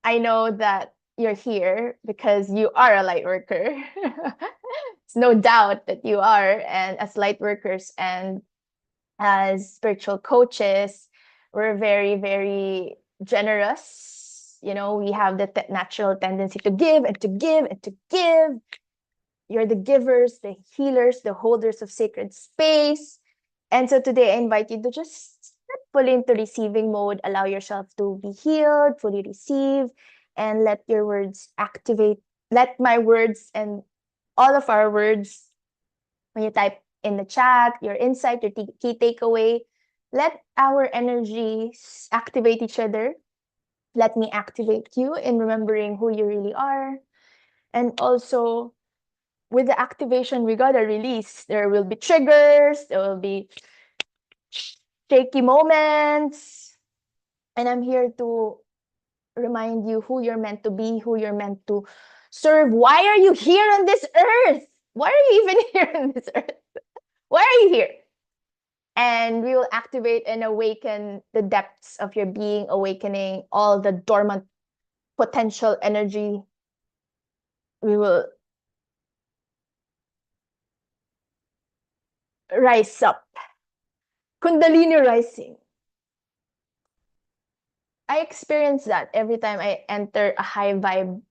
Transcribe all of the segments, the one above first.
I know that you're here because you are a light worker. It's no doubt that you are. And as light workers and as spiritual coaches, we're very, very generous. You know, we have the natural tendency to give and to give and to give. You're the givers, the healers, the holders of sacred space. And so today I invite you to just step fully into receiving mode. Allow yourself to be healed, fully receive, and let your words activate. Let my words and all of our words, when you type in the chat, your insight, your key takeaway, let our energies activate each other. Let me activate you in remembering who you really are. And also, with the activation, we gotta release. There will be triggers, there will be shaky moments. And I'm here to remind you who you're meant to be, who you're meant to serve. Why are you here on this earth? Why are you even here on this earth? Why are you here? And we will activate and awaken the depths of your being, awakening all the dormant potential energy. We will rise up. Kundalini rising. I experience that every time I enter a high vibe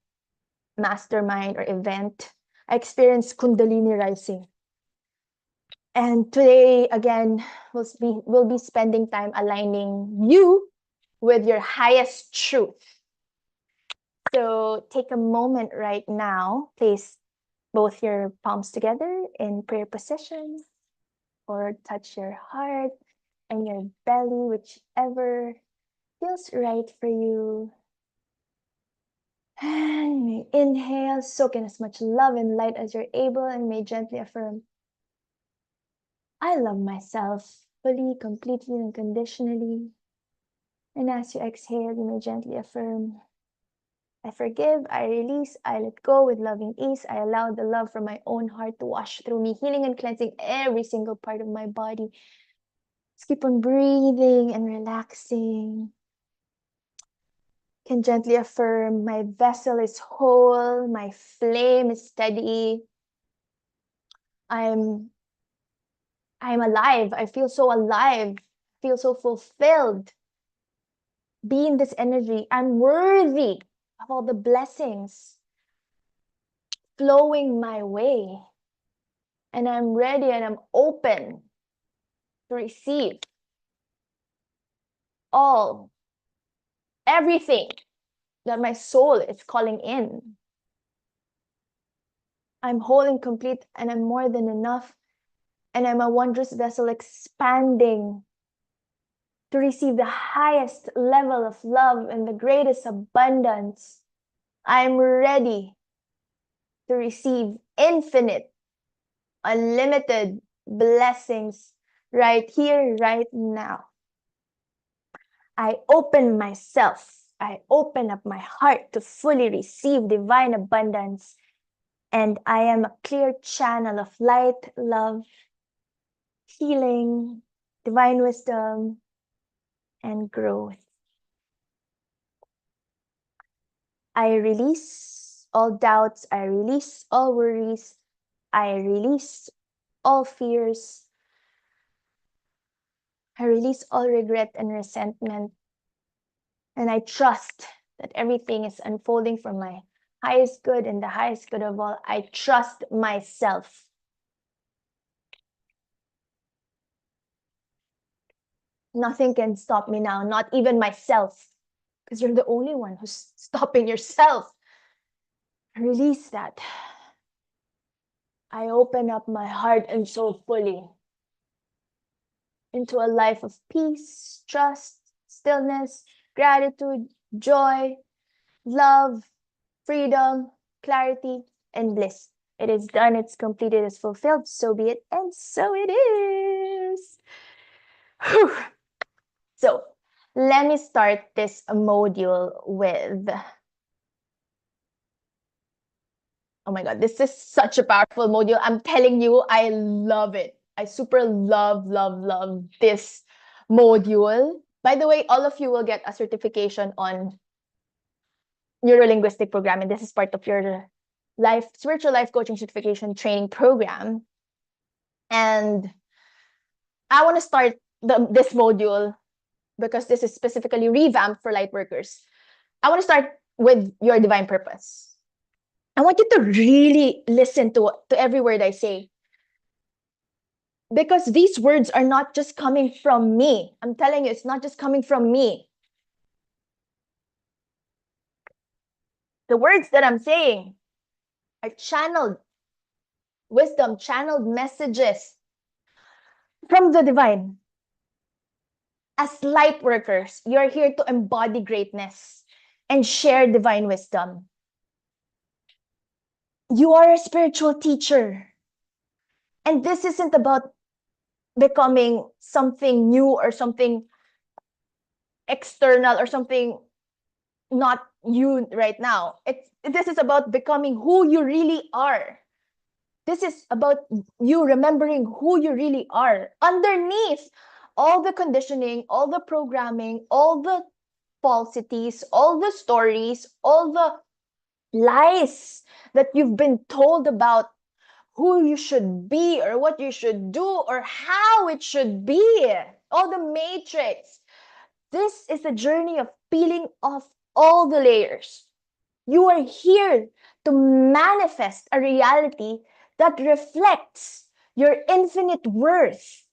mastermind or event. I experience Kundalini rising. And today, again, we'll be spending time aligning you with your highest truth. So take a moment right now. Place both your palms together in prayer position, or touch your heart and your belly, whichever feels right for you. And may inhale, soak in as much love and light as you're able, and may gently affirm, I love myself fully, completely, and unconditionally. And as you exhale, you may gently affirm, I forgive, I release, I let go with loving ease. I allow the love from my own heart to wash through me, healing and cleansing every single part of my body. Just keep on breathing and relaxing. Can gently affirm, my vessel is whole, my flame is steady. I'm alive. I feel so alive. I feel so fulfilled. Be in this energy. I'm worthy of all the blessings flowing my way. And I'm ready and I'm open to receive everything that my soul is calling in. I'm whole and complete, and I'm more than enough. And I'm a wondrous vessel expanding to receive the highest level of love and the greatest abundance. I'm ready to receive infinite, unlimited blessings right here, right now. I open myself. I open up my heart to fully receive divine abundance. And I am a clear channel of light, love, healing, divine wisdom, and growth. I release all doubts. I release all worries. I release all fears. I release all regret and resentment. And I trust that everything is unfolding for my highest good and the highest good of all. I trust myself. Nothing can stop me now, not even myself, because you're the only one who's stopping yourself. Release that. I open up my heart and soul fully into a life of peace, trust, stillness, gratitude, joy, love, freedom, clarity, and bliss. It is done, it's completed, it's fulfilled, so be it, and so it is. Whew. So let me start this module with, oh my God, this is such a powerful module. I'm telling you, I love it. I super love this module. By the way, all of you will get a certification on neuro-linguistic programming. This is part of your spiritual life coaching certification training program. And I want to start this module because this is specifically revamped for light workers. I want to start with your divine purpose. I want you to really listen to every word I say, because these words are not just coming from me. I'm telling you, it's not just coming from me. The words that I'm saying are channeled wisdom, channeled messages from the divine. As light workers, you're here to embody greatness and share divine wisdom. You are a spiritual teacher. And this isn't about becoming something new or something external or something not you right now. This is about becoming who you really are. This is about you remembering who you really are underneath all the conditioning, all the programming, all the falsities, all the stories, all the lies that you've been told about who you should be or what you should do or how it should be. All the matrix. This is a journey of peeling off all the layers. You are here to manifest a reality that reflects your infinite worth.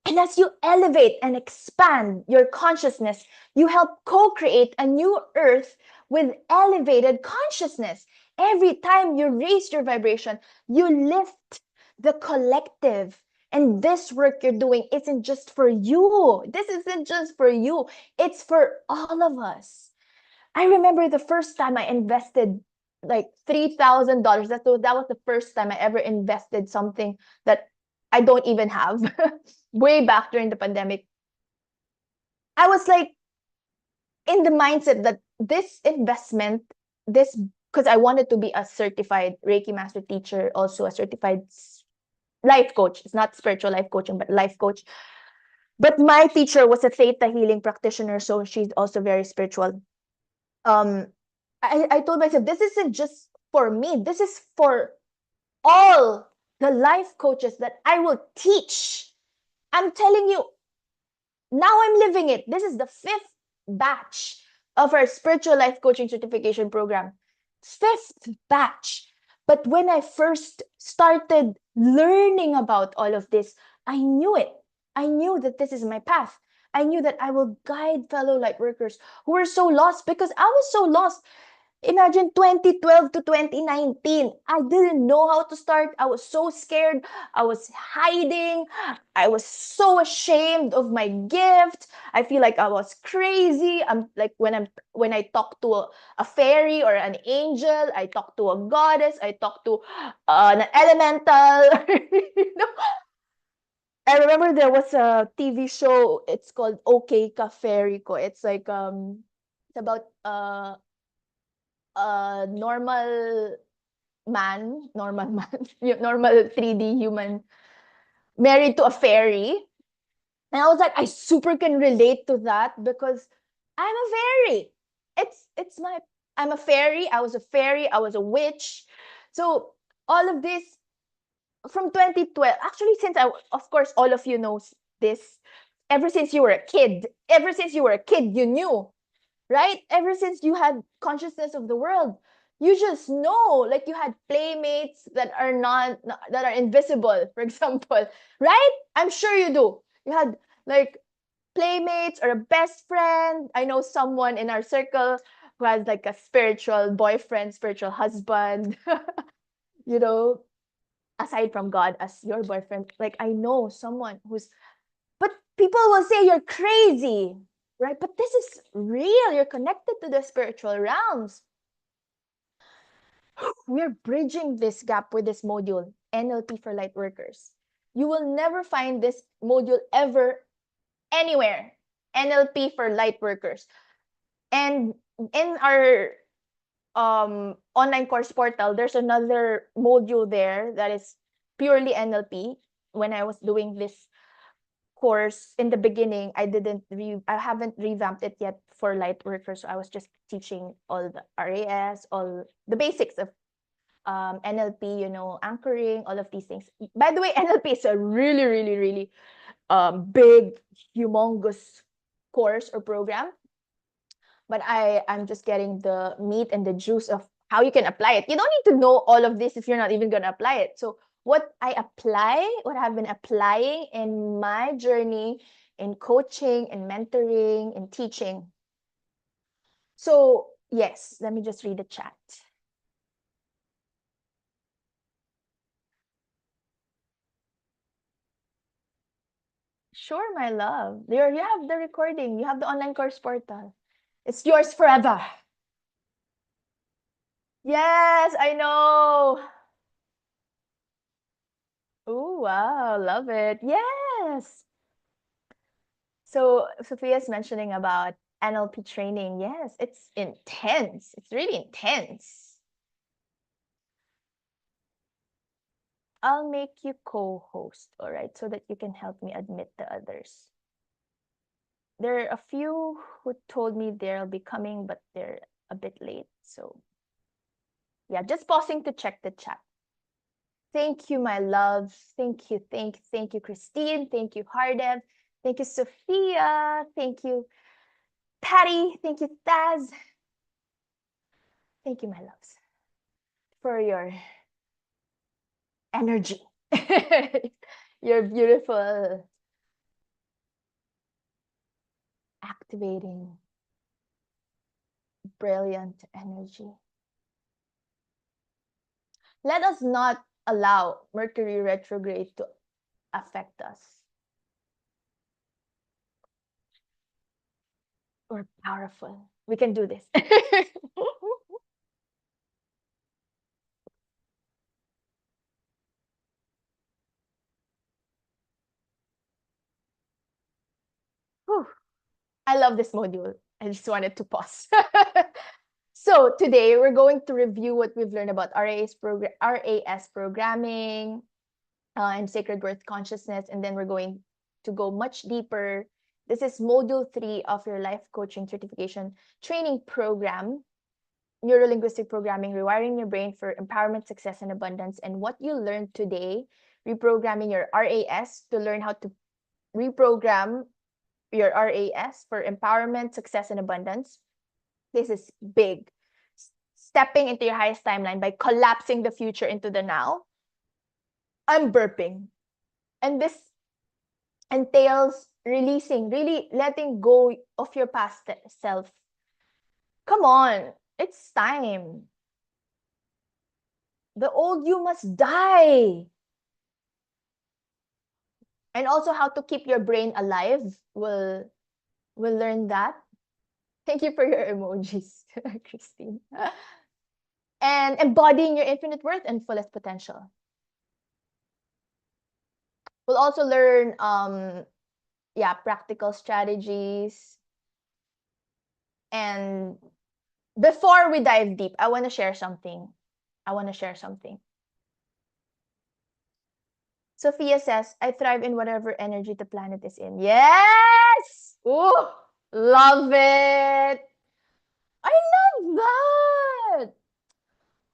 And as you elevate and expand your consciousness, you help co-create a new earth with elevated consciousness. Every time you raise your vibration, you lift the collective. And this work you're doing isn't just for you. This isn't just for you. It's for all of us. I remember the first time I invested like $3,000. That was the first time I ever invested something that I don't even have. Way back during the pandemic. I was like in the mindset that this investment, because I wanted to be a certified Reiki master teacher, also a certified life coach. It's not spiritual life coaching, but life coach. But my teacher was a theta healing practitioner, so she's also very spiritual. I told myself, this isn't just for me. This is for all the life coaches that I will teach. I'm telling you, now I'm living it. This is the 5th batch of our spiritual life coaching certification program. 5th batch. But when I first started learning about all of this, I knew it. I knew that this is my path. I knew that I will guide fellow light workers who are so lost, because I was so lost. Imagine 2012 to 2019. I didn't know how to start. I was so scared. I was hiding. I was so ashamed of my gift. I feel like I was crazy. I'm like when I talk to a fairy or an angel, I talk to a goddess, I talk to an elemental. you know? I remember there was a TV show. It's called Okay Ka Fairy Ko. It's like it's about normal normal man, normal 3D human married to a fairy. And I was like, I super can relate to that because I'm a fairy. It's my I'm a fairy. I was a fairy. I was a witch. So all of this from 2012. Actually, since of course, all of you knows this. Ever since you were a kid, you knew, right? Ever since you had consciousness of the world, you just know, like you had playmates that are that are invisible, for example, right? I'm sure you do. You had like playmates or a best friend. I know someone in our circle who has like a spiritual boyfriend, spiritual husband, you know, aside from God as your boyfriend. Like I know someone who's, but people will say you're crazy, right? But this is real. You're connected to the spiritual realms. We're bridging this gap with this module, NLP for light workers. You will never find this module ever anywhere. NLP for light workers. And in our online course portal, there's another module there that is purely NLP. When I was doing this course in the beginning, I haven't revamped it yet for light workers. So I was just teaching all the RAS, all the basics of NLP, anchoring, all of these things. By the way, NLP is a really, really, really big, humongous course or program. But I'm just getting the meat and the juice of how you can apply it. You don't need to know all of this if you're not even going to apply it. So what I've been applying in my journey in coaching, in mentoring, in teaching. So yes, let me just read the chat. Sure, my love. You have the recording. You have the online course portal. It's yours forever. Yes, I know. Oh, wow. Love it. Yes. So Sophia's mentioning about NLP training. Yes, it's intense. It's really intense. I'll make you co-host, all right, so that you can help me admit the others. There are a few who told me they'll be coming, but they're a bit late. So yeah, just pausing to check the chat. Thank you, my love. Thank you, thank you, Christine. Thank you, Hardev. Thank you, Sophia. Thank you, Patty. Thank you, Taz. Thank you, my loves, for your energy. Your beautiful, activating, brilliant energy. Let us not allow Mercury retrograde to affect us. We're powerful. We can do this. Whew. I love this module. I just wanted to pause. So today we're going to review what we've learned about RAS programming and sacred worth consciousness, and then we're going to go much deeper. This is module 3 of your life coaching certification training program, neurolinguistic programming, rewiring your brain for empowerment, success, and abundance. And what you learned today, reprogramming your RAS to learn how to reprogram your RAS for empowerment, success, and abundance. This is big. Stepping into your highest timeline by collapsing the future into the now. I'm burping. And this entails releasing, really letting go of your past self. Come on, it's time. The old you must die. And also how to keep your brain alive. We'll learn that. Thank you for your emojis, Christine. And embodying your infinite worth and fullest potential. We'll also learn practical strategies. And before we dive deep, I want to share something. Sophia says, I thrive in whatever energy the planet is in. Yes! Ooh, love it. I love that.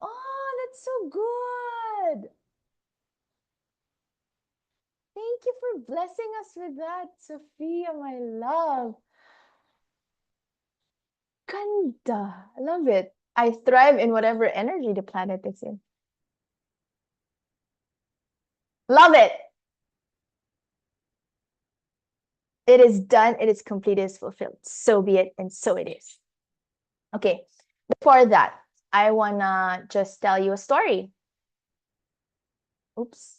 Oh, that's so good. Thank you for blessing us with that, Sophia, my love. Ganda. I love it. I thrive in whatever energy the planet is in. Love it. It is done. It is complete. It is fulfilled. So be it. And so it is. Okay. Before that, I want to just tell you a story. Oops.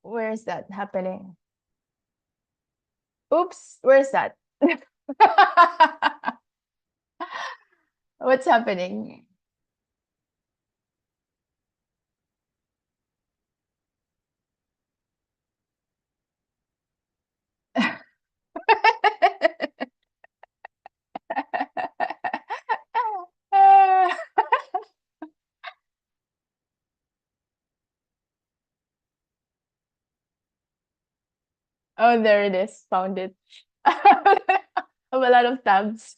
Where is that happening? Oops. Where's that? What's happening? Oh, there it is. Found it. of a lot of tabs.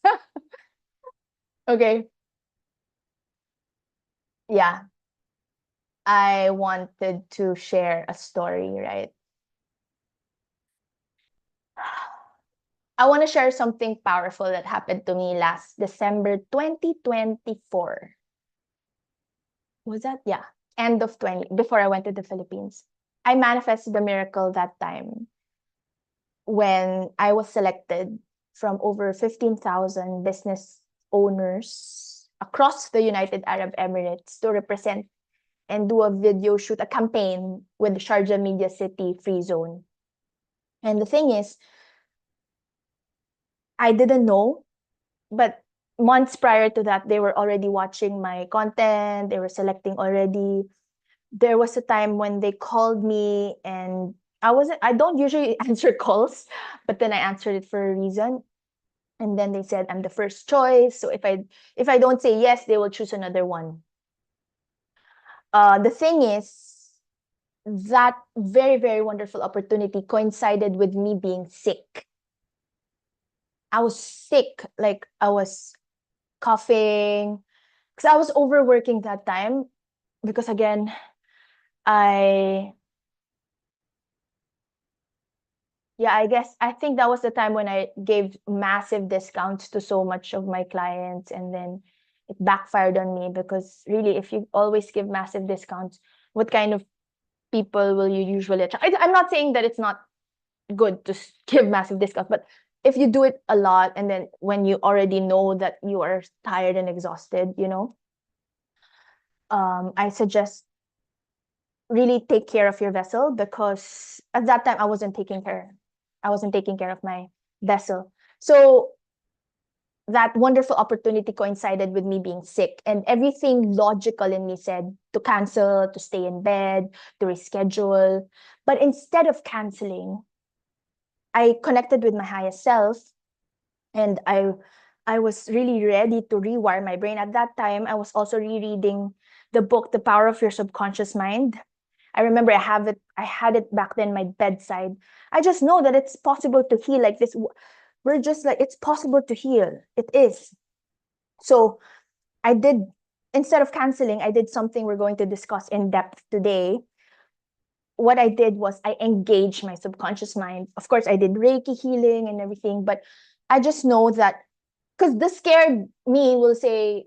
Okay. Yeah. I wanted to share a story, right? I want to share something powerful that happened to me last December 2024. Was that? Yeah. End of 20, before I went to the Philippines. I manifested a miracle that time when I was selected from over 15,000 business owners across the United Arab Emirates to represent and do a video shoot, a campaign with the Sharjah Media City Free Zone. And the thing is, I didn't know, but months prior to that, they were already watching my content. They were selecting already. There was a time when they called me and I don't usually answer calls, but then I answered it for a reason. And then they said I'm the first choice. So if I don't say yes, they will choose another one. The thing is, that very, very wonderful opportunity coincided with me being sick. I was sick, like I was coughing, because I was overworking that time. Because again, I yeah, I think that was the time when I gave massive discounts to so much of my clients, and then it backfired on me because really, if you always give massive discounts, what kind of people will you usually attract? I'm not saying that it's not good to give massive discounts, but if you do it a lot and then when you already know that you are tired and exhausted, I suggest really take care of your vessel, because at that time I wasn't taking care of my vessel. So that wonderful opportunity coincided with me being sick, and everything logical in me said to cancel, to stay in bed, to reschedule. But instead of canceling, I connected with my highest self, and I was really ready to rewire my brain. At that time, I was also rereading the book The Power of Your Subconscious Mind. I remember I had it back then my bedside. I just know that it's possible to heal like this. We're just like, it's possible to heal. It is. So I did, instead of canceling, I did something we're going to discuss in depth today. What I did was I engaged my subconscious mind. Of course, I did Reiki healing and everything, but I just know that, because the scared me will say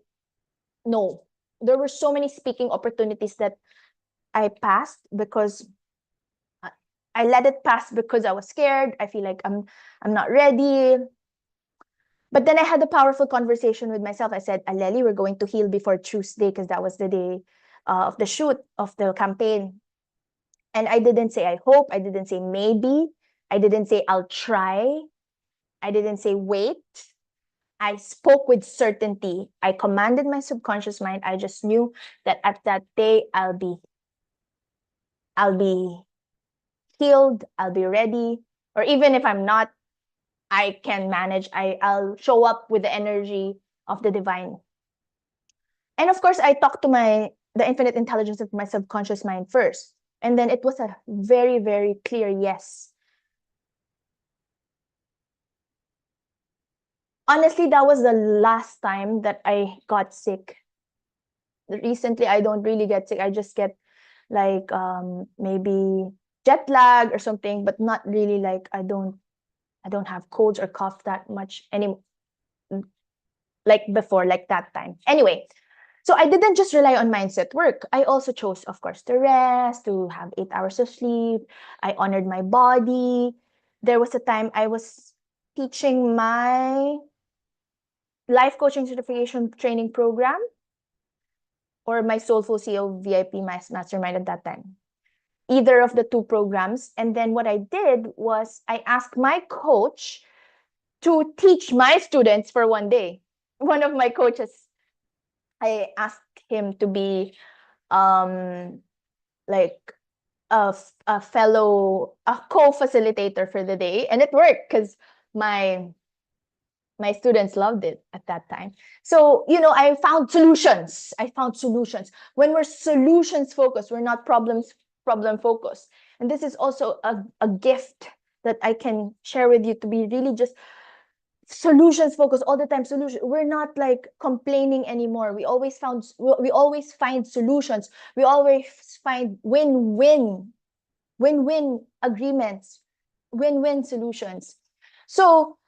no. There were so many speaking opportunities that I passed because I let it pass because I was scared. I feel like I'm not ready. But then I had a powerful conversation with myself. I said, Aleli, we're going to heal before Tuesday, because that was the day of the shoot of the campaign. And I didn't say I hope. I didn't say maybe. I didn't say I'll try. I didn't say wait. I spoke with certainty. I commanded my subconscious mind. I just knew that at that day I'll be healed, I'll be ready. Or even if I'm not, I can manage. I'll show up with the energy of the divine. And of course, I talked to the infinite intelligence of my subconscious mind first. And then it was a very, very clear yes. Honestly, that was the last time that I got sick. Recently, I don't really get sick. I just get like maybe jet lag or something, but not really like I don't have colds or cough that much anymore, like before, like that time. Anyway, so I didn't just rely on mindset work. I also chose, of course, to rest, to have 8 hours of sleep. I honored my body. There was a time I was teaching my life coaching certification training program, or my Soulful CEO VIP mastermind at that time. Either of the two programs. And then what I did was I asked my coach to teach my students for one day. One of my coaches, I asked him to be like a co-facilitator for the day, and it worked because my students loved it at that time. So, I found solutions. When we're solutions focused, we're not problem focused. And this is also a gift that I can share with you, to be really just solutions focus all the time. We're not like complaining anymore. We always find solutions. We always find win-win agreements, win-win solutions. So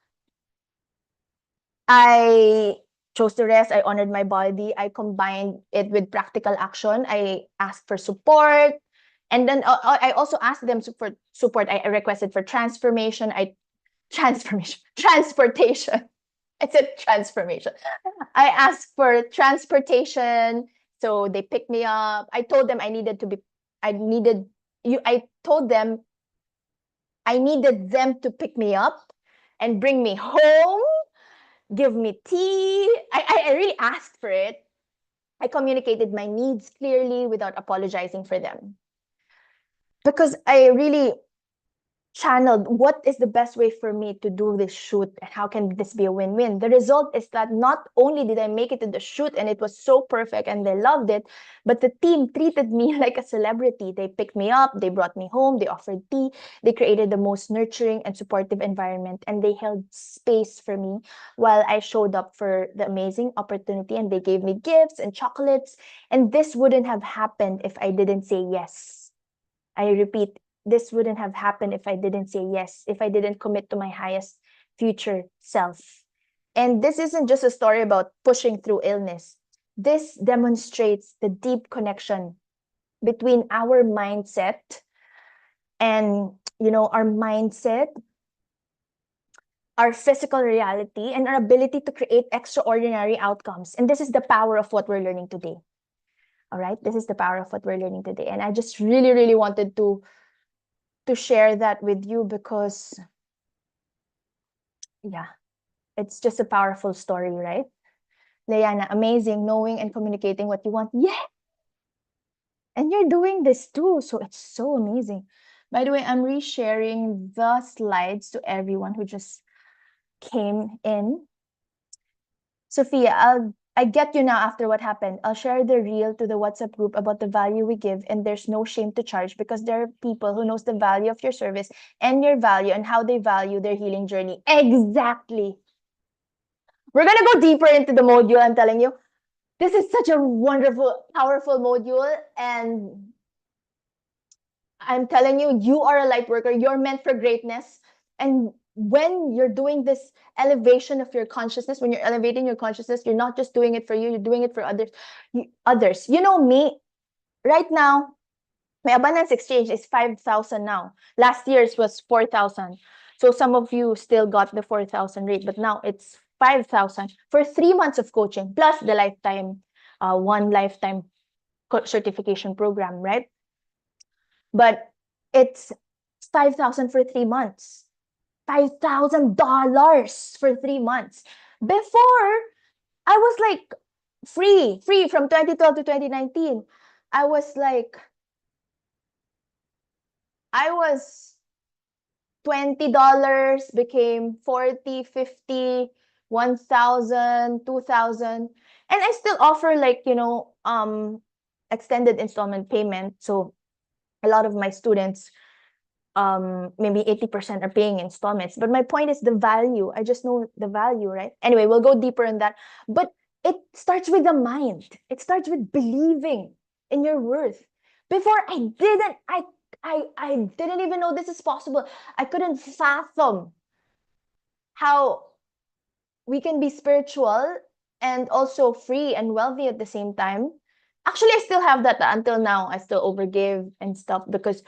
I chose to rest. I honored my body. I combined it with practical action. I asked for support. And then I also asked them for support. I requested for transportation. I said transformation. I asked for transportation. So they picked me up. I told them I told them I needed them to pick me up and bring me home, give me tea. I really asked for it. I communicated my needs clearly without apologizing for them. Because I really channeled what is the best way for me to do this shoot and how can this be a win-win. The result is that not only did I make it to the shoot and it was so perfect and they loved it, but the team treated me like a celebrity. They picked me up, they brought me home, they offered tea, they created the most nurturing and supportive environment, and they held space for me while I showed up for the amazing opportunity, and they gave me gifts and chocolates. And this wouldn't have happened if I didn't say yes. I repeat, this wouldn't have happened if I didn't say yes, if I didn't commit to my highest future self. And this isn't just a story about pushing through illness. This demonstrates the deep connection between our mindset and, our mindset, our physical reality, and our ability to create extraordinary outcomes. And this is the power of what we're learning today. All right, this is the power of what we're learning today. And I just really, really wanted to share that with you because, yeah, it's just a powerful story, right? Leanna, amazing knowing and communicating what you want. Yeah. And you're doing this too. So it's so amazing. By the way, I'm resharing the slides to everyone who just came in. Sophia, I get you now after what happened. I'll share the reel to the WhatsApp group about the value we give, and there's no shame to charge because there are people who knows the value of your service and your value and how they value their healing journey. Exactly. We're going to go deeper into the module, I'm telling you. This is such a wonderful, powerful module, and I'm telling you, you are a light worker. You're meant for greatness. And when you're doing this elevation of your consciousness, when you're elevating your consciousness, you're not just doing it for you, you're doing it for others. You know me, right now, my abundance exchange is 5,000 now. Last year's was 4,000. So some of you still got the 4,000 rate, but now it's 5,000 for 3 months of coaching, plus the one lifetime certification program, right? But it's 5,000 for 3 months. $5,000 for 3 months. Before, I was like free from 2012 to 2019. I was $20 became 40, 50, 1,000, 2,000. And I still offer extended installment payment. So a lot of my students, maybe 80% are paying installments. But my point is the value. I just know the value, right? Anyway, we'll go deeper in that. But it starts with the mind. It starts with believing in your worth. Before I didn't even know this is possible. I couldn't fathom how we can be spiritual and also free and wealthy at the same time. Actually, I still have that until now. I still overgive and stuff because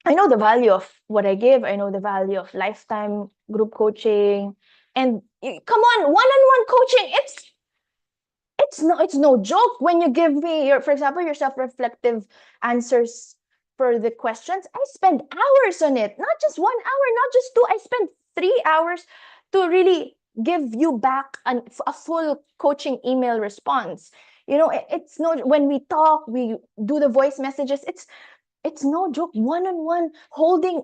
I know the value of what I give. I know the value of lifetime group coaching. And come on, one-on-one coaching, it's no joke when you give me for example, your self-reflective answers for the questions. I spend hours on it, not just 1 hour, not just 2. I spend 3 hours to really give you back a full coaching email response. It's no, when we talk, we do the voice messages. It's no joke. One-on-one, holding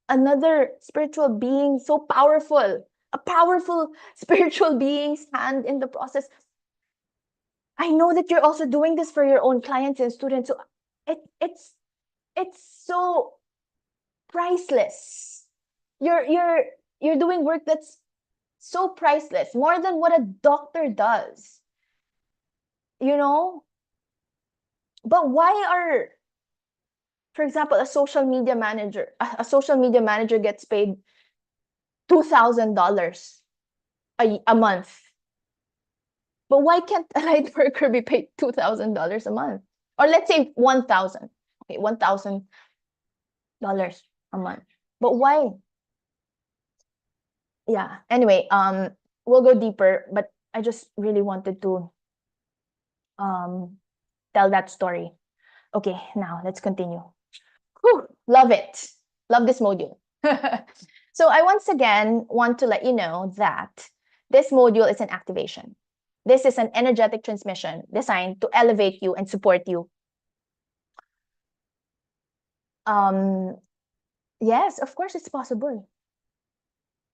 another spiritual being so powerful, a powerful spiritual being's hand in the process. I know that you're also doing this for your own clients and students. So it's so priceless. You're doing work that's So priceless, more than what a doctor does. You know? But why are, for example, a social media manager gets paid $2,000 a month. But why can't a light worker be paid $2,000 a month? Or let's say 1,000. Okay, $1,000 a month. But why? Yeah. Anyway, we'll go deeper, but I just really wanted to um tell that story. Okay, now let's continue. Whew, love it. Love this module. So I once again want to let you know that this module is an activation. This is an energetic transmission designed to elevate you and support you. Yes, of course it's possible.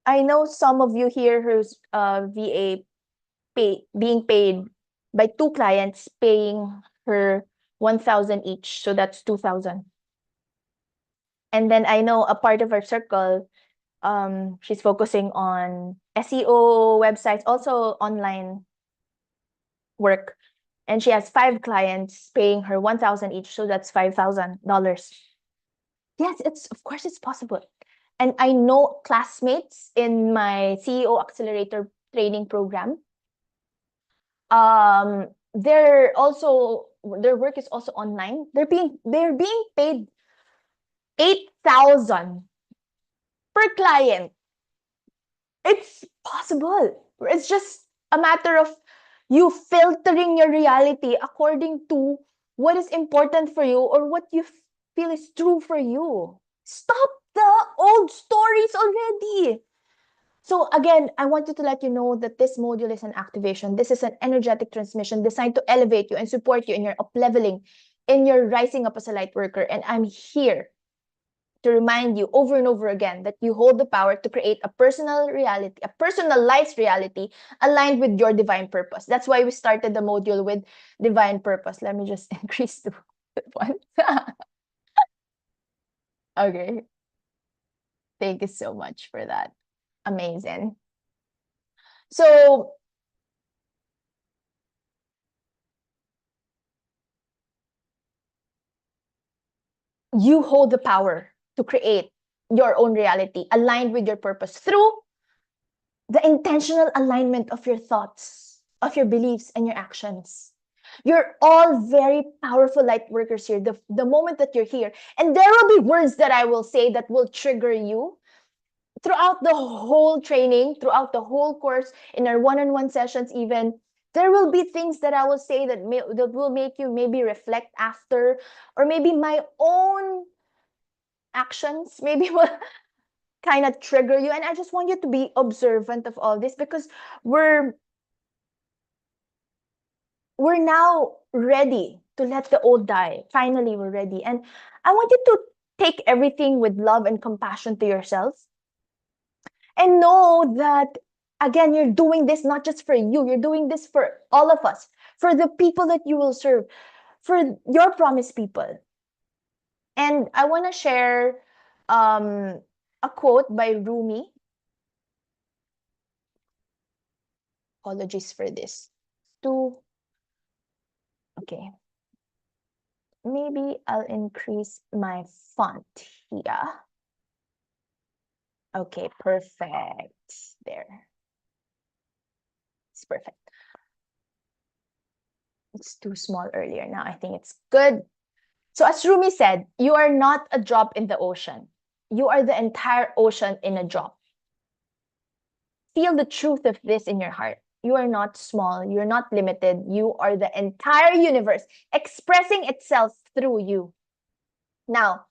I know some of you here who's VA being paid by two clients paying her 1,000 each, so that's 2,000. And then I know a part of her circle, she's focusing on SEO websites, also online work. And she has 5 clients paying her 1,000 each, so that's $5,000. Yes, of course it's possible. And I know classmates in my CEO Accelerator training program. Their work is also online. They're being paid 8,000 per client. It's possible. It's just a matter of you filtering your reality according to what is important for you or what you feel is true for you. Stop the old stories already. So again, I wanted to let you know that this module is an activation. This is an energetic transmission designed to elevate you and support you in your up-leveling, in your rising up as a light worker. And I'm here to remind you over and over again that you hold the power to create a personal reality, a personalized reality aligned with your divine purpose. That's why we started the module with divine purpose. Let me just increase the one. Okay. Thank you so much for that. Amazing. So you hold the power to create your own reality aligned with your purpose through the intentional alignment of your thoughts, of your beliefs, and your actions. You're all very powerful light workers here. The moment that you're here, and there will be words that I will say that will trigger you throughout the whole training, throughout the whole course, in our one-on-one sessions, even. There will be things that I will say that will make you maybe reflect after, or maybe my own actions maybe will kind of trigger you. And I just want you to be observant of all this because we're now ready to let the old die. Finally, we're ready. And I want you to take everything with love and compassion to yourself. And know that, again, you're doing this not just for you, you're doing this for all of us, for the people that you will serve, for your promised people. And I want to share a quote by Rumi. Apologies for this. Okay. Maybe I'll increase my font here. Okay, perfect. There. It's perfect. It's too small earlier. Now I think it's good. So as Rumi said, you are not a drop in the ocean. You are the entire ocean in a drop. Feel the truth of this in your heart. You are not small. You're not limited. You are the entire universe expressing itself through you. Now,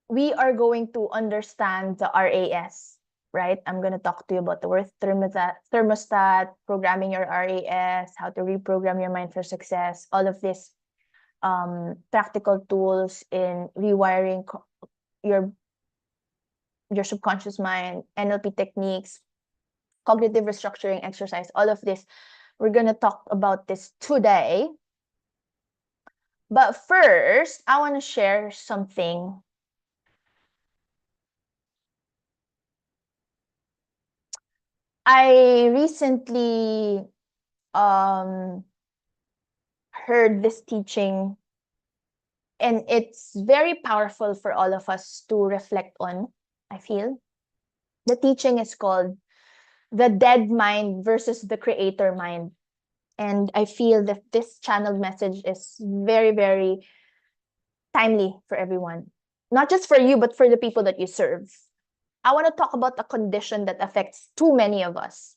we are going to understand the RAS, right? I'm going to talk to you about the word thermostat, programming your RAS, how to reprogram your mind for success, all of this practical tools in rewiring your subconscious mind, NLP techniques, cognitive restructuring exercise, all of this. We're going to talk about this today. But first, I want to share something. I recently heard this teaching, and it's very powerful for all of us to reflect on, I feel. The teaching is called The Dead Mind versus the Creator Mind. And I feel that this channeled message is very, very timely for everyone. Not just for you, but for the people that you serve. I want to talk about a condition that affects too many of us.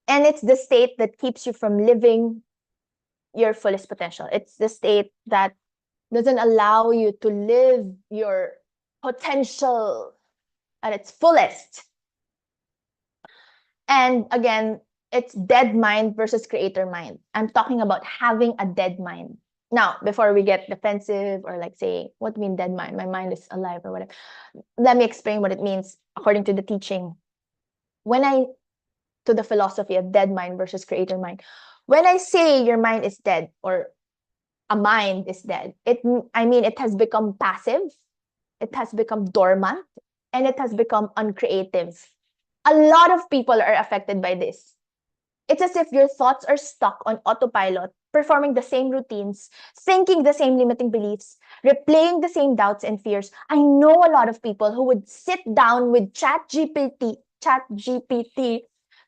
And it's the state that keeps you from living your fullest potential. It's the state that doesn't allow you to live your potential at its fullest. And again, it's dead mind versus creator mind. I'm talking about having a dead mind. Now, before we get defensive or like say, what do you mean dead mind? My mind is alive or whatever. Let me explain what it means according to the teaching. To the philosophy of dead mind versus creator mind. When I say your mind is dead or a mind is dead, I mean it has become passive, it has become dormant, and it has become uncreative. A lot of people are affected by this. It's as if your thoughts are stuck on autopilot, performing the same routines, thinking the same limiting beliefs, replaying the same doubts and fears. I know a lot of people who would sit down with ChatGPT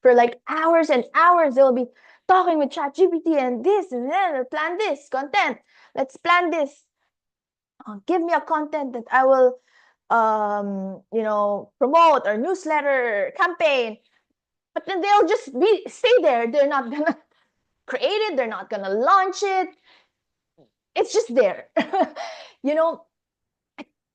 for like hours and hours. They'll be talking with ChatGPT and this and then plan this content. Let's plan this. Give me a content that I will promote or newsletter campaign. But then they'll just stay there. They're not gonna create it. They're not gonna launch it. It's just there. It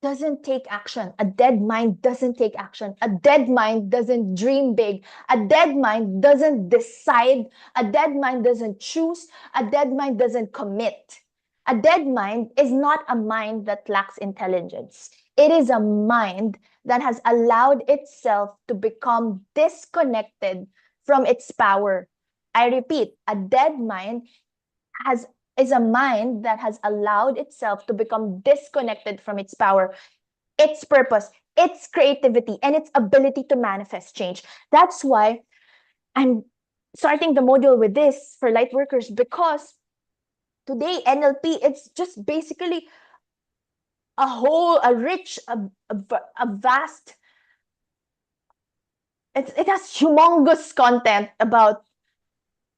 doesn't take action. A dead mind doesn't take action. A dead mind doesn't dream big. A dead mind doesn't decide. A dead mind doesn't choose. A dead mind doesn't commit. A dead mind is not a mind that lacks intelligence. It is a mind that has allowed itself to become disconnected from its power. I repeat, a dead mind is a mind that has allowed itself to become disconnected from its power, its purpose, its creativity, and its ability to manifest change. That's why I'm starting the module with this for Lightworkers, because today NLP, it's just basically a rich, a vast, it has humongous content about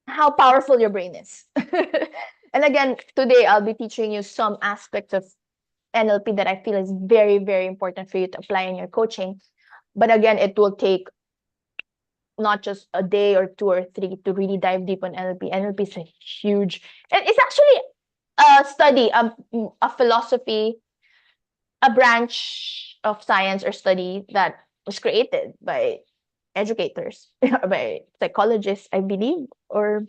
how powerful your brain is. And again, today I'll be teaching you some aspects of NLP that I feel is very, very important for you to apply in your coaching. But again, it will take not just a day or two or three to really dive deep on NLP. NLP is a huge, and it's actually a study, a philosophy, a branch of science or study that was created by educators, by psychologists, I believe, or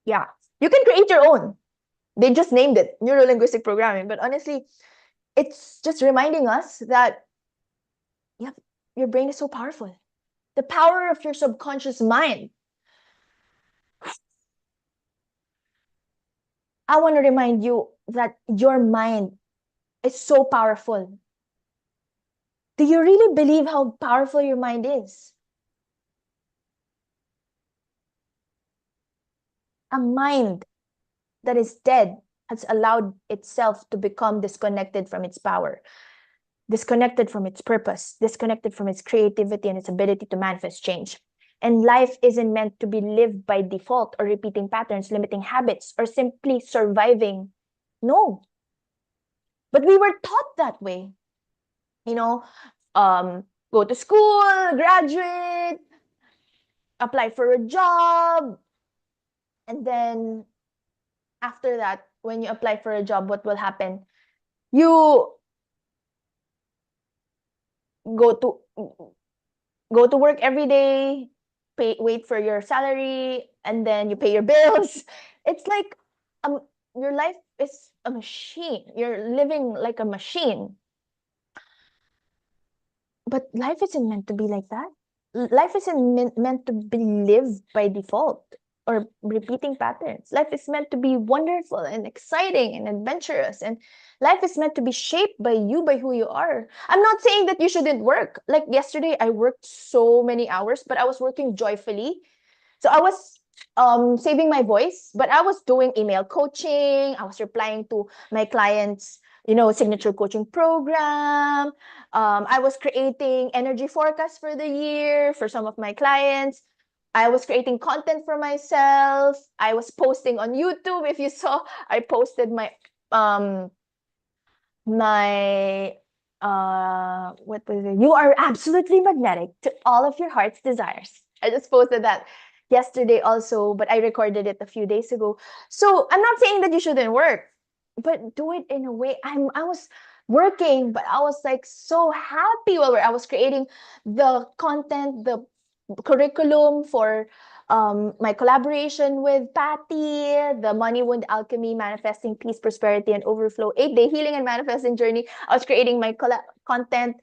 yeah, you can create your own. They just named it neuro-linguistic programming, but honestly, it's just reminding us that yeah, your brain is so powerful. The power of your subconscious mind. I want to remind you that your mind is so powerful. Do you really believe how powerful your mind is? A mind that is dead has allowed itself to become disconnected from its power, disconnected from its purpose, disconnected from its creativity and its ability to manifest change. And life isn't meant to be lived by default or repeating patterns, limiting habits, or simply surviving. No. But we were taught that way. You know, go to school, graduate, apply for a job, and then after that, when you apply for a job, what will happen? You go to work every day, wait for your salary, and then you pay your bills. It's like your life is a machine. You're living like a machine. But life isn't meant to be like that. Life isn't meant to be lived by default or repeating patterns. Life is meant to be wonderful and exciting and adventurous. And life is meant to be shaped by you, by who you are. I'm not saying that you shouldn't work. Like yesterday, I worked so many hours, but I was working joyfully. So I was saving my voice, but I was doing email coaching. I was replying to my clients, signature coaching program. I was creating energy forecasts for the year for some of my clients. I was creating content for myself. I was posting on YouTube. If you saw, I posted um my what was it? You are absolutely magnetic to all of your heart's desires. I just posted that yesterday also, but I recorded it a few days ago. So I'm not saying that you shouldn't work, but do it in a way. I was working, but I was like so happy while I was creating the content, the curriculum for my collaboration with Patty, the Money Wound Alchemy, Manifesting Peace, Prosperity, and Overflow 8-Day Healing and Manifesting Journey. I was creating my content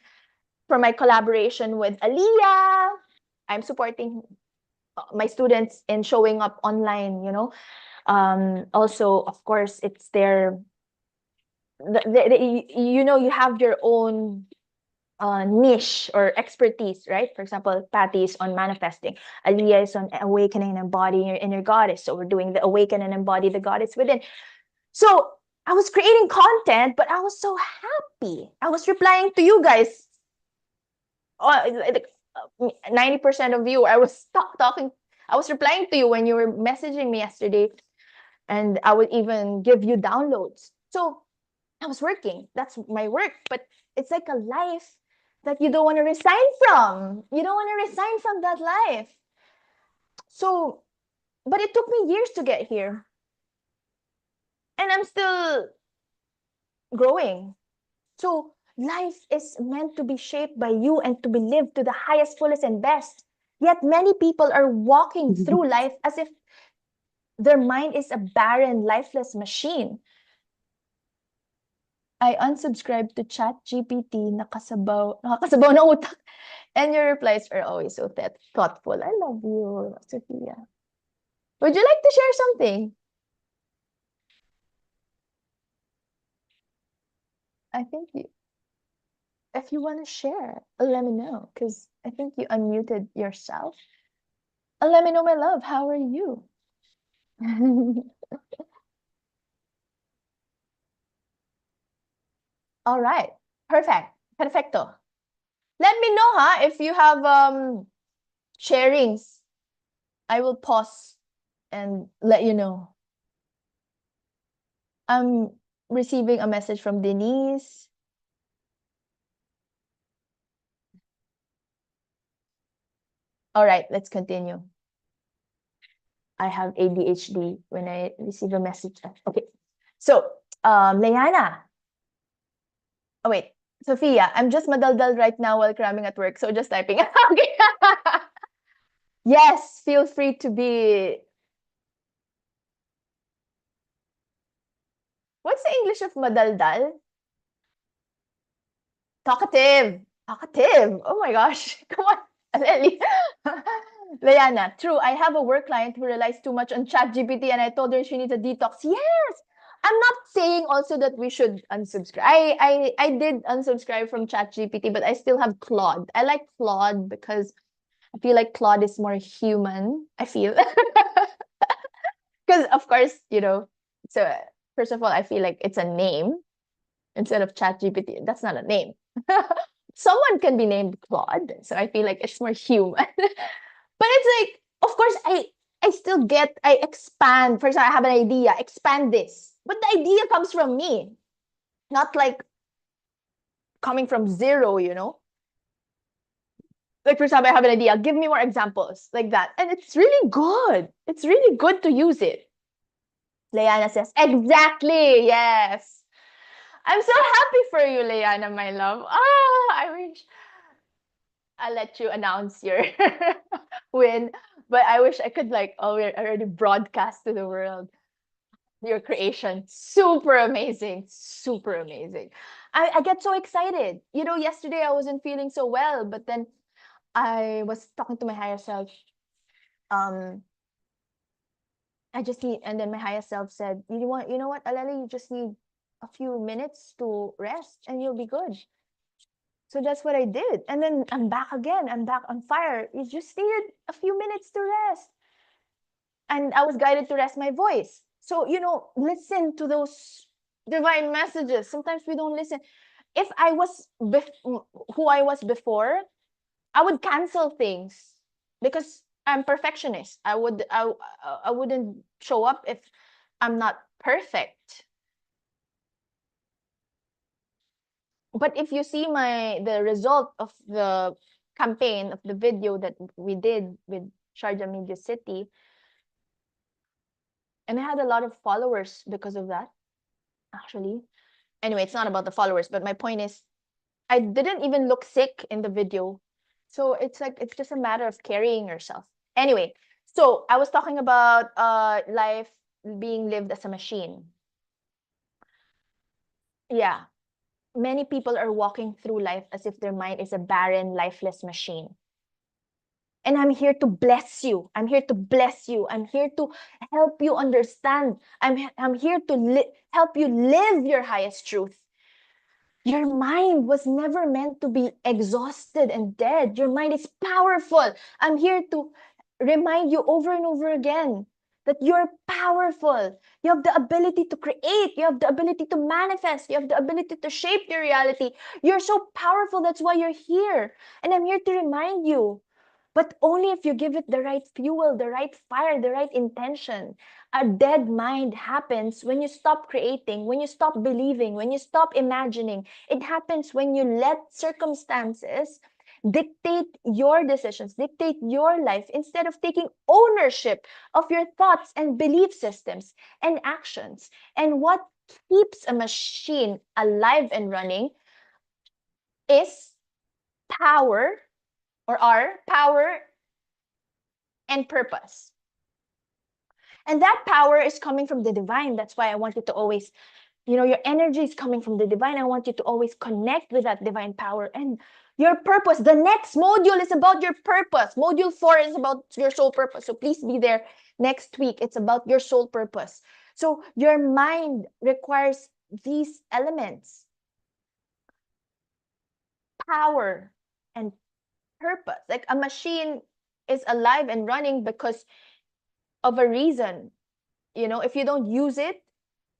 for my collaboration with Aliyah. I'm supporting my students in showing up online, also, of course, it's their, you have your own niche or expertise, right? For example, Patty is on manifesting. Aliyah is on awakening and embodying your inner goddess. So we're doing the awaken and embody the goddess within. So I was creating content, but I was so happy. I was replying to you guys. 90% of you, I was talking. I was replying to you when you were messaging me yesterday, and I would even give you downloads. So I was working. That's my work. But it's like a life that you don't want to resign from. You don't want to resign from that life. So, but it took me years to get here. And I'm still growing. So, life is meant to be shaped by you and to be lived to the highest, fullest, and best. Yet many people are walking through life as if their mind is a barren, lifeless machine. I unsubscribed to ChatGPT, nakakasabaw ng utak. And your replies are always so thoughtful. I love you, Sophia. Would you like to share something? I think if you want to share, let me know, because I think you unmuted yourself. Let me know, my love. How are you? All right. Perfect. Perfecto. Let me know, if you have sharings. I will pause and let you know. I'm receiving a message from Denise. All right, let's continue. I have ADHD when I receive a message. Okay. So, Leanna. Oh, wait. Sophia, I'm just madaldal right now while cramming at work. So just typing. Okay. Yes, feel free to be. What's the English of madaldal? Talkative. Talkative. Oh my gosh. Come on. Aleli. Leanna, true. I have a work client who relies too much on ChatGPT and I told her she needs a detox. Yes. I'm not saying also that we should unsubscribe. I did unsubscribe from ChatGPT, but I still have Claude. I like Claude because I feel like Claude is more human. I feel. Because of course, so first of all, I feel like it's a name instead of ChatGPT. That's not a name. Someone can be named Claude, so I feel like it's more human. But it's like, of course, I expand. For example, I have an idea, expand this. But the idea comes from me, not like coming from zero. Like, for example, I have an idea, give me more examples, like that. And it's really good. It's really good to use it. Leanna says, exactly, yes. I'm so happy for you, Leanna, my love. I wish I'll let you announce your win, but I wish I could already broadcast to the world your creation. Super amazing, super amazing. I get so excited. Yesterday I wasn't feeling so well, but then I was talking to my higher self. Um, I just need, and then my higher self said, you know what, Aleli, you just need a few minutes to rest and you'll be good. So that's what I did. And then I'm back again. I'm back on fire. You just needed a few minutes to rest. And I was guided to rest my voice. So, listen to those divine messages. Sometimes we don't listen. If I was who I was before, I would cancel things because I'm perfectionist. I wouldn't show up if I'm not perfect. But if you see the result of the campaign, of the video that we did with Sharjah Media City, and I had a lot of followers because of that, actually. Anyway, it's not about the followers, but my point is I didn't even look sick in the video. So it's like it's just a matter of carrying yourself. Anyway, so I was talking about life being lived as a machine. Yeah. Many people are walking through life as if their mind is a barren, lifeless machine. And I'm here to bless you. I'm here to bless you. I'm here to help you understand. I'm here to help you live your highest truth. Your mind was never meant to be exhausted and dead. Your mind is powerful. I'm here to remind you over and over again that you're powerful. You have the ability to create. You have the ability to manifest. You have the ability to shape your reality. You're so powerful. That's why you're here. And I'm here to remind you. But only if you give it the right fuel, the right fire, the right intention. A dead mind happens when you stop creating, when you stop believing, when you stop imagining. It happens when you let circumstances dictate your decisions, dictate your life, instead of taking ownership of your thoughts and belief systems and actions. And what keeps a machine alive and running is power, or our power and purpose. And that power is coming from the divine. That's why I want you to always, your energy is coming from the divine. I want you to always connect with that divine power and your purpose. The next module is about your purpose. Module 4 is about your soul purpose. So please be there next week. It's about your soul purpose. So your mind requires these elements: power and purpose. Like a machine is alive and running because of a reason. If you don't use it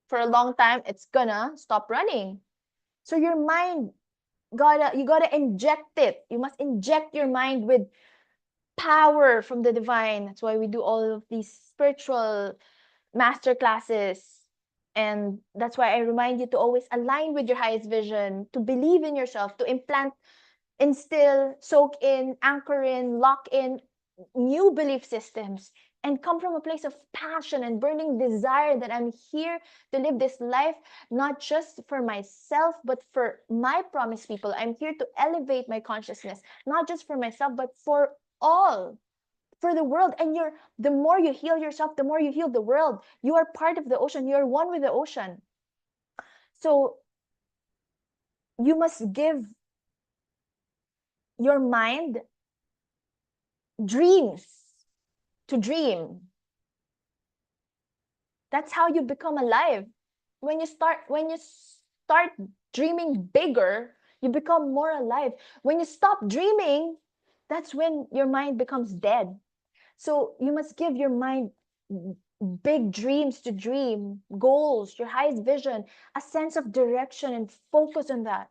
for a long time, it's gonna stop running. So your mind, you gotta inject it. You must inject your mind with power from the divine. That's why we do all of these spiritual master classes. And that's why I remind you to always align with your highest vision, to believe in yourself, to implant, instill, soak in, anchor in, lock in new belief systems, and come from a place of passion and burning desire that I'm here to live this life, not just for myself, but for my promised people. I'm here to elevate my consciousness, not just for myself, but for all, for the world. And the more you heal yourself, the more you heal the world. You are part of the ocean. You are one with the ocean. So you must give your mind dreams to dream. That's how you become alive. When you start dreaming bigger, you become more alive. When you stop dreaming, that's when your mind becomes dead. So you must give your mind big dreams to dream, goals, your highest vision, a sense of direction, and focus on that.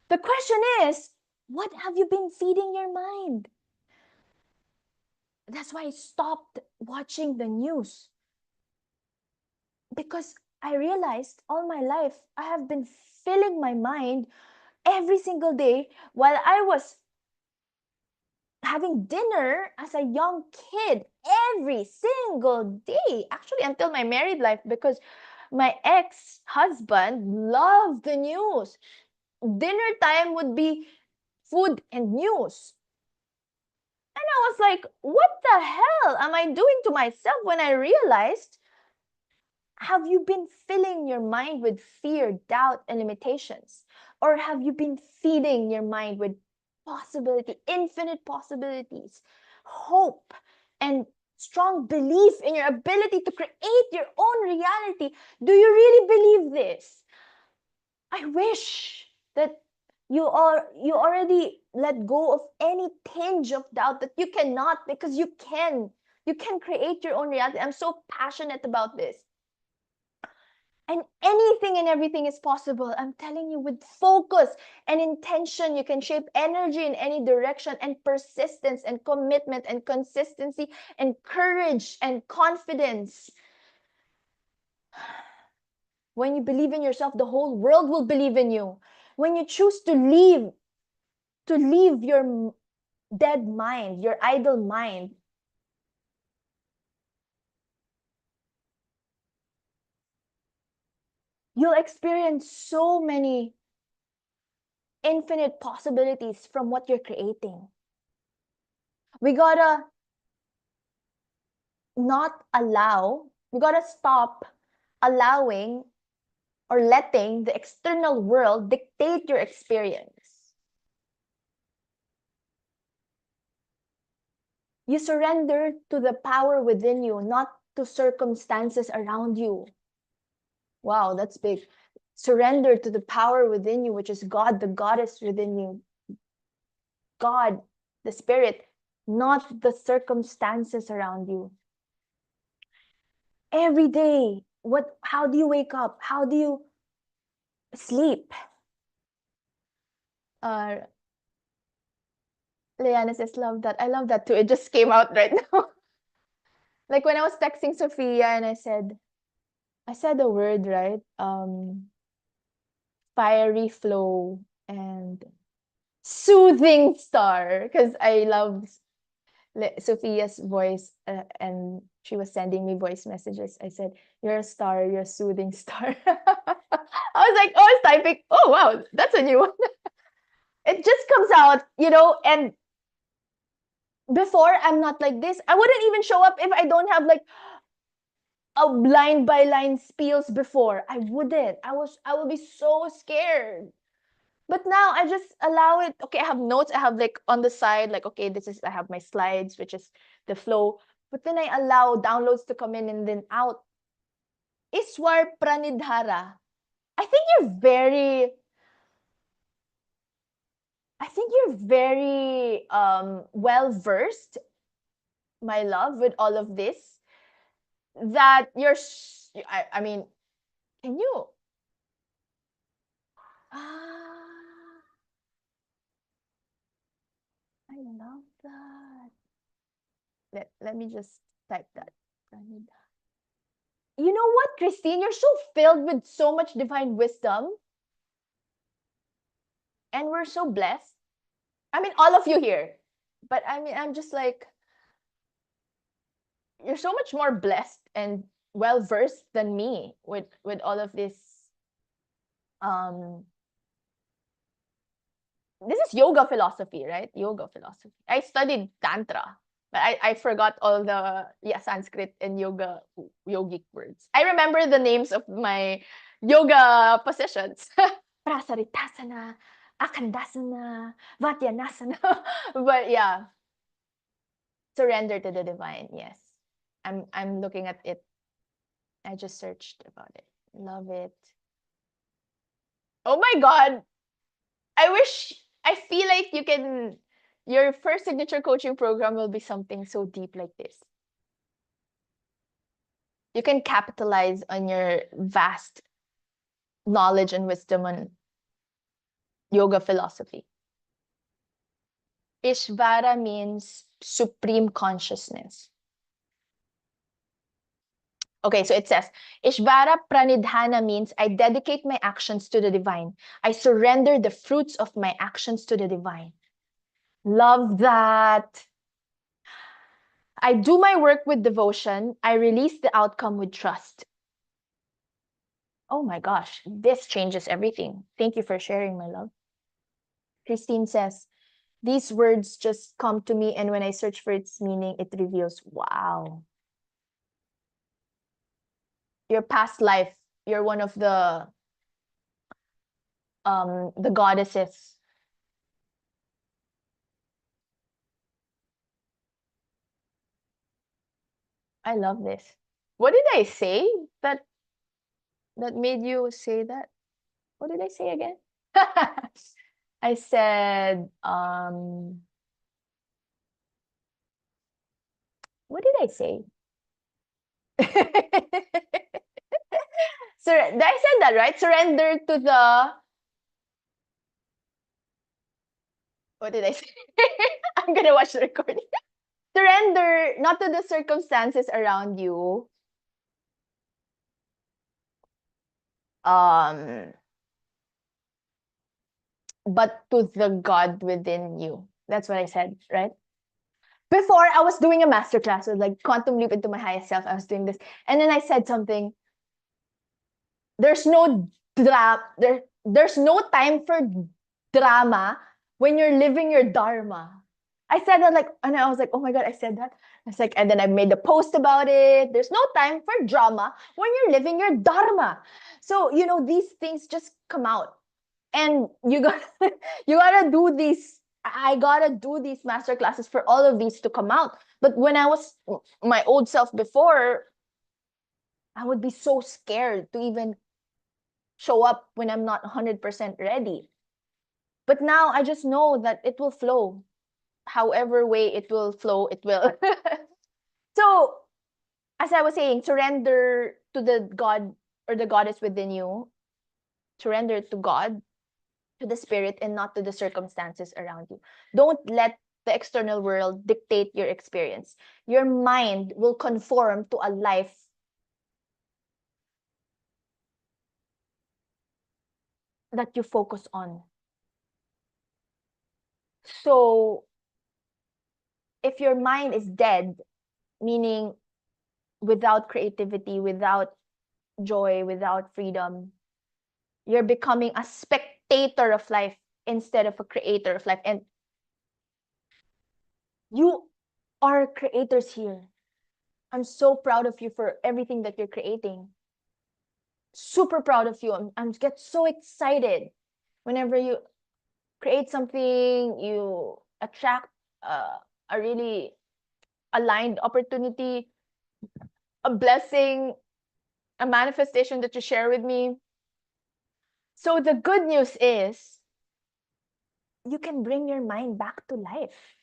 The question is, what have you been feeding your mind? That's why I stopped watching the news. Because I realized all my life I have been filling my mind every single day while I was having dinner as a young kid every single day. Actually, until my married life, because my ex-husband loved the news. Dinner time would be food and news. And I was like, what the hell am I doing to myself? When I realized, have you been filling your mind with fear, doubt, and limitations? Or have you been feeding your mind with possibility, infinite possibilities, hope, and strong belief in your ability to create your own reality. Do you really believe this? I wish that you already let go of any tinge of doubt that you cannot, because you can. You can create your own reality. I'm so passionate about this. And anything and everything is possible. I'm telling you, with focus and intention, you can shape energy in any direction, and persistence and commitment and consistency and courage and confidence. When you believe in yourself, the whole world will believe in you. When you choose to leave your dead mind, your idle mind, you'll experience so many infinite possibilities from what you're creating. We gotta stop allowing or letting the external world dictate your experience. You surrender to the power within you, not to circumstances around you. Wow, that's big. Surrender to the power within you, which is God, the goddess within you. God, the spirit, not the circumstances around you. Every day, how do you wake up? How do you sleep? Leanna says, love that. I love that too. It just came out right now. Like when I was texting Sophia and I said the word, right? Fiery flow and soothing star. Because I love Sophia's voice, and she was sending me voice messages. I said, you're a star, you're a soothing star. I was like, oh, I was typing. Oh, wow, that's a new one. It just comes out, and before, I'm not like this. I wouldn't even show up if I don't have like a line by line spiels before. I wouldn't. I would be so scared. But now I just allow it. Okay, I have notes. I have like on the side, like, okay, I have my slides, which is the flow. But then I allow downloads to come in and then out. Iswar Pranidhara. I think you're very well versed, my love, with all of this. That I mean, can you? Ah, I love that. Let me just type that. You know what, Christine? You're so filled with so much divine wisdom. And we're so blessed. I mean, all of you here. But I mean, I'm just like, you're so much more blessed and well versed than me with all of this. This is yoga philosophy, right? Yoga philosophy. I studied tantra, but I forgot all the Sanskrit and yogic words. I remember the names of my yoga positions. Prasaritasana, Akandasana, Vatyanasana. But yeah, surrender to the divine. Yes. I'm looking at it. I just searched about it. Love it. Oh my God. I feel like your first signature coaching program will be something so deep like this. You can capitalize on your vast knowledge and wisdom on yoga philosophy. Ishvara means supreme consciousness. Okay, so it says, Ishvara Pranidhana means I dedicate my actions to the divine. I surrender the fruits of my actions to the divine. Love that. I do my work with devotion. I release the outcome with trust. Oh my gosh, this changes everything. Thank you for sharing, my love. Christine says, these words just come to me, and when I search for its meaning, it reveals, wow. Your past life, you're one of the goddesses. I love this. What did I say that made you say that? What did I say again? I said, what did I say? I said that, right? Surrender to the, what did I say? I'm gonna watch the recording. Surrender not to the circumstances around you, um, but to the God within you. That's what I said, right? Before I was doing a masterclass with like quantum leap into my highest self. I was doing this, and then I said something. There's no there's no time for drama when you're living your dharma. I said that, like, and I was like, oh my god, I said that. It's like, and then I made a post about it. There's no time for drama when you're living your dharma. So, these things just come out. And you got you gotta do these. I gotta do these master classes for all of these to come out. But when I was my old self before, I would be so scared to even show up when I'm not 100% ready. But now I just know that it will flow. However way it will flow, it will. So, as I was saying, surrender to the God or the goddess within you. Surrender to God, to the spirit, and not to the circumstances around you. Don't let the external world dictate your experience. Your mind will conform to a life that you focus on. So, if your mind is dead, meaning without creativity, without joy, without freedom, you're becoming a spectator of life instead of a creator of life. And you are creators here. I'm so proud of you for everything that you're creating. Super proud of you. I'm get so excited whenever you create something, you attract a really aligned opportunity, a blessing, a manifestation that you share with me. So the good news is you can bring your mind back to life.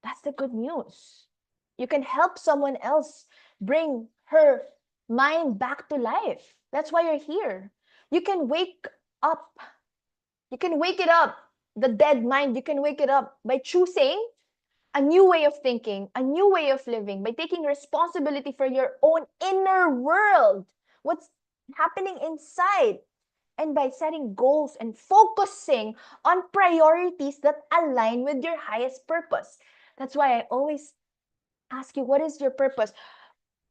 That's the good news. You can help someone else bring her mind back to life. That's why you're here. You can wake up. You can wake it up. The dead mind, you can wake it up by choosing a new way of thinking, a new way of living, by taking responsibility for your own inner world, what's happening inside, and by setting goals and focusing on priorities that align with your highest purpose. That's why I always ask you, what is your purpose?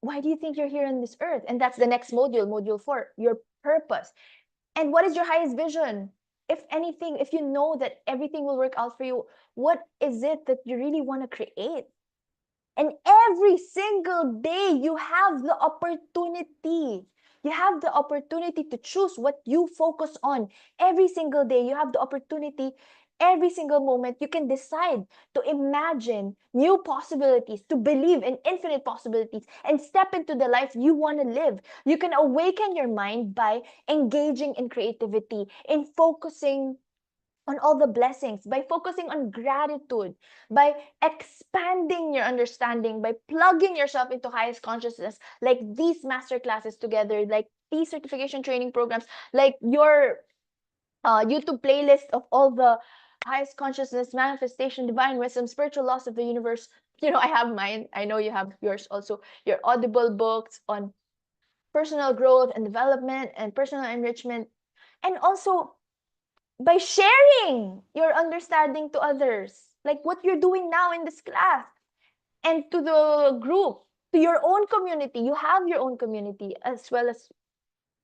Why do you think you're here on this earth? And that's the next module, module 4, your purpose. And what is your highest vision? If anything, if you know that everything will work out for you, what is it that you really want to create? And every single day, you have the opportunity. You have the opportunity to choose what you focus on. Every single day, you have the opportunity. Every single moment, you can decide to imagine new possibilities, to believe in infinite possibilities, and step into the life you want to live. You can awaken your mind by engaging in creativity, in focusing on all the blessings, by focusing on gratitude, by expanding your understanding, by plugging yourself into highest consciousness, like these master classes together, like these certification training programs, like your YouTube playlist of all the highest consciousness, manifestation, divine wisdom, spiritual laws of the universe. I have mine. I know you have yours also. Your Audible books on personal growth and development and personal enrichment. And also by sharing your understanding to others, like what you're doing now in this class, and to the group, to your own community. You have your own community as well as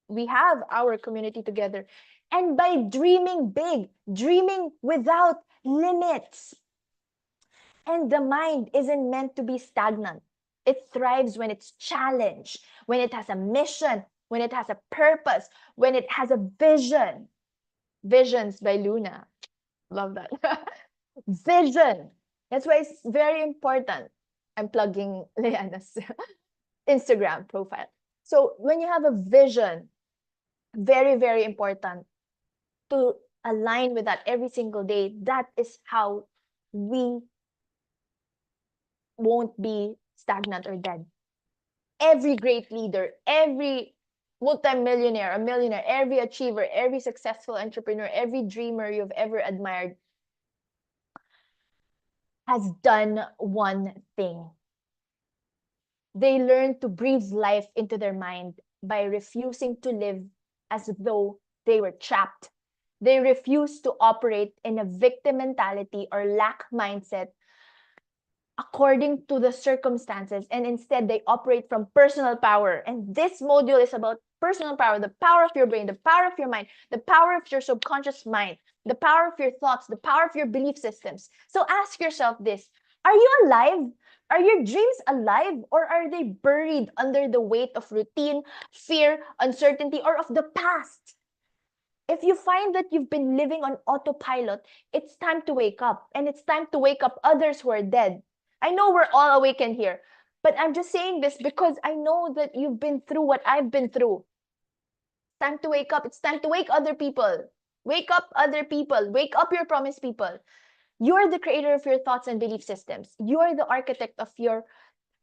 we have our community together. And by dreaming big, dreaming without limits. And the mind isn't meant to be stagnant. It thrives when it's challenged, when it has a mission, when it has a purpose, when it has a vision. Visions by Luna. Love that. Vision. That's why it's very important. I'm plugging Leanna's Instagram profile. So when you have a vision, very, very important to align with that every single day. That is how we won't be stagnant or dead. Every great leader, every multimillionaire, a millionaire, every achiever, every successful entrepreneur, every dreamer you've ever admired has done one thing. They learn to breathe life into their mind by refusing to live as though they were trapped. They refuse to operate in a victim mentality or lack mindset according to the circumstances, and instead they operate from personal power. And this module is about personal power, the power of your brain, the power of your mind, the power of your subconscious mind, the power of your thoughts, the power of your belief systems. So ask yourself this: are you alive? Are your dreams alive, or are they buried under the weight of routine, fear, uncertainty, or of the past? If you find that you've been living on autopilot, it's time to wake up, and it's time to wake up others who are dead. I know we're all awakened here, but I'm just saying this because I know that you've been through what I've been through. It's time to wake up. It's time to wake other people. Wake up other people. Wake up your promised people. You're the creator of your thoughts and belief systems. You're the architect of your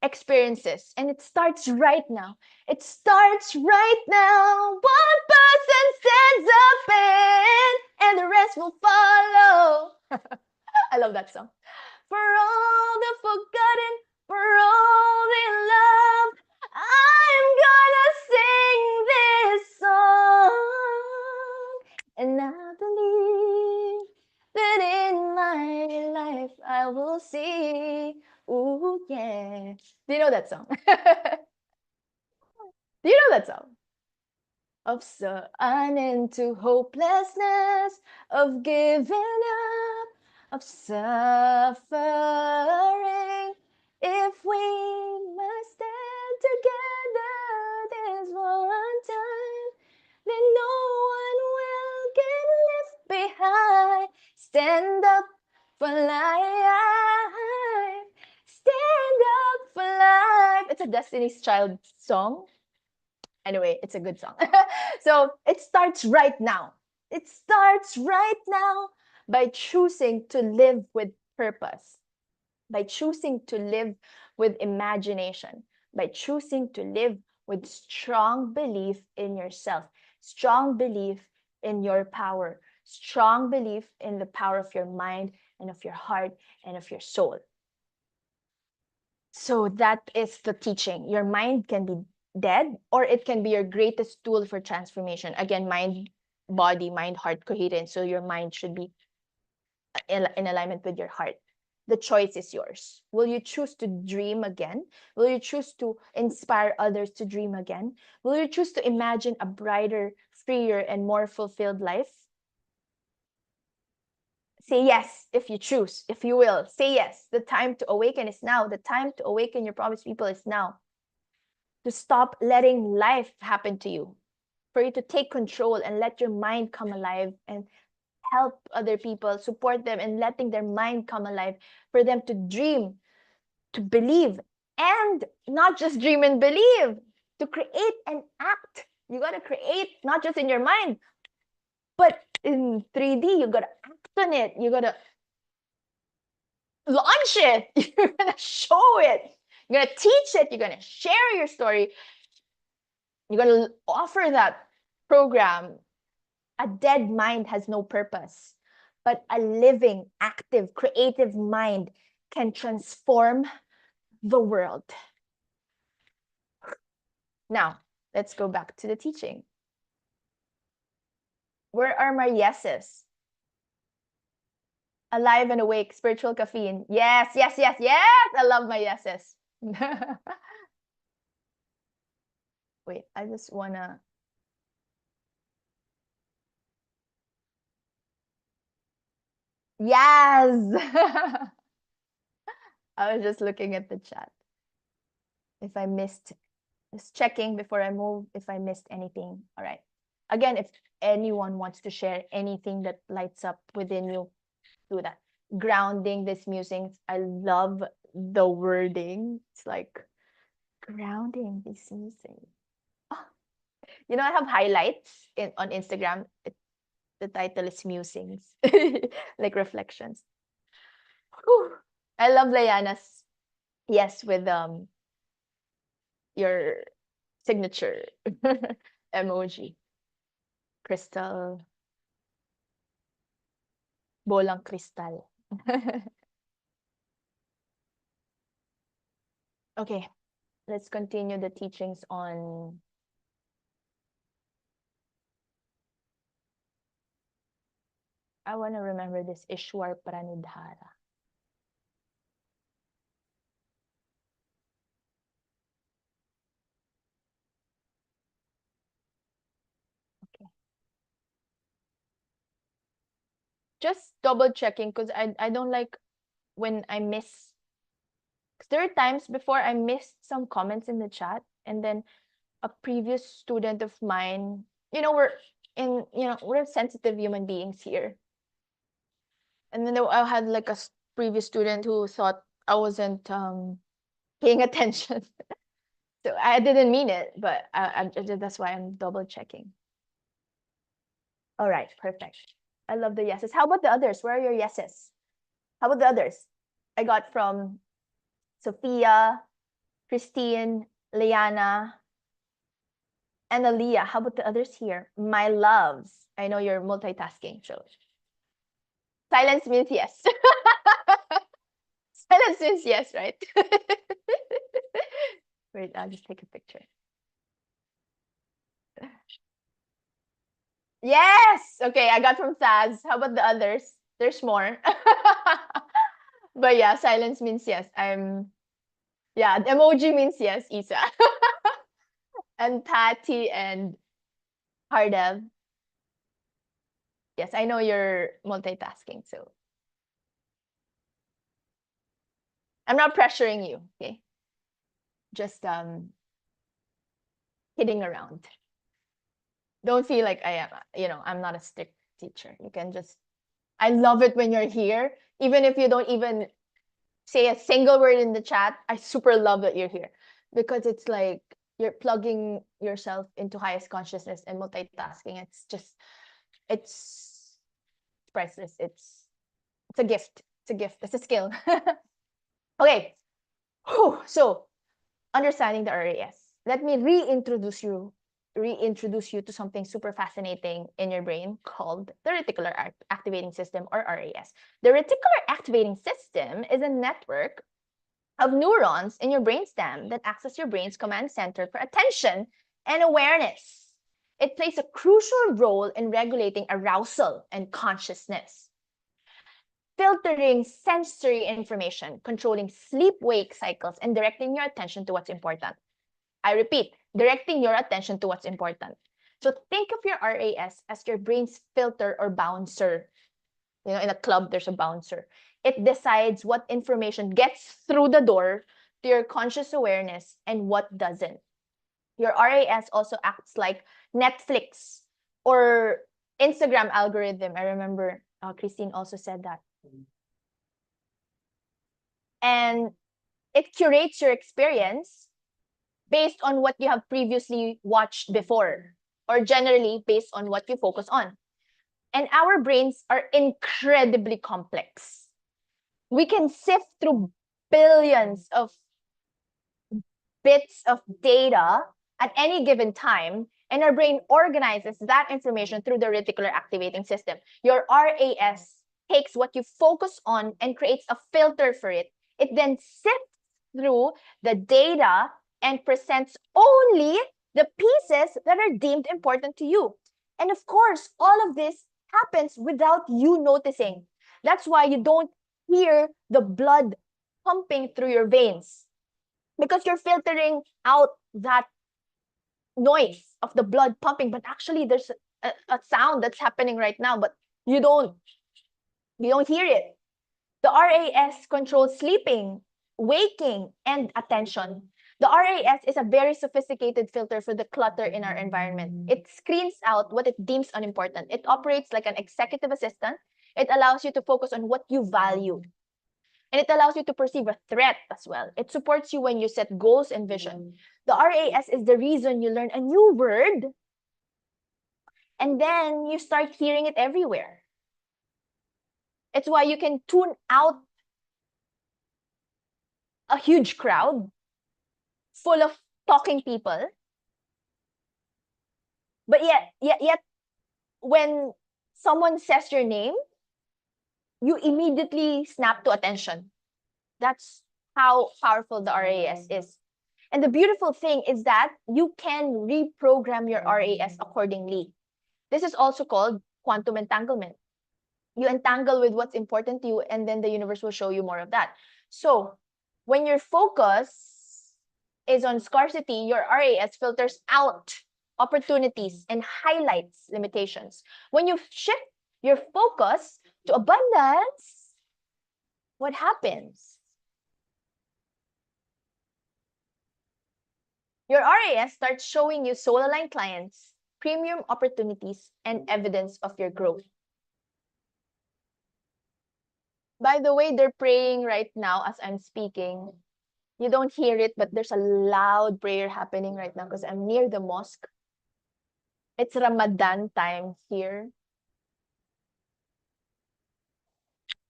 experiences. And it starts right now. It starts right now. One person stands up and the rest will follow. I love that song. For all the forgotten, for all the loved, I'm gonna sing this song. And I believe that in my life I will see. Ooh, yeah. Do you know that song? Do you know that song? Of sun into hopelessness, of giving up, of suffering. If we must stand together this one time, then no one will get left behind. Stand up for life. Stand up for life. It's a Destiny's Child song. Anyway, it's a good song. So it starts right now. It starts right now by choosing to live with purpose, by choosing to live with imagination, by choosing to live with strong belief in yourself, strong belief in your power, strong belief in the power of your mind and of your heart and of your soul. So that is the teaching. Your mind can be dead, or it can be your greatest tool for transformation. Again, mind, body, mind, heart, coherence. So your mind should be in alignment with your heart. The choice is yours. Will you choose to dream again? Will you choose to inspire others to dream again? Will you choose to imagine a brighter, freer, and more fulfilled life? Say yes if you choose, if you will. Say yes. The time to awaken is now. The time to awaken your promised people is now. To stop letting life happen to you, for you to take control and let your mind come alive and help other people, support them and letting their mind come alive, for them to dream, to believe, and not just dream and believe, to create and act. You got to create not just in your mind, but in 3D. You got to act on it. You got to launch it. You're going to show it. You're going to teach it. You're going to share your story. You're going to offer that program. A dead mind has no purpose, but a living, active, creative mind can transform the world. Now, let's go back to the teaching. Where are my yeses? Alive and awake, spiritual caffeine. Yes, yes, yes, yes. I love my yeses. Wait, I just wanna. Yes. I was just looking at the chat. If I missed, just checking before I move if I missed anything. All right. Again, if anyone wants to share anything that lights up within you, do that. Grounding, this musings. I love the wording. It's like Grounding diseases. Oh, you know, I have highlights on Instagram. The title is musings, like reflections. Whew. I love Layana's yes with your signature emoji. Crystal, bolang kristal. Okay, let's continue the teachings on I want to remember this Ishwar Pranidhara. Okay. Just double checking because I don't like when I miss. 'Cause there are times before I missed some comments in the chat, and then a previous student of mine, we're sensitive human beings here. And then I had like a previous student who thought I wasn't paying attention. So I didn't mean it, but that's why I'm double checking. All right, perfect. I love the yeses. How about the others? Where are your yeses? How about the others? I got from Sophia, Christine, Liana, and Aaliyah. How about the others here? My loves. I know you're multitasking, so silence means yes. Silence means yes, right? Wait, I'll just take a picture. Yes! Okay, I got from Saz. How about the others? There's more. But yeah, silence means yes. Yeah, the emoji means yes, Isa. And Tati and Hardev. Yes, I know you're multitasking, so I'm not pressuring you, okay? Just kidding around. Don't feel like I am, I'm not a strict teacher. You can just I love it when you're here. Even if you don't even say a single word in the chat, I super love that you're here. Because it's like you're plugging yourself into highest consciousness and multitasking. It's priceless. It's a gift. It's a gift. It's a skill. Okay. Whew. So understanding the RAS. Let me reintroduce you to something super fascinating in your brain called the reticular activating system, or RAS. The reticular activating system is a network of neurons in your brainstem that acts as your brain's command center for attention and awareness. It plays a crucial role in regulating arousal and consciousness, filtering sensory information, controlling sleep-wake cycles, and directing your attention to what's important. I repeat, directing your attention to what's important. So think of your RAS as your brain's filter or bouncer. In a club, there's a bouncer. It decides what information gets through the door to your conscious awareness and what doesn't. Your RAS also acts like Netflix or Instagram algorithm. I remember Christine also said that. And it curates your experience based on what you have previously watched before, or generally based on what you focus on. And our brains are incredibly complex. We can sift through billions of bits of data at any given time, and our brain organizes that information through the reticular activating system. Your RAS takes what you focus on and creates a filter for it. It then sifts through the data and presents only the pieces that are deemed important to you. And of course, all of this happens without you noticing. That's why you don't hear the blood pumping through your veins, because you're filtering out that noise of the blood pumping. But actually, there's a sound that's happening right now, but you don't hear it. The RAS controls sleeping, waking, and attention. The RAS is a very sophisticated filter for the clutter in our environment. It screens out what it deems unimportant. It operates like an executive assistant. It allows you to focus on what you value. And it allows you to perceive a threat as well. It supports you when you set goals and vision. The RAS is the reason you learn a new word and then you start hearing it everywhere. It's why you can tune out a huge crowd full of talking people. But yet, when someone says your name, you immediately snap to attention. That's how powerful the RAS is. And the beautiful thing is that you can reprogram your RAS accordingly. This is also called quantum entanglement. You entangle with what's important to you, and then the universe will show you more of that. So when your focus is on scarcity, your RAS filters out opportunities and highlights limitations. When you shift your focus to abundance, what happens? Your RAS starts showing you soul-aligned clients, premium opportunities, and evidence of your growth. By the way, they're praying right now as I'm speaking. You don't hear it, but there's a loud prayer happening right now because I'm near the mosque. It's Ramadan time here.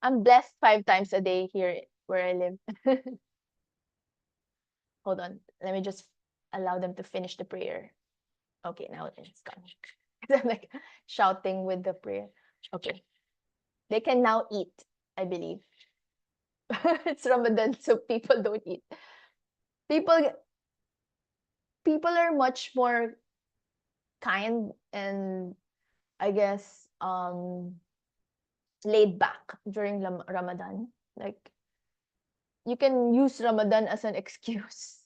I'm blessed 5 times a day here where I live. Hold on. Let me just allow them to finish the prayer. Okay, now it's gone. I'm like shouting with the prayer. Okay. They can now eat, I believe. It's Ramadan, so people don't eat. People are much more kind and I guess laid back during Ramadan. Like you can use Ramadan as an excuse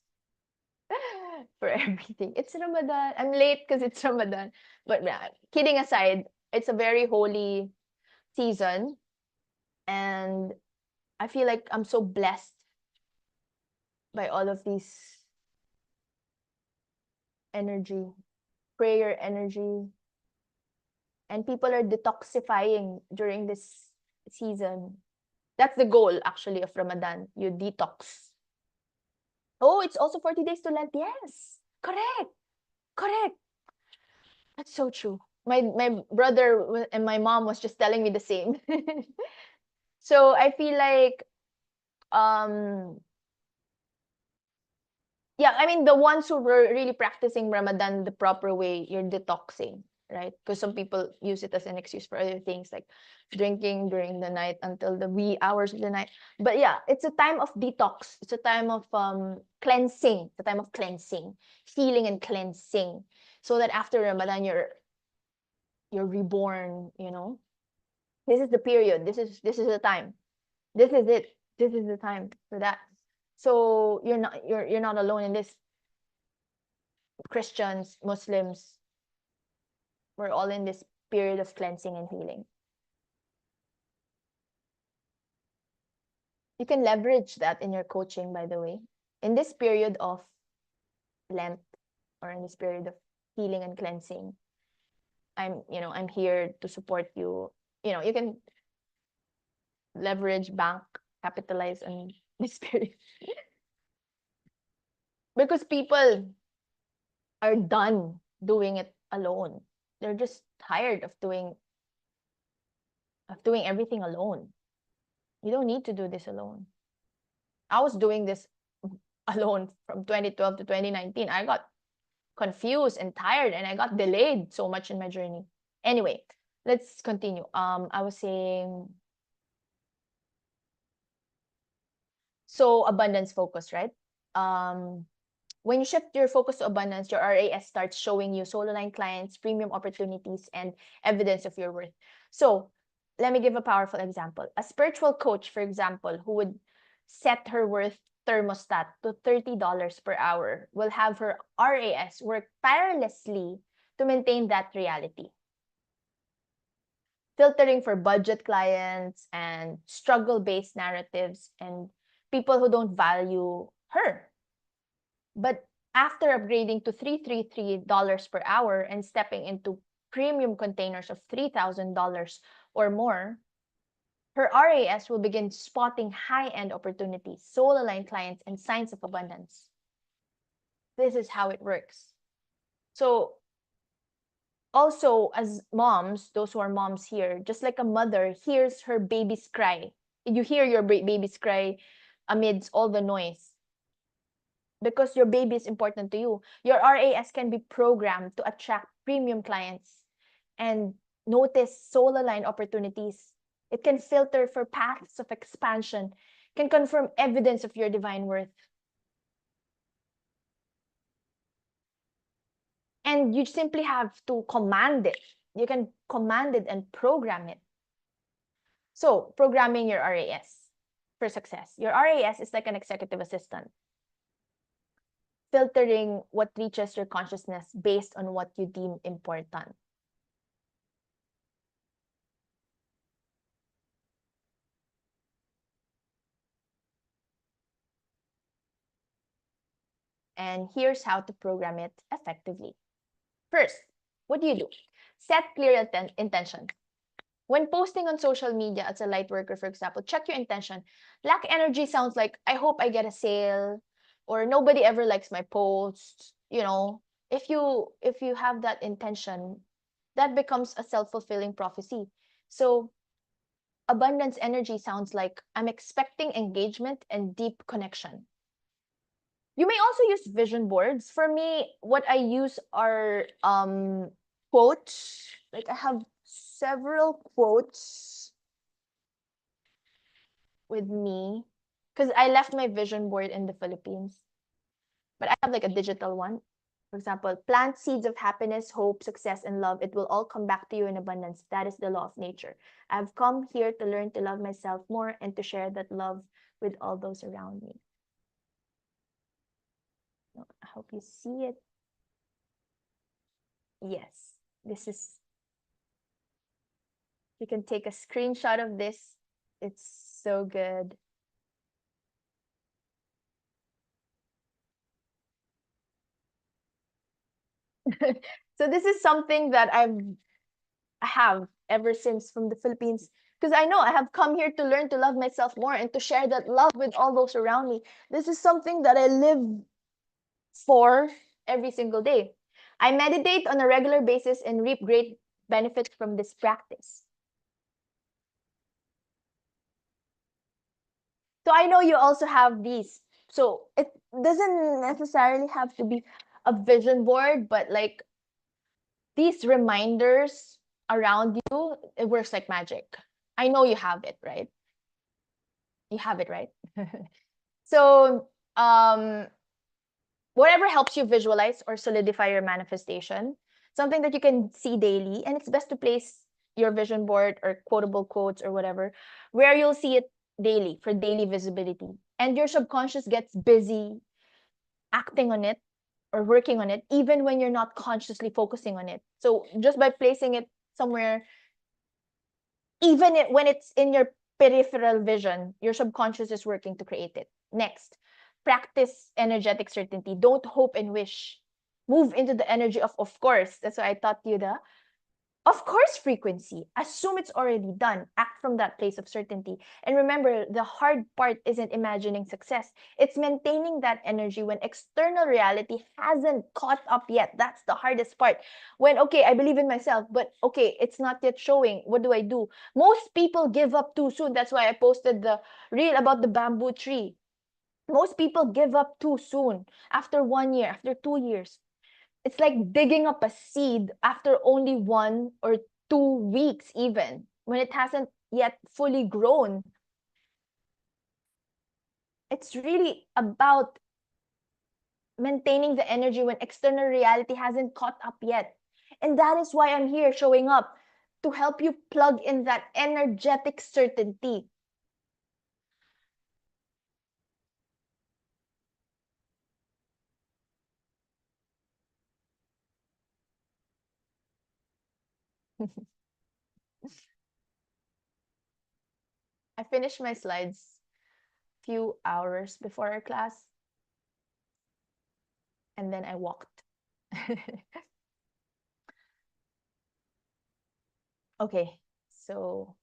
for everything. It's Ramadan. I'm late because it's Ramadan. But kidding aside, it's a very holy season. And I feel like I'm so blessed by all of these energy, prayer energy. And people are detoxifying during this season. That's the goal, actually, of Ramadan. You detox. Oh, it's also 40 days to Lent. Yes. Correct. Correct. That's so true. My brother and my mom was just telling me the same. So I feel like yeah, I mean the ones who were really practicing Ramadan the proper way, you're detoxing, right? Because some people use it as an excuse for other things like drinking during the night until the wee hours of the night. But yeah, it's a time of detox. It's a time of cleansing. It's a time of cleansing, healing and cleansing, so that after Ramadan you're reborn. You know, this is the period. This is the time. This is it. This is the time for that. So you're not alone in this. Christians, Muslims, we're all in this period of cleansing and healing. You can leverage that in your coaching, by the way. In this period of Lent or in this period of healing and cleansing, I'm here to support you. You can leverage, bank, capitalize on this period. Because people are done doing it alone. They're just tired of doing everything alone. You don't need to do this alone. I was doing this alone from 2012 to 2019. I got confused and tired and I got delayed so much in my journey. Anyway, let's continue. I was saying, so abundance focus, right? When you shift your focus to abundance, your RAS starts showing you soul-aligned clients, premium opportunities, and evidence of your worth. So let me give a powerful example. A spiritual coach, for example, who would set her worth thermostat to $30 per hour will have her RAS work tirelessly to maintain that reality. Filtering for budget clients and struggle-based narratives and people who don't value her. But after upgrading to $333 per hour and stepping into premium containers of $3,000 or more, her RAS will begin spotting high-end opportunities, soul-aligned clients, and signs of abundance. This is how it works. So also, as moms, those who are moms here, just like a mother hears her baby's cry, you hear your baby's cry amidst all the noise because your baby is important to you. Your RAS can be programmed to attract premium clients and notice soul-aligned opportunities. It can filter for paths of expansion, can confirm evidence of your divine worth. And you simply have to command it. You can command it and program it. So, programming your RAS for success. Your RAS is like an executive assistant, filtering what reaches your consciousness based on what you deem important. And here's how to program it effectively. First, what do? Set clear intention. When posting on social media as a light worker, for example, check your intention. Lack energy sounds like, I hope I get a sale, or nobody ever likes my posts. You know, if you have that intention, that becomes a self-fulfilling prophecy. So abundance energy sounds like, I'm expecting engagement and deep connection. You may also use vision boards. For me, what I use are quotes. Like I have several quotes with me because I left my vision board in the Philippines, but I have like a digital one. For example, plant seeds of happiness, hope, success, and love. It will all come back to you in abundance. That is the law of nature. I've come here to learn to love myself more and to share that love with all those around me. I hope you see it. Yes, this is, you can take a screenshot of this. It's so good. So this is something that I have ever since from the Philippines, because I know I have come here to learn to love myself more and to share that love with all those around me. This is something that I live for every single day. I meditate on a regular basis and reap great benefits from this practice. So I know you also have these. So it doesn't necessarily have to be a vision board, but like these reminders around you, it works like magic. I know you have it, right? You have it, right? So, whatever helps you visualize or solidify your manifestation, something that you can see daily, and it's best to place your vision board or quotable quotes or whatever, where you'll see it daily for daily visibility. And your subconscious gets busy acting on it or working on it, even when you're not consciously focusing on it. So just by placing it somewhere, even when it's in your peripheral vision, your subconscious is working to create it. Next, practice energetic certainty. Don't hope and wish. Move into the energy of course. That's why I taught you the of course frequency. Assume it's already done. Act from that place of certainty. And remember, the hard part isn't imagining success. It's maintaining that energy when external reality hasn't caught up yet. That's the hardest part. When, okay, I believe in myself, but okay, it's not yet showing. What do I do? Most people give up too soon. That's why I posted the reel about the bamboo tree. Most people give up too soon. After 1 year, after 2 years, it's like digging up a seed after only 1 or 2 weeks, even when it hasn't yet fully grown. It's really about maintaining the energy when external reality hasn't caught up yet. And that is why I'm here showing up to help you plug in that energetic certainty. I finished my slides few hours before our class, and then I walked. Okay, so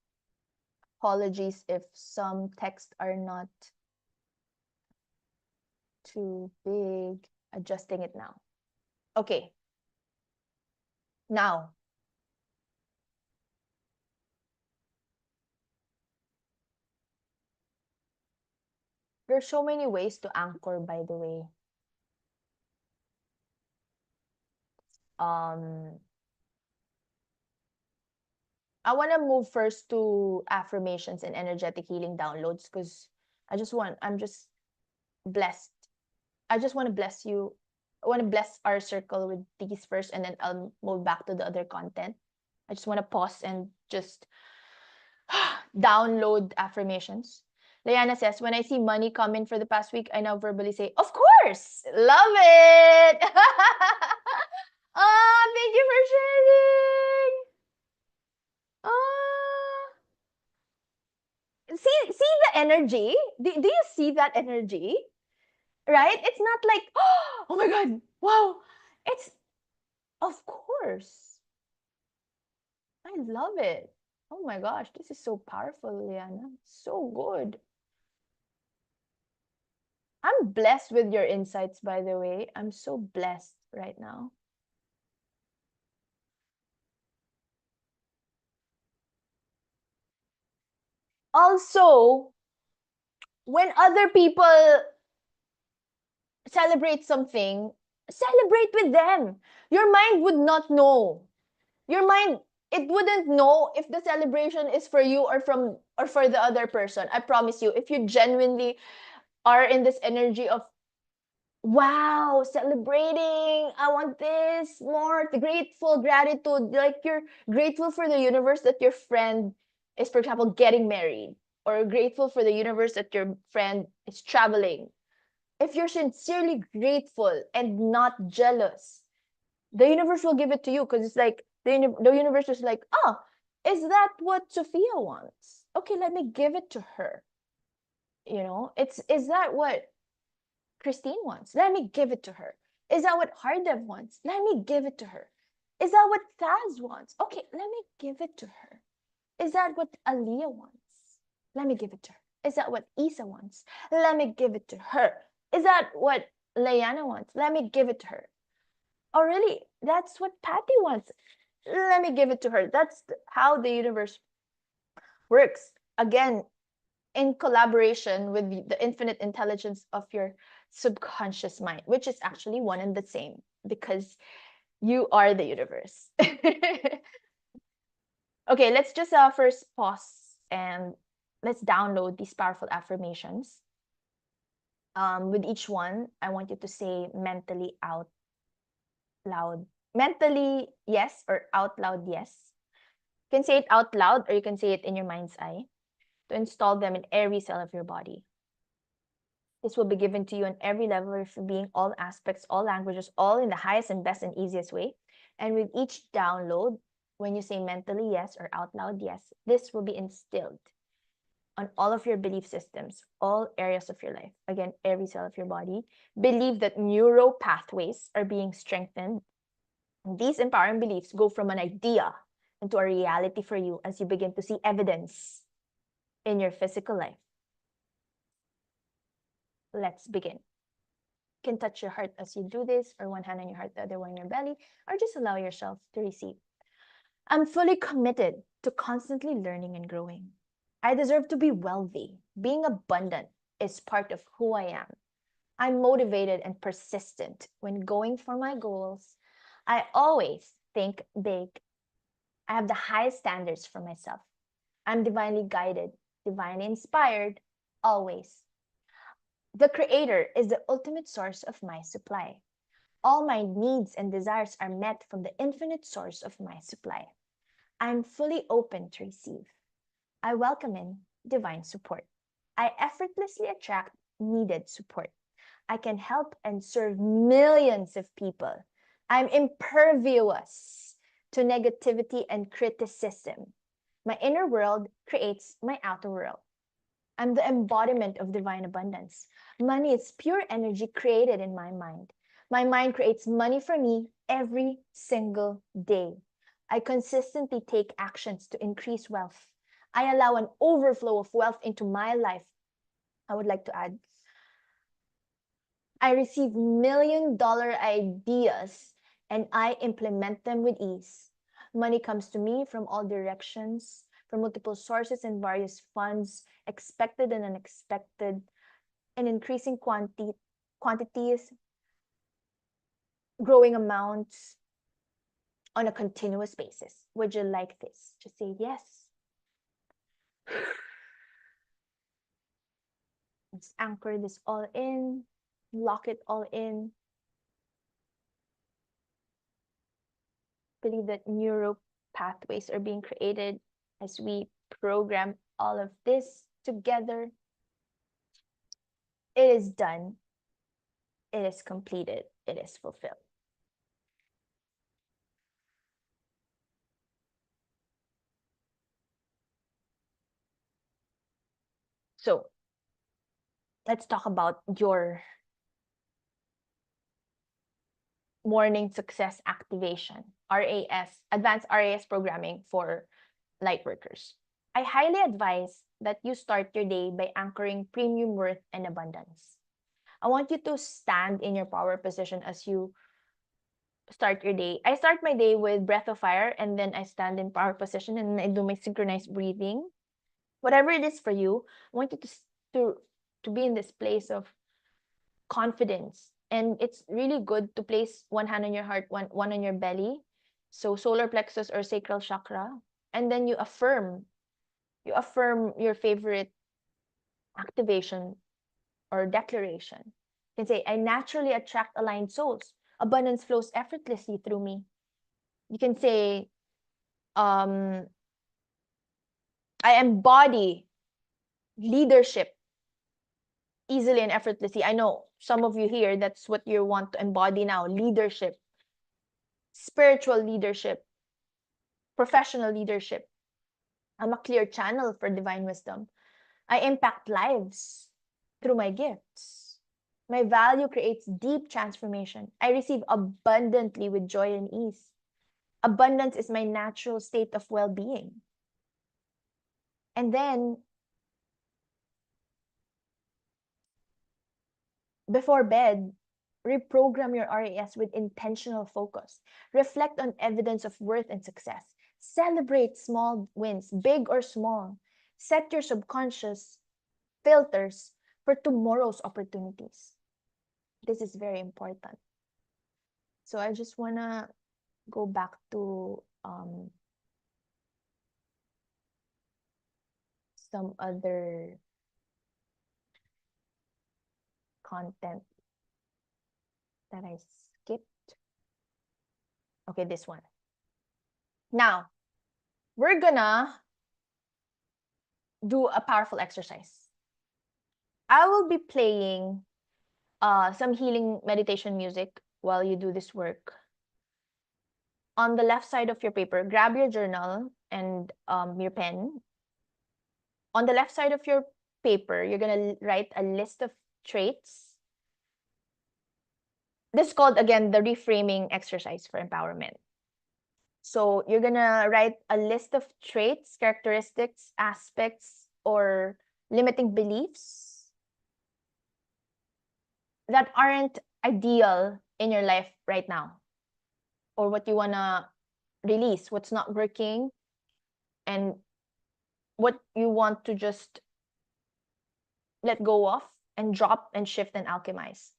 Apologies if some texts are not too big. Adjusting it now. Okay. Now, there's so many ways to anchor, by the way. I want to move first to affirmations and energetic healing downloads because I'm just blessed. I just want to bless you. I want to bless our circle with these first, and then I'll move back to the other content. I just want to pause and just download affirmations. Diana says, when I see money come in for the past week, I now verbally say, of course, love it. Oh, thank you for sharing. Oh, see the energy? Do you see that energy? Right? It's not like, oh my God, wow. It's, of course. I love it. Oh my gosh, this is so powerful, Liana. So good. I'm blessed with your insights, by the way. I'm so blessed right now. Also, when other people celebrate something, celebrate with them. Your mind would not know. Your mind, it wouldn't know if the celebration is for you or for the other person. I promise you, if you genuinely are in this energy of wow, celebrating, I want this more, grateful, gratitude, like you're grateful for the universe that your friend is, for example, getting married, or grateful for the universe that your friend is traveling. If you're sincerely grateful and not jealous, the universe will give it to you because it's like the universe is like, oh, is that what Sophia wants? Okay, let me give it to her. It's is that what Christine wants? Let me give it to her. Is that what Hardev wants? Let me give it to her. Is that what Thaz wants? Okay, let me give it to her. Is that what Aliyah wants? Let me give it to her. Is that what Isa wants? Let me give it to her. Is that what Layana wants? Let me give it to her. Oh, really? That's what Patty wants. Let me give it to her. That's how the universe works. Again, in collaboration with the infinite intelligence of your subconscious mind, which is actually one and the same because you are the universe. Okay, let's just first pause and let's download these powerful affirmations. With each one, I want you to say mentally out loud. Mentally, yes, or out loud, yes. You can say it out loud or you can say it in your mind's eye to install them in every cell of your body. This will be given to you on every level of your being, all aspects, all languages, all in the highest and best and easiest way. And with each download, when you say mentally yes or out loud yes, this will be instilled on all of your belief systems, all areas of your life. Again, every cell of your body. Believe that neural pathways are being strengthened. And these empowering beliefs go from an idea into a reality for you as you begin to see evidence in your physical life. Let's begin. You can touch your heart as you do this, or one hand on your heart, the other one on your belly, or just allow yourself to receive. I'm fully committed to constantly learning and growing. I deserve to be wealthy. Being abundant is part of who I am. I'm motivated and persistent when going for my goals. I always think big. I have the highest standards for myself. I'm divinely guided, divinely inspired, always. The Creator is the ultimate source of my supply. All my needs and desires are met from the infinite source of my supply. I'm fully open to receive. I welcome in divine support. I effortlessly attract needed support. I can help and serve millions of people. I'm impervious to negativity and criticism. My inner world creates my outer world. I'm the embodiment of divine abundance. Money is pure energy created in my mind. My mind creates money for me every single day. I consistently take actions to increase wealth. I allow an overflow of wealth into my life. I would like to add, I receive $1 million ideas and I implement them with ease. Money comes to me from all directions, from multiple sources and various funds, expected and unexpected, and increasing quantities, growing amounts on a continuous basis. Would you like this? Just say yes. Let's anchor this all in, lock it all in. Believe that neural pathways are being created as we program all of this together. It is done. It is completed. It is fulfilled. So let's talk about your morning success activation, RAS, advanced RAS programming for Lightworkers. I highly advise that you start your day by anchoring premium worth and abundance. I want you to stand in your power position as you start your day. I start my day with breath of fire, and then I stand in power position and I do my synchronized breathing. Whatever it is for you, I want you to to be in this place of confidence. And it's really good to place one hand on your heart, one on your belly. So solar plexus or sacral chakra. And then you affirm your favorite activation or declaration. You can say, I naturally attract aligned souls. Abundance flows effortlessly through me. You can say, I embody leadership easily and effortlessly. I know some of you here, that's what you want to embody now: leadership, spiritual leadership, professional leadership. I'm a clear channel for divine wisdom. I impact lives through my gifts. My value creates deep transformation. I receive abundantly with joy and ease. Abundance is my natural state of well-being. And then, before bed, reprogram your RAS with intentional focus. Reflect on evidence of worth and success. Celebrate small wins, big or small. Set your subconscious filters for tomorrow's opportunities. This is very important. So I just want to go back to some other content that I skipped. Okay, this one. Now, we're gonna do a powerful exercise. I will be playing some healing meditation music while you do this work. On the left side of your paper, grab your journal and your pen. On the left side of your paper, you're gonna write a list of traits. This is called, again, the reframing exercise for empowerment. So you're gonna write a list of traits, characteristics, aspects, or limiting beliefs that aren't ideal in your life right now, or what you wanna release, what's not working, and what you want to just let go of and drop and shift and alchemize.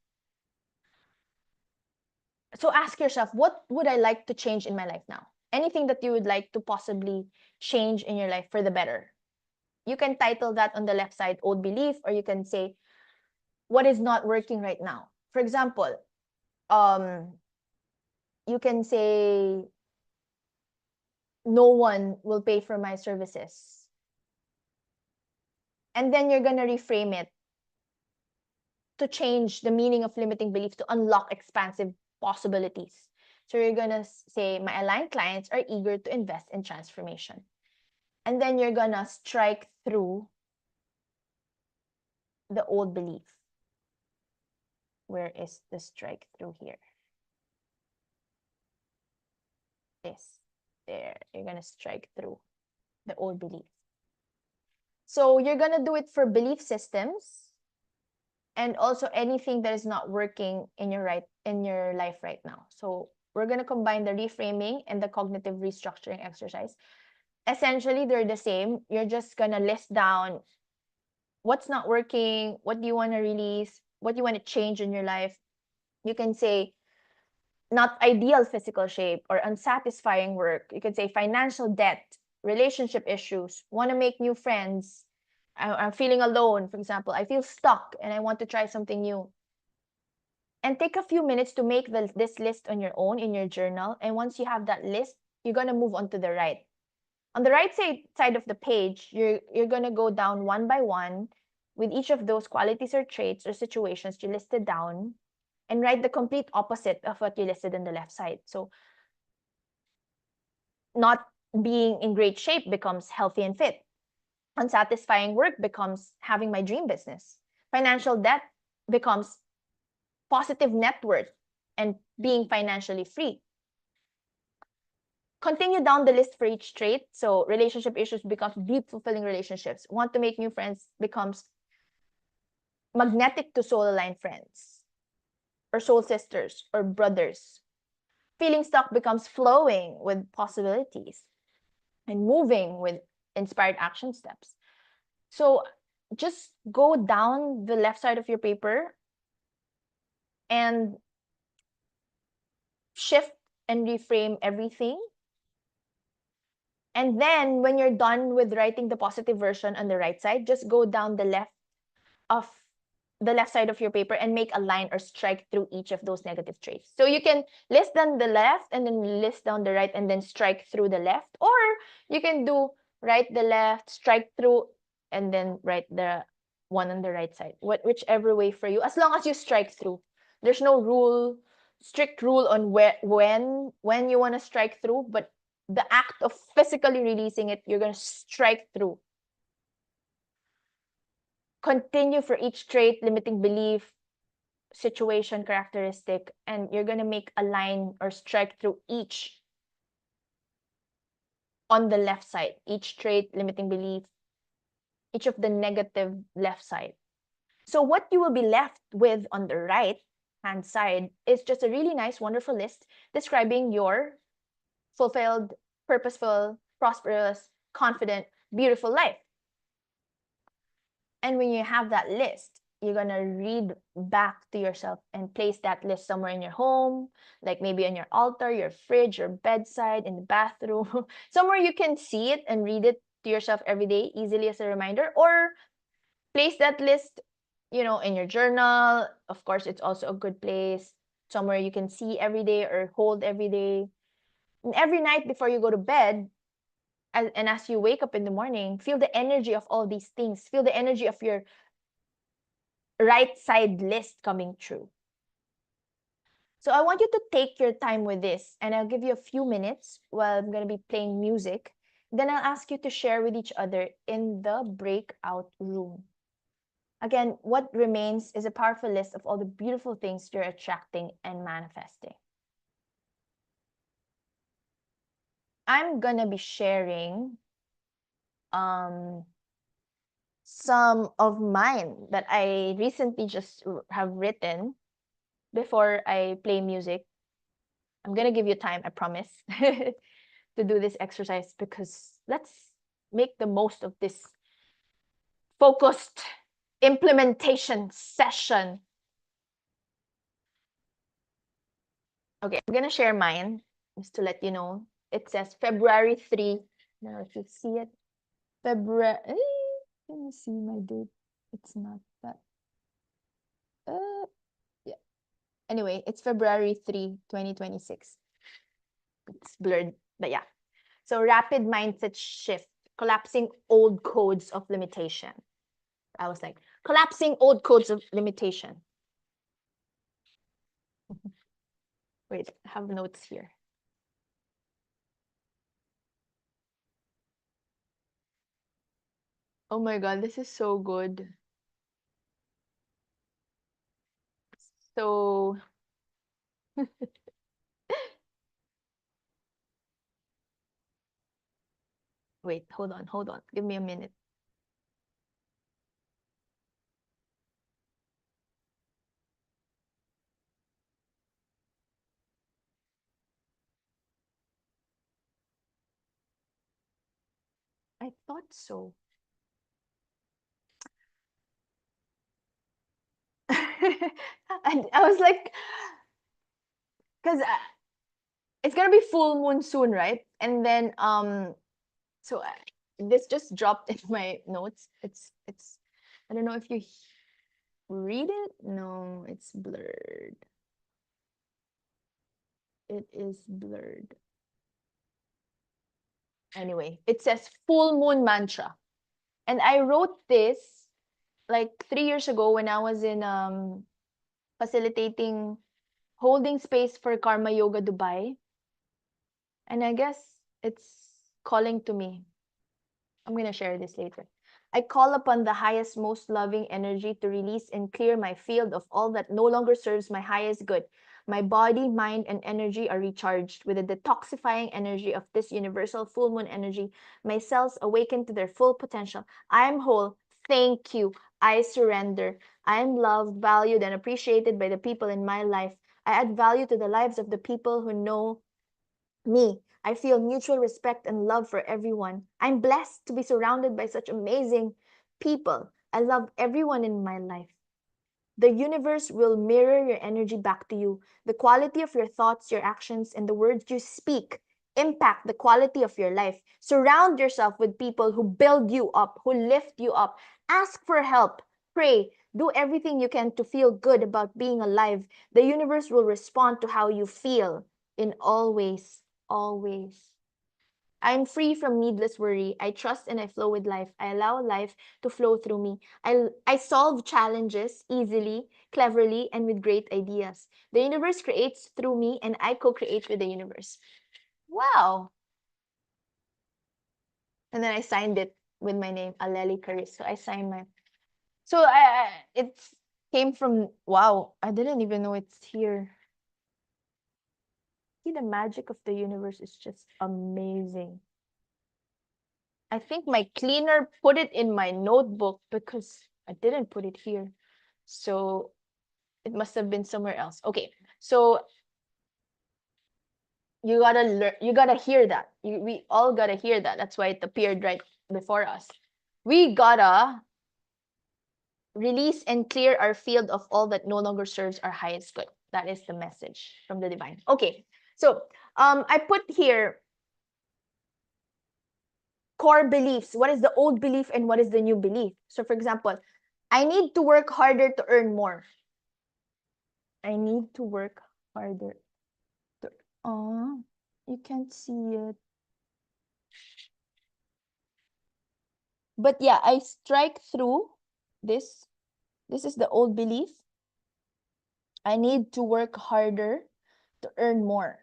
So ask yourself, what would I like to change in my life now? Anything that you would like to possibly change in your life for the better. You can title that on the left side, old belief, or you can say, what is not working right now? For example, you can say, no one will pay for my services. And then you're going to reframe it to change the meaning of limiting beliefs to unlock expansive possibilities. So you're going to say, my aligned clients are eager to invest in transformation. And then you're going to strike through the old belief. Where is the strike through here? This. There. You're going to strike through the old belief. So you're gonna do it for belief systems and also anything that is not working in your life right now. So we're gonna combine the reframing and the cognitive restructuring exercise. Essentially, they're the same. You're just gonna list down what's not working, what do you want to release, what you want to change in your life. You can say not ideal physical shape or unsatisfying work. You could say financial debt, relationship issues, want to make new friends. I'm feeling alone, for example. I feel stuck and I want to try something new. And take a few minutes to make this list on your own in your journal. And once you have that list, you're going to move on to the right. On the right side of the page, you're going to go down one by one with each of those qualities or traits or situations you listed down and write the complete opposite of what you listed on the left side. So not being in great shape becomes healthy and fit. Unsatisfying work becomes having my dream business. Financial debt becomes positive net worth and being financially free. Continue down the list for each trait. So relationship issues becomes deep, fulfilling relationships. Want to make new friends becomes magnetic to soul-aligned friends or soul sisters or brothers. Feeling stuck becomes flowing with possibilities and moving with inspired action steps. So just go down the left side of your paper and shift and reframe everything. And then when you're done with writing the positive version on the right side, just go down of the left side of your paper and make a line or strike through each of those negative traits. So you can list down the left and then list down the right and then strike through the left, or you can do write the left, strike through, and then write the one on the right side. Whichever way for you, as long as you strike through. There's no strict rule on when you want to strike through, but the act of physically releasing it, you're going to strike through. Continue for each trait, limiting belief, situation, characteristic, and you're going to make a line or strike through each on the left side, each trait, limiting belief, each of the negative left side. So what you will be left with on the right hand side is just a really nice, wonderful list describing your fulfilled, purposeful, prosperous, confident, beautiful life. And when you have that list, you're going to read back to yourself and place that list somewhere in your home, like maybe on your altar, your fridge, your bedside, in the bathroom, somewhere you can see it and read it to yourself every day easily as a reminder, or place that list, in your journal. Of course, it's also a good place, somewhere you can see every day or hold every day. And every night before you go to bed, and as you wake up in the morning, feel the energy of all these things. Feel the energy of your right side list coming true. So I want you to take your time with this, and I'll give you a few minutes while I'm going to be playing music. Then I'll ask you to share with each other in the breakout room. Again, what remains is a powerful list of all the beautiful things you're attracting and manifesting. I'm going to be sharing some of mine that I recently just have written before I play music. I'm gonna give you time, I promise, to do this exercise, because let's make the most of this focused implementation session. Okay, I'm gonna share mine just to let you know. It says February 3. Now, if you see it, February. Let me see my date. It's not that. Yeah. Anyway, it's February 3, 2026. It's blurred, but yeah. So rapid mindset shift, collapsing old codes of limitation. I was like, collapsing old codes of limitation. Wait, I have notes here. Oh my God, this is so good. So, wait, hold on. Give me a minute. I thought so. And I was like, because it's gonna be full moon soon, right? And then so this just dropped in my notes. It's I don't know if you read it. No, it's blurred. It is blurred. Anyway, it says full moon mantra. And I wrote this like 3 years ago when I was in facilitating holding space for Karma Yoga Dubai. And I guess it's calling to me. I'm going to share this later. I call upon the highest, most loving energy to release and clear my field of all that no longer serves my highest good. My body, mind, and energy are recharged with the detoxifying energy of this universal full moon energy. My cells awaken to their full potential. I am whole. Thank you. I surrender. I am loved, valued, and appreciated by the people in my life. I add value to the lives of the people who know me. I feel mutual respect and love for everyone. I'm blessed to be surrounded by such amazing people. I love everyone in my life. The universe will mirror your energy back to you. The quality of your thoughts, your actions, and the words you speak impact the quality of your life. Surround yourself with people who build you up, who lift you up. Ask for help. Pray. Do everything you can to feel good about being alive. The universe will respond to how you feel in all ways. Always. I'm free from needless worry. I trust and I flow with life. I allow life to flow through me. I solve challenges easily, cleverly, and with great ideas. The universe creates through me, and I co-create with the universe. Wow. And then I signed it with my name, Aleli Caris. So I signed my. So it came from, wow, I didn't even know it's here. See, the magic of the universe is just amazing. I think my cleaner put it in my notebook because I didn't put it here. So it must have been somewhere else. Okay. So you gotta learn, you gotta hear that. We all gotta hear that. That's why it appeared right before us. We gotta release and clear our field of all that no longer serves our highest good. That is the message from the divine. Okay. So I put here core beliefs. What is the old belief and what is the new belief? So for example, I need to work harder to earn more. I need to work harder. Oh, you can't see it. But yeah, I strike through this. This is the old belief. I need to work harder to earn more.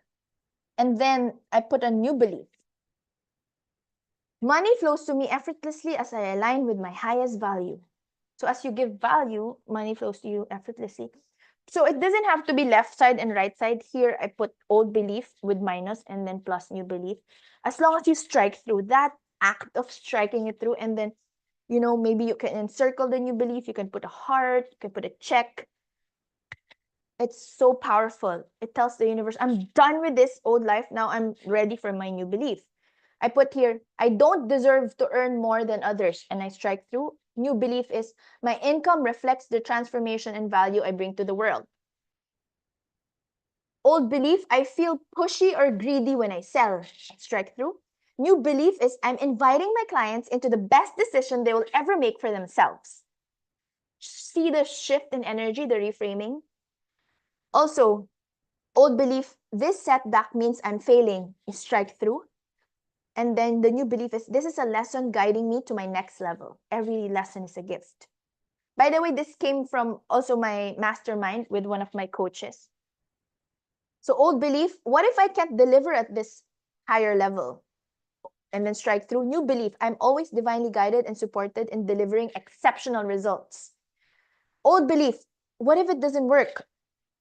And then I put a new belief. Money flows to me effortlessly as I align with my highest value. So as you give value, money flows to you effortlessly. So it doesn't have to be left side and right side. Here, I put old belief with minus and then plus new belief. As long as you strike through that act of striking it through, and then, maybe you can encircle the new belief. You can put a heart, you can put a check. It's so powerful. It tells the universe, I'm done with this old life. Now I'm ready for my new belief. I put here, I don't deserve to earn more than others. And I strike through. New belief is, my income reflects the transformation and value I bring to the world. Old belief, I feel pushy or greedy when I sell. Strike through. New belief is, I'm inviting my clients into the best decision they will ever make for themselves. See the shift in energy, the reframing? Also, old belief, this setback means I'm failing. Strike through. And then the new belief is, this is a lesson guiding me to my next level. Every lesson is a gift. By the way, this came from also my mastermind with one of my coaches. So old belief, what if I can't deliver at this higher level? And then strike through. New belief, I'm always divinely guided and supported in delivering exceptional results. Old belief, what if it doesn't work?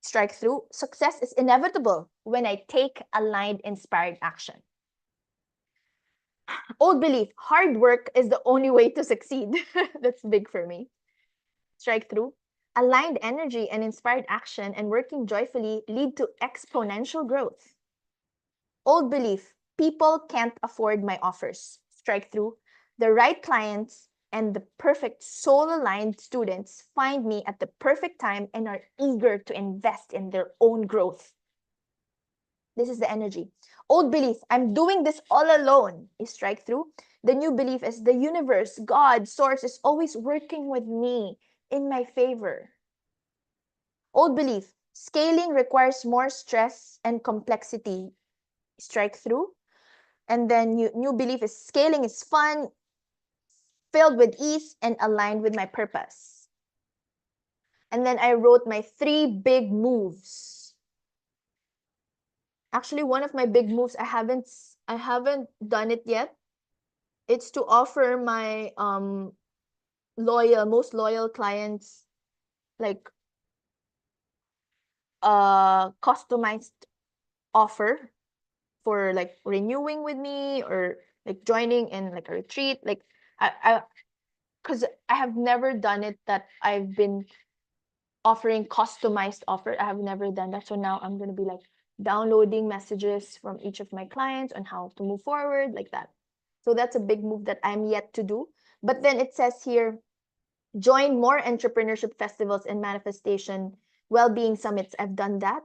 Strike through. Success is inevitable when I take aligned, inspired action. Old belief, hard work is the only way to succeed. That's big for me. Strike through. Aligned energy and inspired action and working joyfully lead to exponential growth. Old belief, people can't afford my offers. Strike through. The right clients and the perfect soul-aligned students find me at the perfect time and are eager to invest in their own growth. This is the energy. Old belief, I'm doing this all alone, is strike through. The new belief is the universe, God, source is always working with me in my favor. Old belief, scaling requires more stress and complexity, strike through. And then new belief is scaling is fun, filled with ease, and aligned with my purpose. And then I wrote my 3 big moves. Actually, one of my big moves, I haven't done it yet. It's to offer my most loyal clients like a customized offer for like renewing with me or like joining in like a retreat. Like because I have never done it that I've been offering customized offer. I have never done that. So now I'm going to be like downloading messages from each of my clients on how to move forward like that. So that's a big move that I'm yet to do. But then it says here, join more entrepreneurship festivals and manifestation well-being summits. I've done that.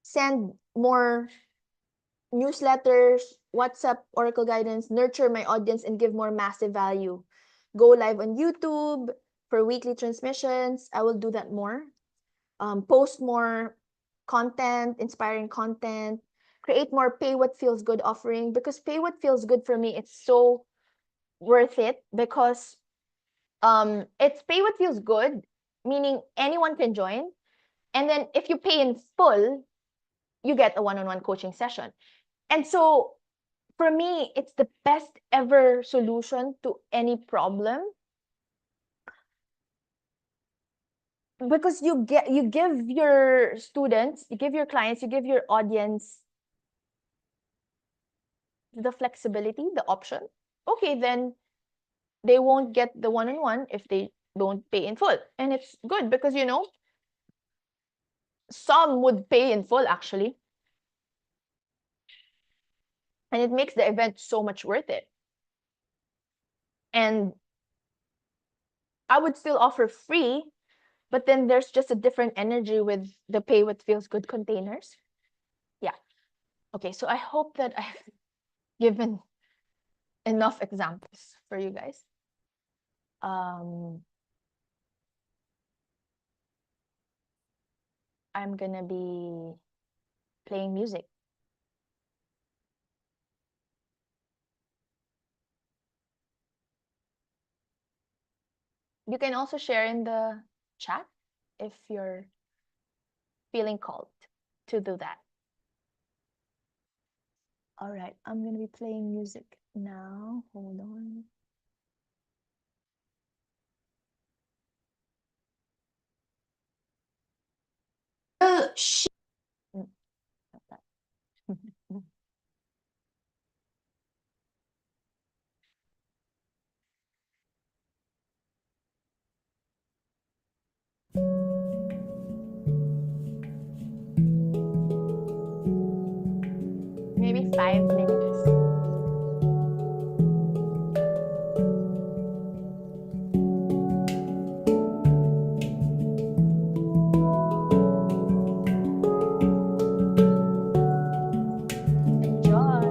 Send more newsletters, WhatsApp, Oracle guidance, nurture my audience and give more massive value. Go live on YouTube for weekly transmissions. I will do that more. Post more content, inspiring content, create more pay what feels good offering, because pay what feels good for me, it's so worth it because it's pay what feels good, meaning anyone can join. And then if you pay in full, you get a one-on-one coaching session. And so for me, it's the best ever solution to any problem. Because you give your students, you give your clients, you give your audience the flexibility, the option. Okay, then they won't get the one-on-one if they don't pay in full. And it's good because, you know, some would pay in full actually. And it makes the event so much worth it. And I would still offer free, but then there's just a different energy with the pay what feels good containers. Yeah. Okay, so I hope that I've given enough examples for you guys. I'm gonna be playing music. You can also share in the chat if you're feeling called to do that. All right, I'm gonna be playing music now. Hold on. Maybe 5 minutes. Enjoy.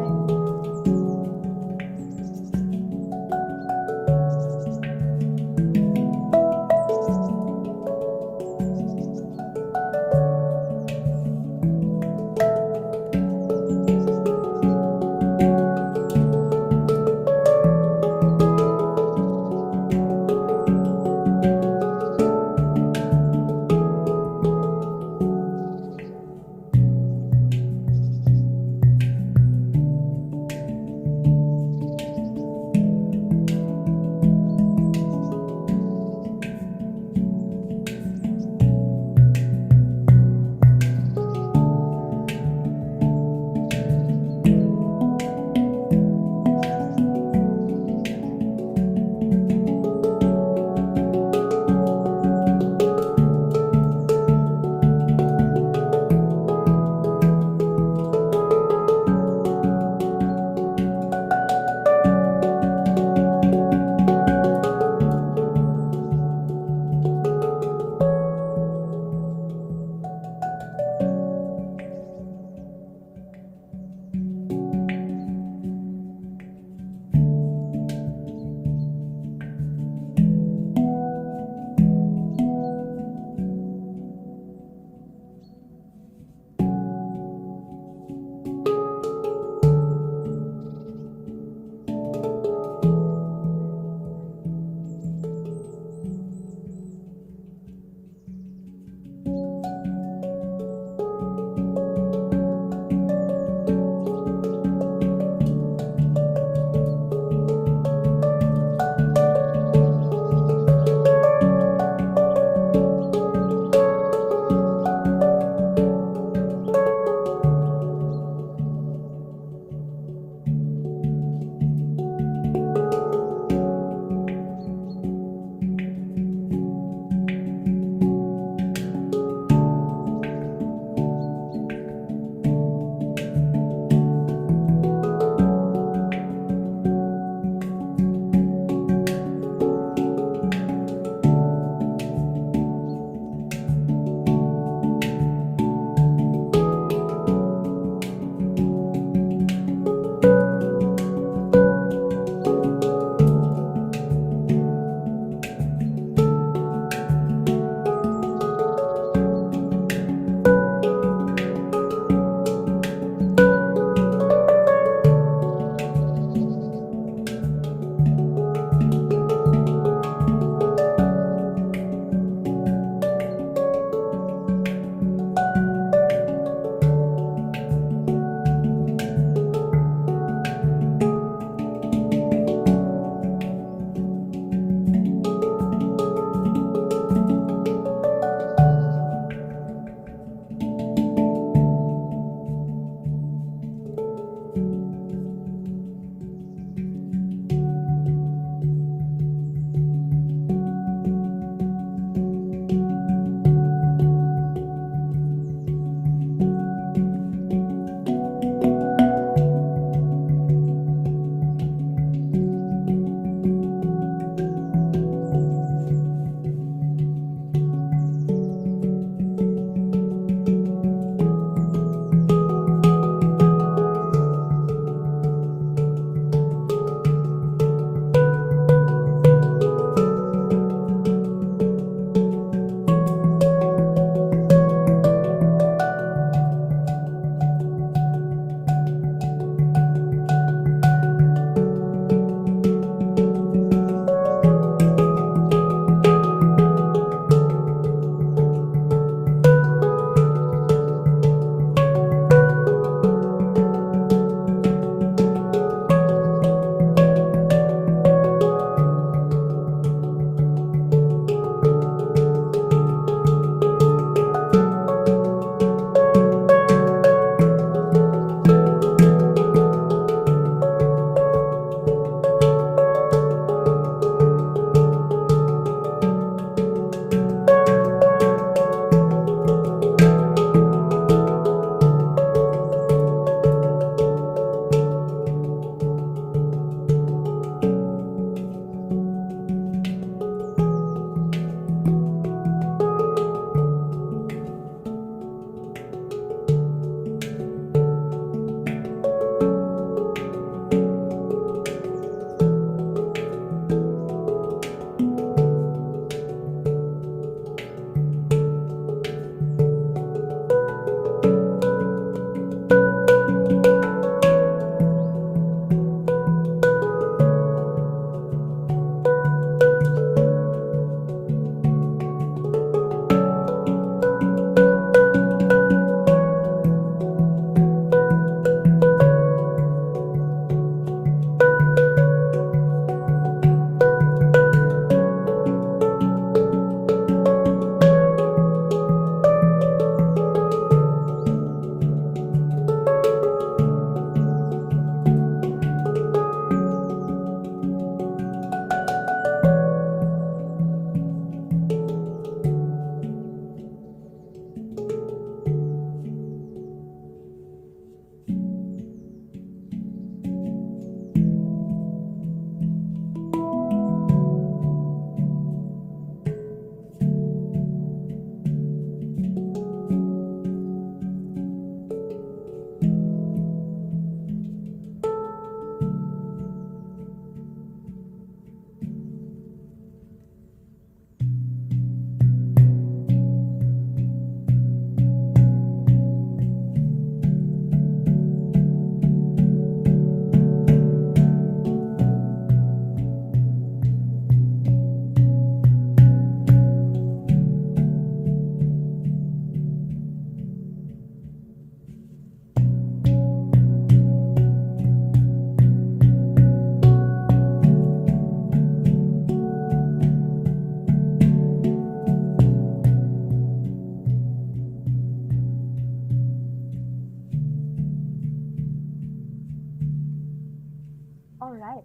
All right.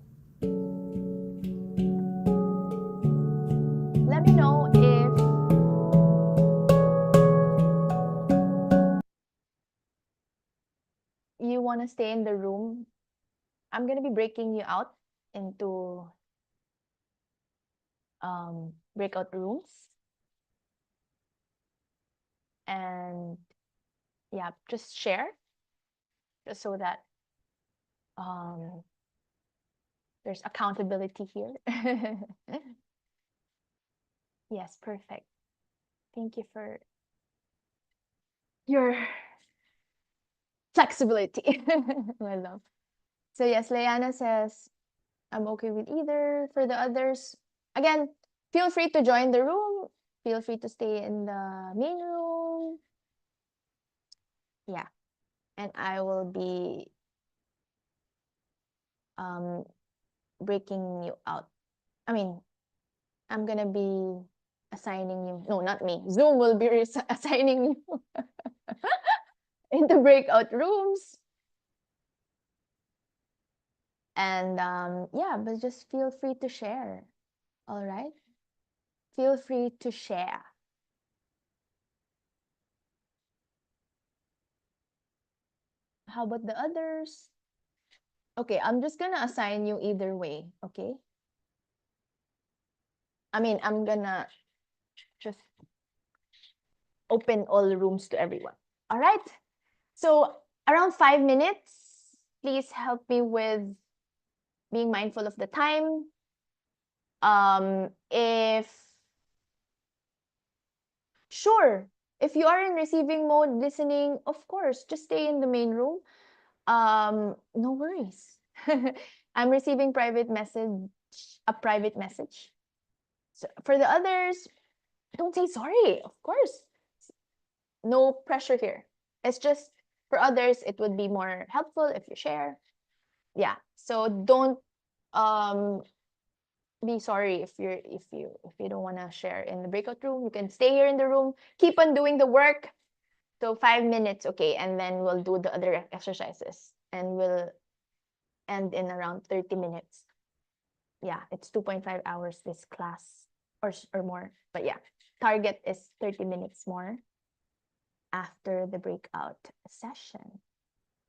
Let me know if you want to stay in the room. I'm going to be breaking you out into breakout rooms. And yeah, just share just so that there's accountability here. Yes, perfect. Thank you for your flexibility, my love. So yes, Leanna says, I'm okay with either. For the others, again, feel free to join the room. Feel free to stay in the main room. Yeah. And I will be breaking you out. I mean, I'm gonna be assigning you. No, not me. Zoom will be assigning you into breakout rooms. And yeah, but just feel free to share. All right? Feel free to share. How about the others? Okay, I'm just gonna assign you either way, okay? I mean, I'm gonna just open all the rooms to everyone. All right? So around 5 minutes, please help me with being mindful of the time. If sure, if you are in receiving mode listening, of course, just stay in the main room. No worries. I'm receiving a private message. So for the others, don't say sorry, of course. No pressure here. It's just for others, it would be more helpful if you share. Yeah. So don't um be sorry if you don't want to share in the breakout room. You can stay here in the room, keep on doing the work. So 5 minutes, okay, and then we'll do the other exercises and we'll end in around 30 minutes. Yeah, it's 2.5 hours this class or more. But yeah, target is 30 minutes more after the breakout session.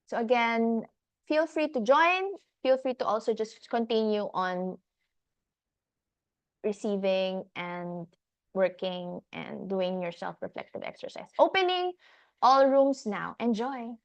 So again, feel free to join. Feel free to also just continue on receiving and working and doing your self-reflective exercise. Opening all rooms now. Enjoy.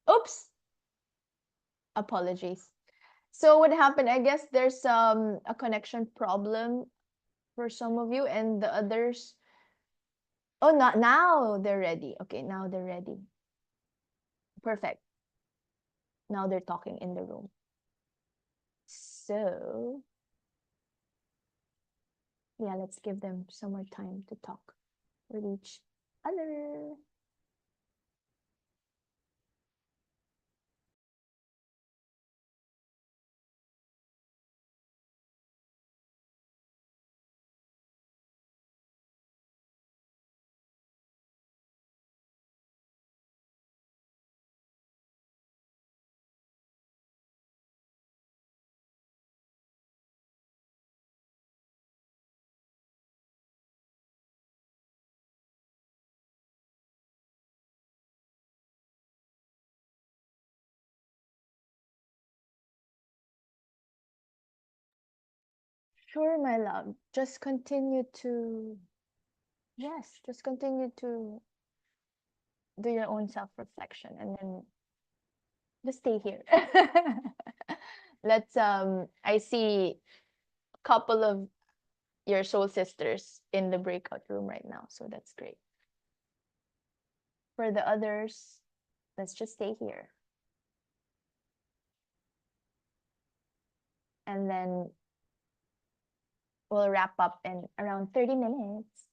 Oops. Apologies. So what happened? I guess there's a connection problem for some of you, and the others. Oh, not now they're ready. Okay, now they're ready. Perfect. Now they're talking in the room. So yeah, let's give them some more time to talk with each other. Sure, my love. Just continue to, yes, just continue to do your own self-reflection and then just stay here. Let's I see a couple of your soul sisters in the breakout room right now, so that's great. For the others, let's just stay here. And then we'll wrap up in around 30 minutes.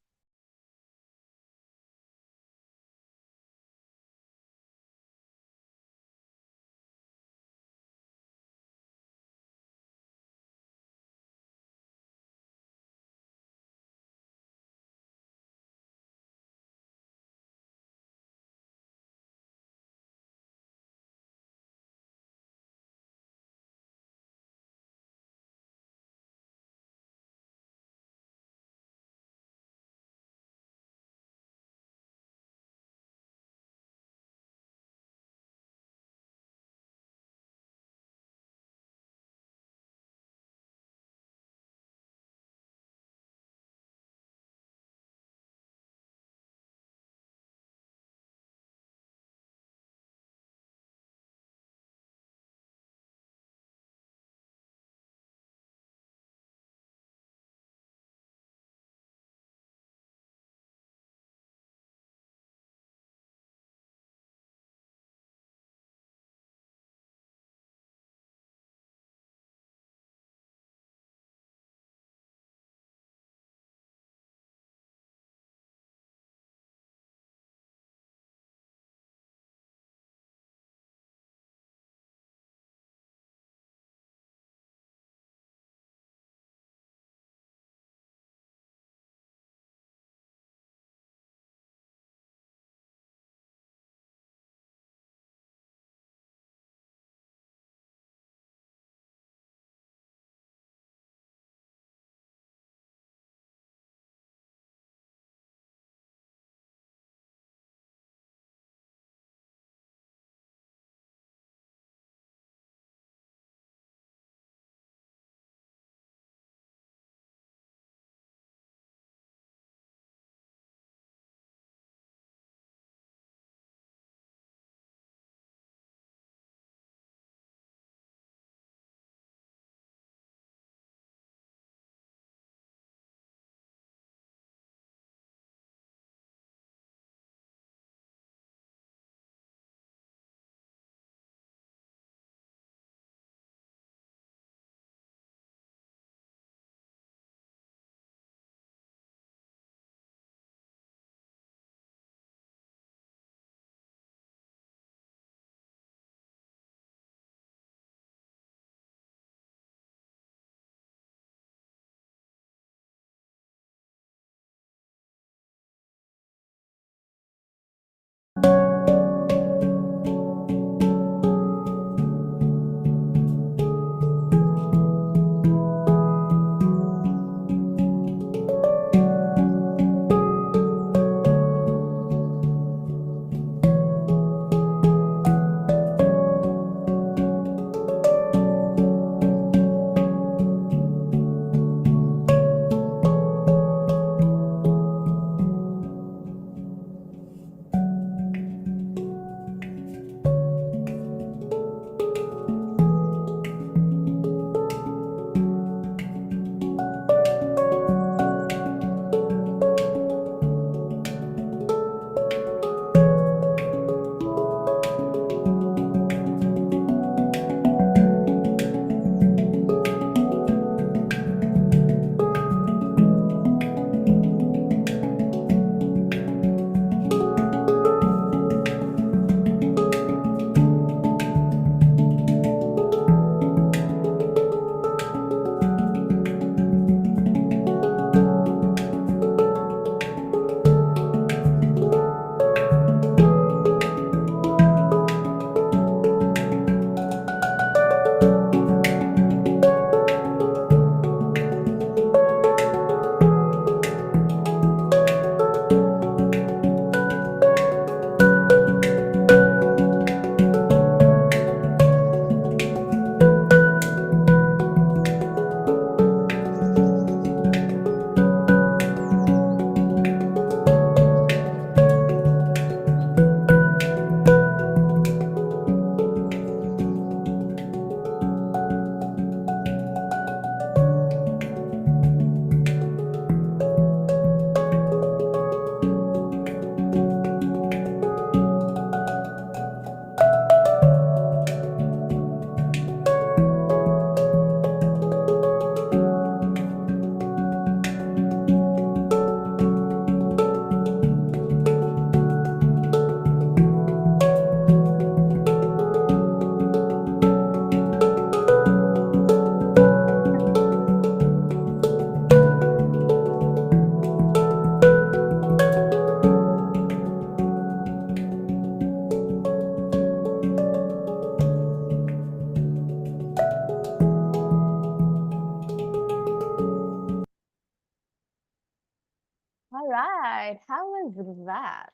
right. How was that?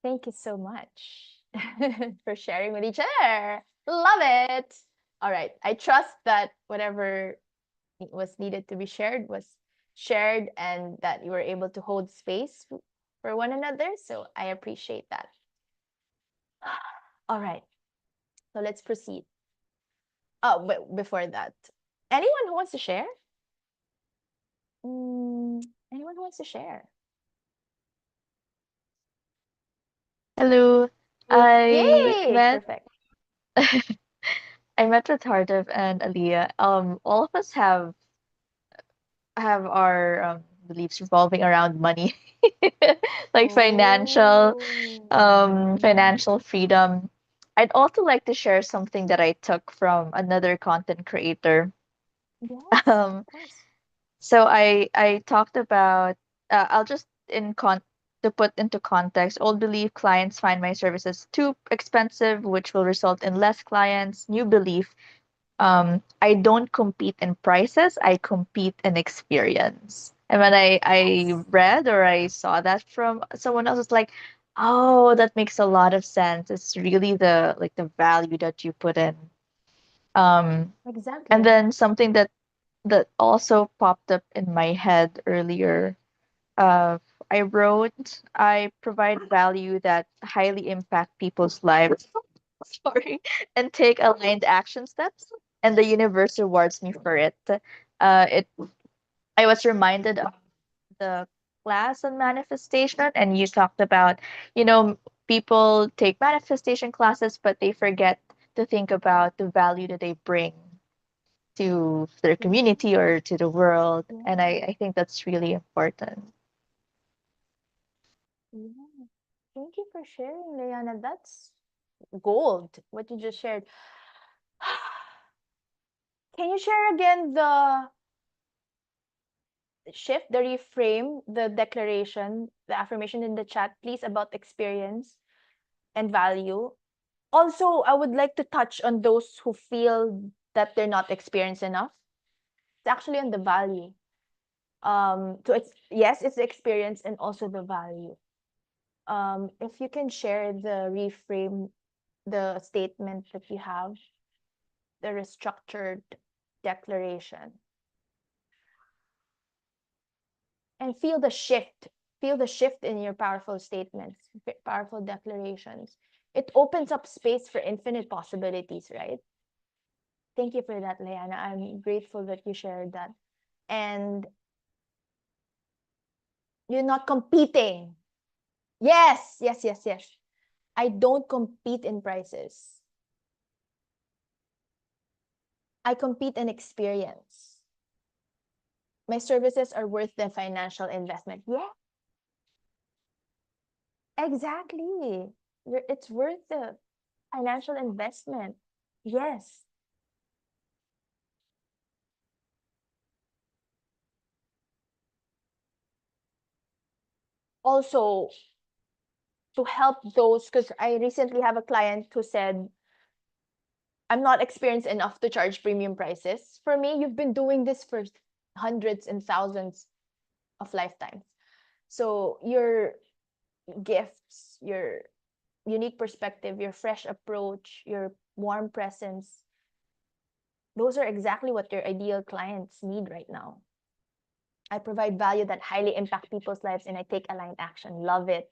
Thank you so much for sharing with each other. Love it. All right. I trust that whatever was needed to be shared was shared and that you were able to hold space for one another. So I appreciate that. All right. So let's proceed. Oh, but before that, anyone who wants to share? Mm, anyone who wants to share? Hello. I Yay! met Perfect. I met with Hardev and Aliyah. All of us have our beliefs revolving around money, like Oh, financial freedom. I'd also like to share something that I took from another content creator. yes, Um, of course. so I talked about I'll just in con to put into context, old belief clients find my services too expensive, which will result in less clients. New belief, I don't compete in prices, I compete in experience. And when I Yes, read or I saw that from someone else, it's like, oh, that makes a lot of sense. It's really the like the value that you put in. Um, and exactly. then something that also popped up in my head earlier. Uh, I wrote, I provide value that highly impact people's lives. Sorry, and take aligned action steps, and the universe rewards me for it. It I was reminded of the class on manifestation, and you talked about, you know, people take manifestation classes, but they forget to think about the value that they bring to their True. community or to the world, and Yeah, I think that's really important. yeah. Thank you for sharing, Leanna. That's gold, what you just shared. Can you share again the shift, the reframe, the declaration, the affirmation in the chat, please, about experience and value? Also, I would like to touch on those who feel that they're not experienced enough. It's actually on the value. Yes, it's the experience and also the value. If you can share the reframe, the statement that you have, the restructured declaration, and feel the shift in your powerful statements, powerful declarations. It opens up space for infinite possibilities, right? Thank you for that, Leanna. I'm grateful that you shared that. And you're not competing. Yes, yes, yes, yes. I don't compete in prices. I compete in experience. My services are worth the financial investment. Yeah, exactly. It's worth the financial investment. Yes. Also, to help those, because I recently have a client who said, I'm not experienced enough to charge premium prices. For me, you've been doing this for hundreds and thousands of lifetimes. So your gifts, your unique perspective, your fresh approach, your warm presence, those are exactly what your ideal clients need right now. I provide value that highly impact people's lives and I take aligned action. Love it.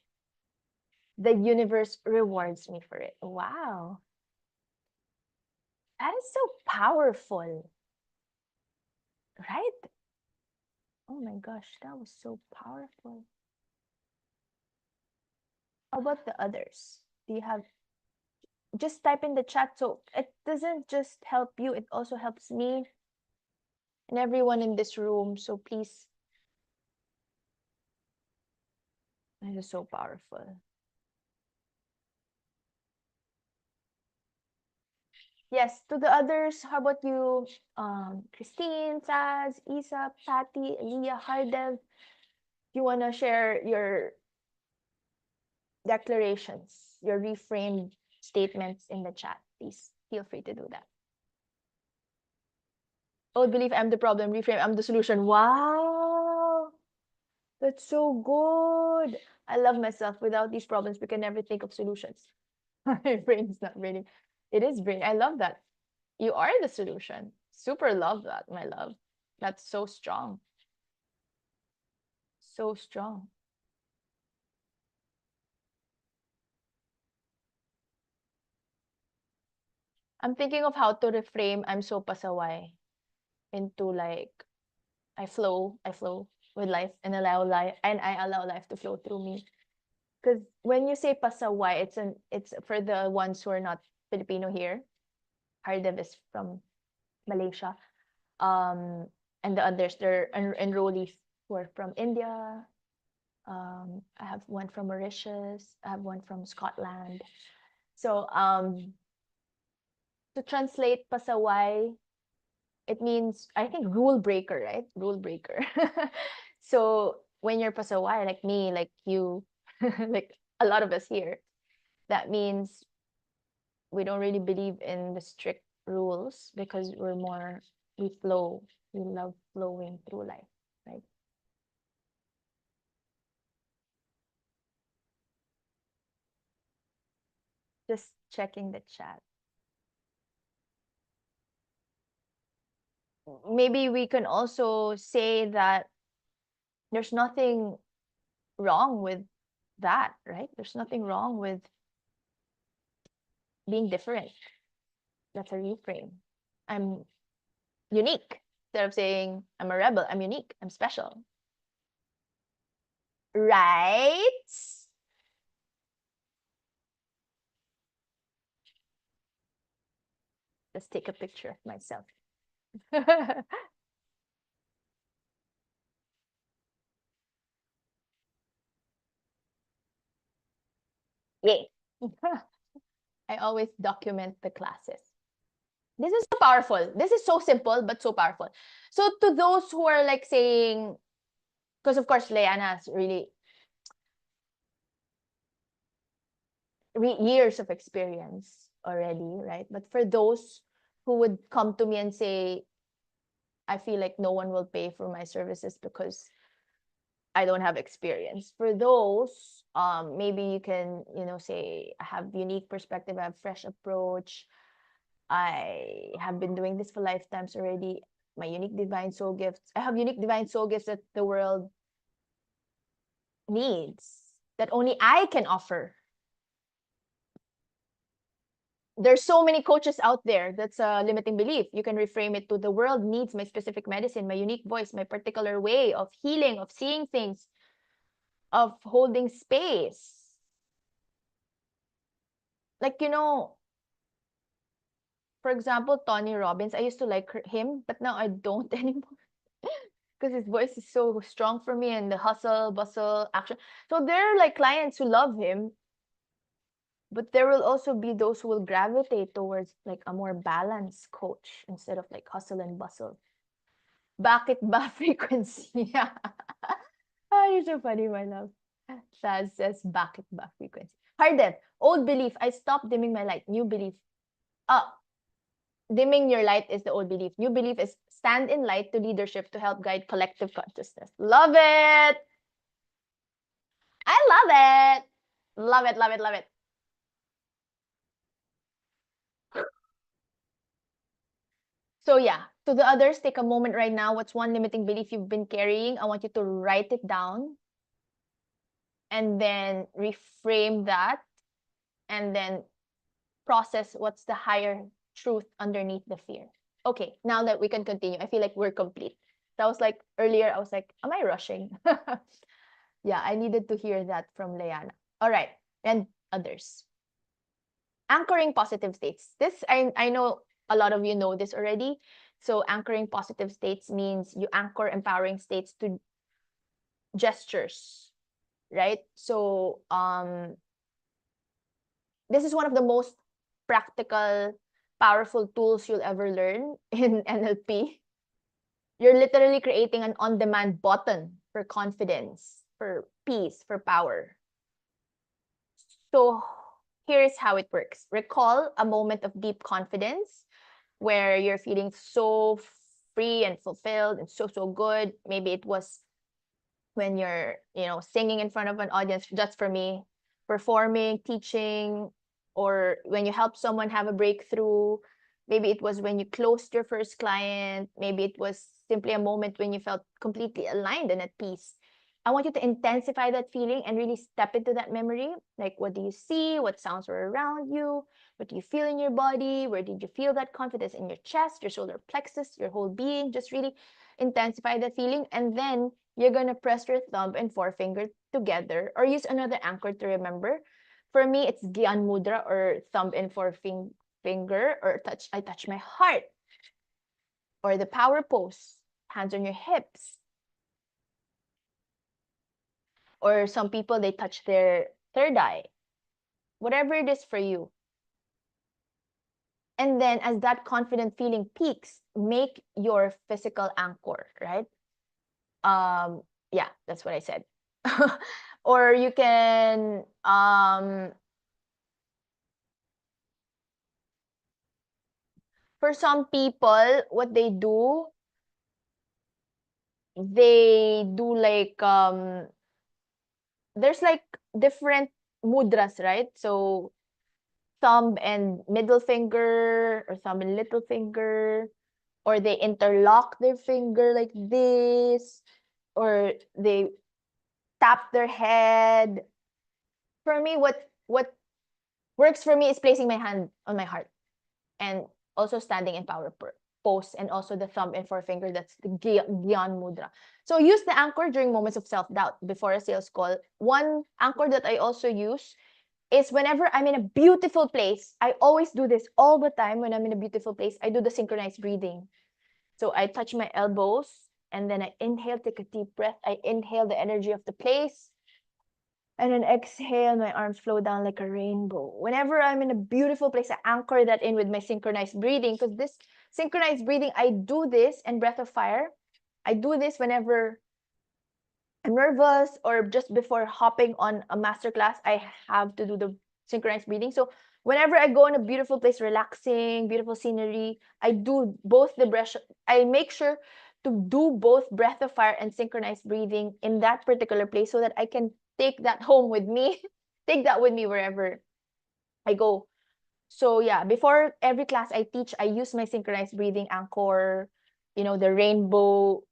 The universe rewards me for it. Wow. That is so powerful, right? Oh my gosh, that was so powerful. How about the others? Do you have, just type in the chat so it doesn't just help you, it also helps me and everyone in this room. So please, this is so powerful. Yes, to the others, how about you, Christine, Saz, Isa, Patty, Leah, Hardev? You want to share your declarations, your reframed statements in the chat? Please feel free to do that. Oh, believe I'm the problem, reframe I'm the solution. Wow. That's so good. I love myself. Without these problems, we can never think of solutions. My brain's not brainy. It is brain. I love that. You are the solution. Super love that, my love. That's so strong. So strong. I'm thinking of how to reframe I'm so pasaway into like I flow with life and I allow life to flow through me. Because when you say pasaway, it's for the ones who are not Filipino here. Hardev is from Malaysia. Um, and the others, they're enrollees who are from India. I have one from Mauritius. I have one from Scotland. So to translate pasaway, it means I think rule breaker, right? Rule breaker. So when you're pasaway, like me, like you, like a lot of us here, that means we don't really believe in the strict rules because we flow. We love flowing through life, right? Just checking the chat. Maybe we can also say that there's nothing wrong with that, right? There's nothing wrong with being different. That's a reframe. I'm unique. Instead of saying I'm a rebel, I'm unique. I'm special. Right? Let's take a picture of myself. Yay. I always document the classes. This is so powerful. This is so simple, but so powerful. So to those who are like saying, because of course Leanna has really years of experience already, right? But for those who would come to me and say, I feel like no one will pay for my services because I don't have experience. For those, maybe you can, say, I have unique perspective, I have fresh approach. I have been doing this for lifetimes already. My unique divine soul gifts. I have unique divine soul gifts that the world needs, that only I can offer. There's so many coaches out there. That's a limiting belief. You can reframe it to the world needs my specific medicine, my unique voice, my particular way of healing, of seeing things, of holding space. Like, for example, Tony Robbins, I used to like him, but now I don't anymore because his voice is so strong for me and the hustle, bustle, action. So there are like clients who love him, but there will also be those who will gravitate towards like a more balanced coach instead of like hustle and bustle. Bakit ba frequency? Yeah. Ah, you're so funny, my love. Shaz says, bakit ba frequency? Hardev, old belief, I stopped dimming my light. New belief. Ah, dimming your light is the old belief. New belief is stand in light to leadership to help guide collective consciousness. Love it. I love it. Love it, love it, love it. So yeah, to the others, take a moment right now. What's one limiting belief you've been carrying? I want you to write it down and then reframe that and then process what's the higher truth underneath the fear. Okay, now that we can continue, I feel like we're complete. That was like earlier, I was like, am I rushing? Yeah, I needed to hear that from Leanna. All right, and others. Anchoring positive states. This, I know a lot of you know this already. So anchoring positive states means you anchor empowering states to gestures, right? So this is one of the most practical, powerful tools you'll ever learn in NLP. You're literally creating an on-demand button for confidence, for peace, for power. So here's how it works. Recall a moment of deep confidence where you're feeling so free and fulfilled and so good. Maybe it was when you're, singing in front of an audience. That's for me. Performing, teaching, or when you help someone have a breakthrough. Maybe it was when you closed your first client. Maybe it was simply a moment when you felt completely aligned and at peace. I want you to intensify that feeling and really step into that memory. Like, what do you see? What sounds are around you? What do you feel in your body? Where did you feel that confidence in your chest, your solar plexus, your whole being? Just really intensify that feeling. And then you're going to press your thumb and forefinger together or use another anchor to remember. For me, it's Gyan Mudra or thumb and forefinger, or I touch my heart, or the power pose, hands on your hips. Or some people, they touch their third eye. Whatever it is for you. And then as that confident feeling peaks, make your physical anchor, right? Yeah, that's what I said. Or you can for some people, what they do like there's like different mudras, right? So thumb and middle finger, or thumb and little finger, or they interlock their finger like this, or they tap their head. For me, what works for me is placing my hand on my heart, and also standing in power pose, and also the thumb and forefinger. That's the Gyan Mudra. So use the anchor during moments of self-doubt before a sales call. One anchor that I also use is whenever I'm in a beautiful place. I always do this all the time. When I'm in a beautiful place, I do the synchronized breathing. So I touch my elbows, and then I inhale, take a deep breath. I inhale the energy of the place. And then exhale, my arms flow down like a rainbow. Whenever I'm in a beautiful place, I anchor that in with my synchronized breathing. Because this synchronized breathing, I do this, and breath of fire, I do this whenever I'm nervous or just before hopping on a masterclass. I have to do the synchronized breathing. So whenever I go in a beautiful place, relaxing, beautiful scenery, I do both the breath. I make sure to do both breath of fire and synchronized breathing in that particular place so that I can take that home with me, take that with me wherever I go. So yeah, before every class I teach, I use my synchronized breathing anchor, the rainbow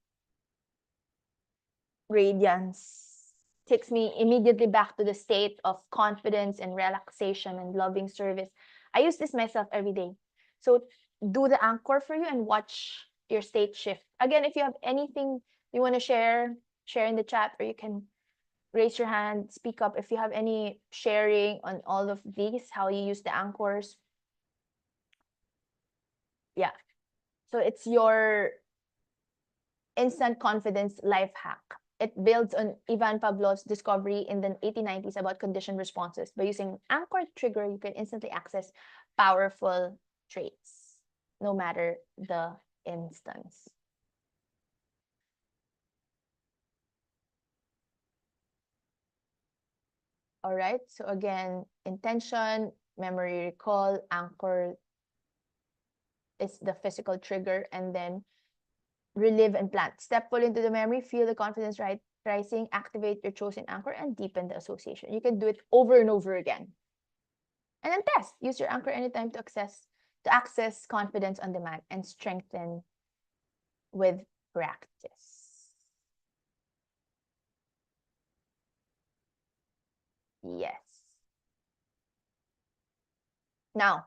radiance takes me immediately back to the state of confidence and relaxation and loving service. I use this myself every day. So do the anchor for you and watch your state shift. Again, if you have anything you want to share in the chat, or you can raise your hand, speak up if you have any sharing on all of these, how you use the anchors. Yeah. So it's your instant confidence life hack. It builds on Ivan Pavlov's discovery in the 1890s about conditioned responses. By using anchor trigger, you can instantly access powerful traits, no matter the instance. All right, so again, intention, memory recall, anchor is the physical trigger, and then relive and plant. Step full into the memory, feel the confidence rising, activate your chosen anchor, and deepen the association. You can do it over and over again. And then test. Use your anchor anytime to access confidence on demand and strengthen with practice. Yes. Now,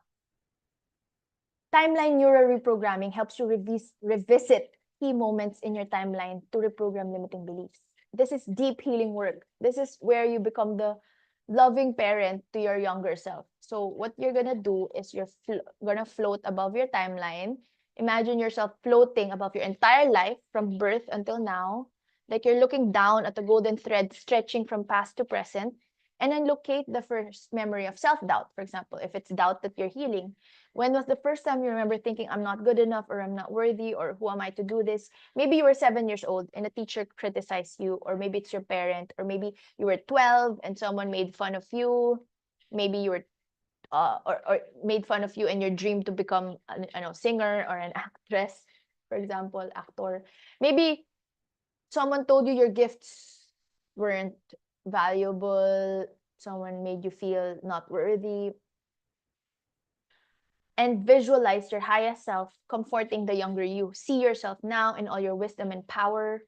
timeline neural reprogramming helps you revisit key moments in your timeline to reprogram limiting beliefs. This is deep healing work. This is where you become the loving parent to your younger self. So what you're gonna do is you're gonna float above your timeline. Imagine yourself floating above your entire life from birth until now. Like you're looking down at the golden thread stretching from past to present, and then locate the first memory of self-doubt. For example, if it's doubt that you're healing, when was the first time you remember thinking, I'm not good enough, or I'm not worthy, or who am I to do this? Maybe you were 7 years old and a teacher criticized you, or maybe it's your parent, or maybe you were 12 and someone made fun of you. Maybe you were or made fun of you in your dream to become a singer or an actress, for example, actor. Maybe someone told you your gifts weren't valuable, someone made you feel not worthy. And visualize your highest self comforting the younger you. See yourself now in all your wisdom and power,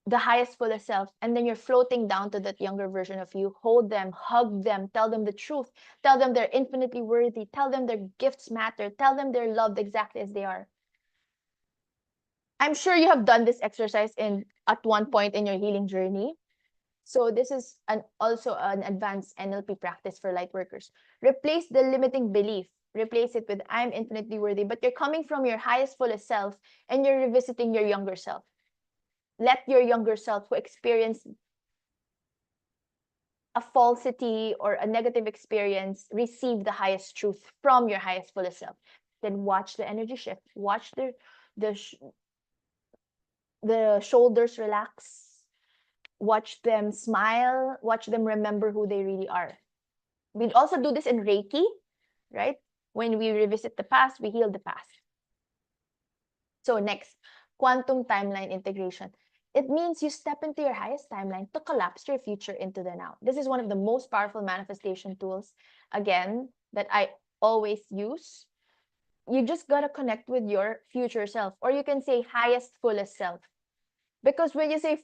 the highest, fullest self. And then you're floating down to that younger version of you. Hold them, hug them, tell them the truth, tell them they're infinitely worthy, tell them their gifts matter, tell them they're loved exactly as they are. I'm sure you have done this exercise in at one point in your healing journey. So this is also an advanced NLP practice for light workers. Replace the limiting belief. Replace it with I'm infinitely worthy, but you're coming from your highest, fullest self and you're revisiting your younger self. Let your younger self who experienced a falsity or a negative experience receive the highest truth from your highest, fullest self. Then watch the energy shift. Watch the the shoulders relax. Watch them smile. Watch them remember who they really are. We also do this in Reiki, right? When we revisit the past, we heal the past. So next, quantum timeline integration. It means you step into your highest timeline to collapse your future into the now. This is one of the most powerful manifestation tools, again, that I always use. You just got to connect with your future self, or you can say highest, fullest self. Because when you say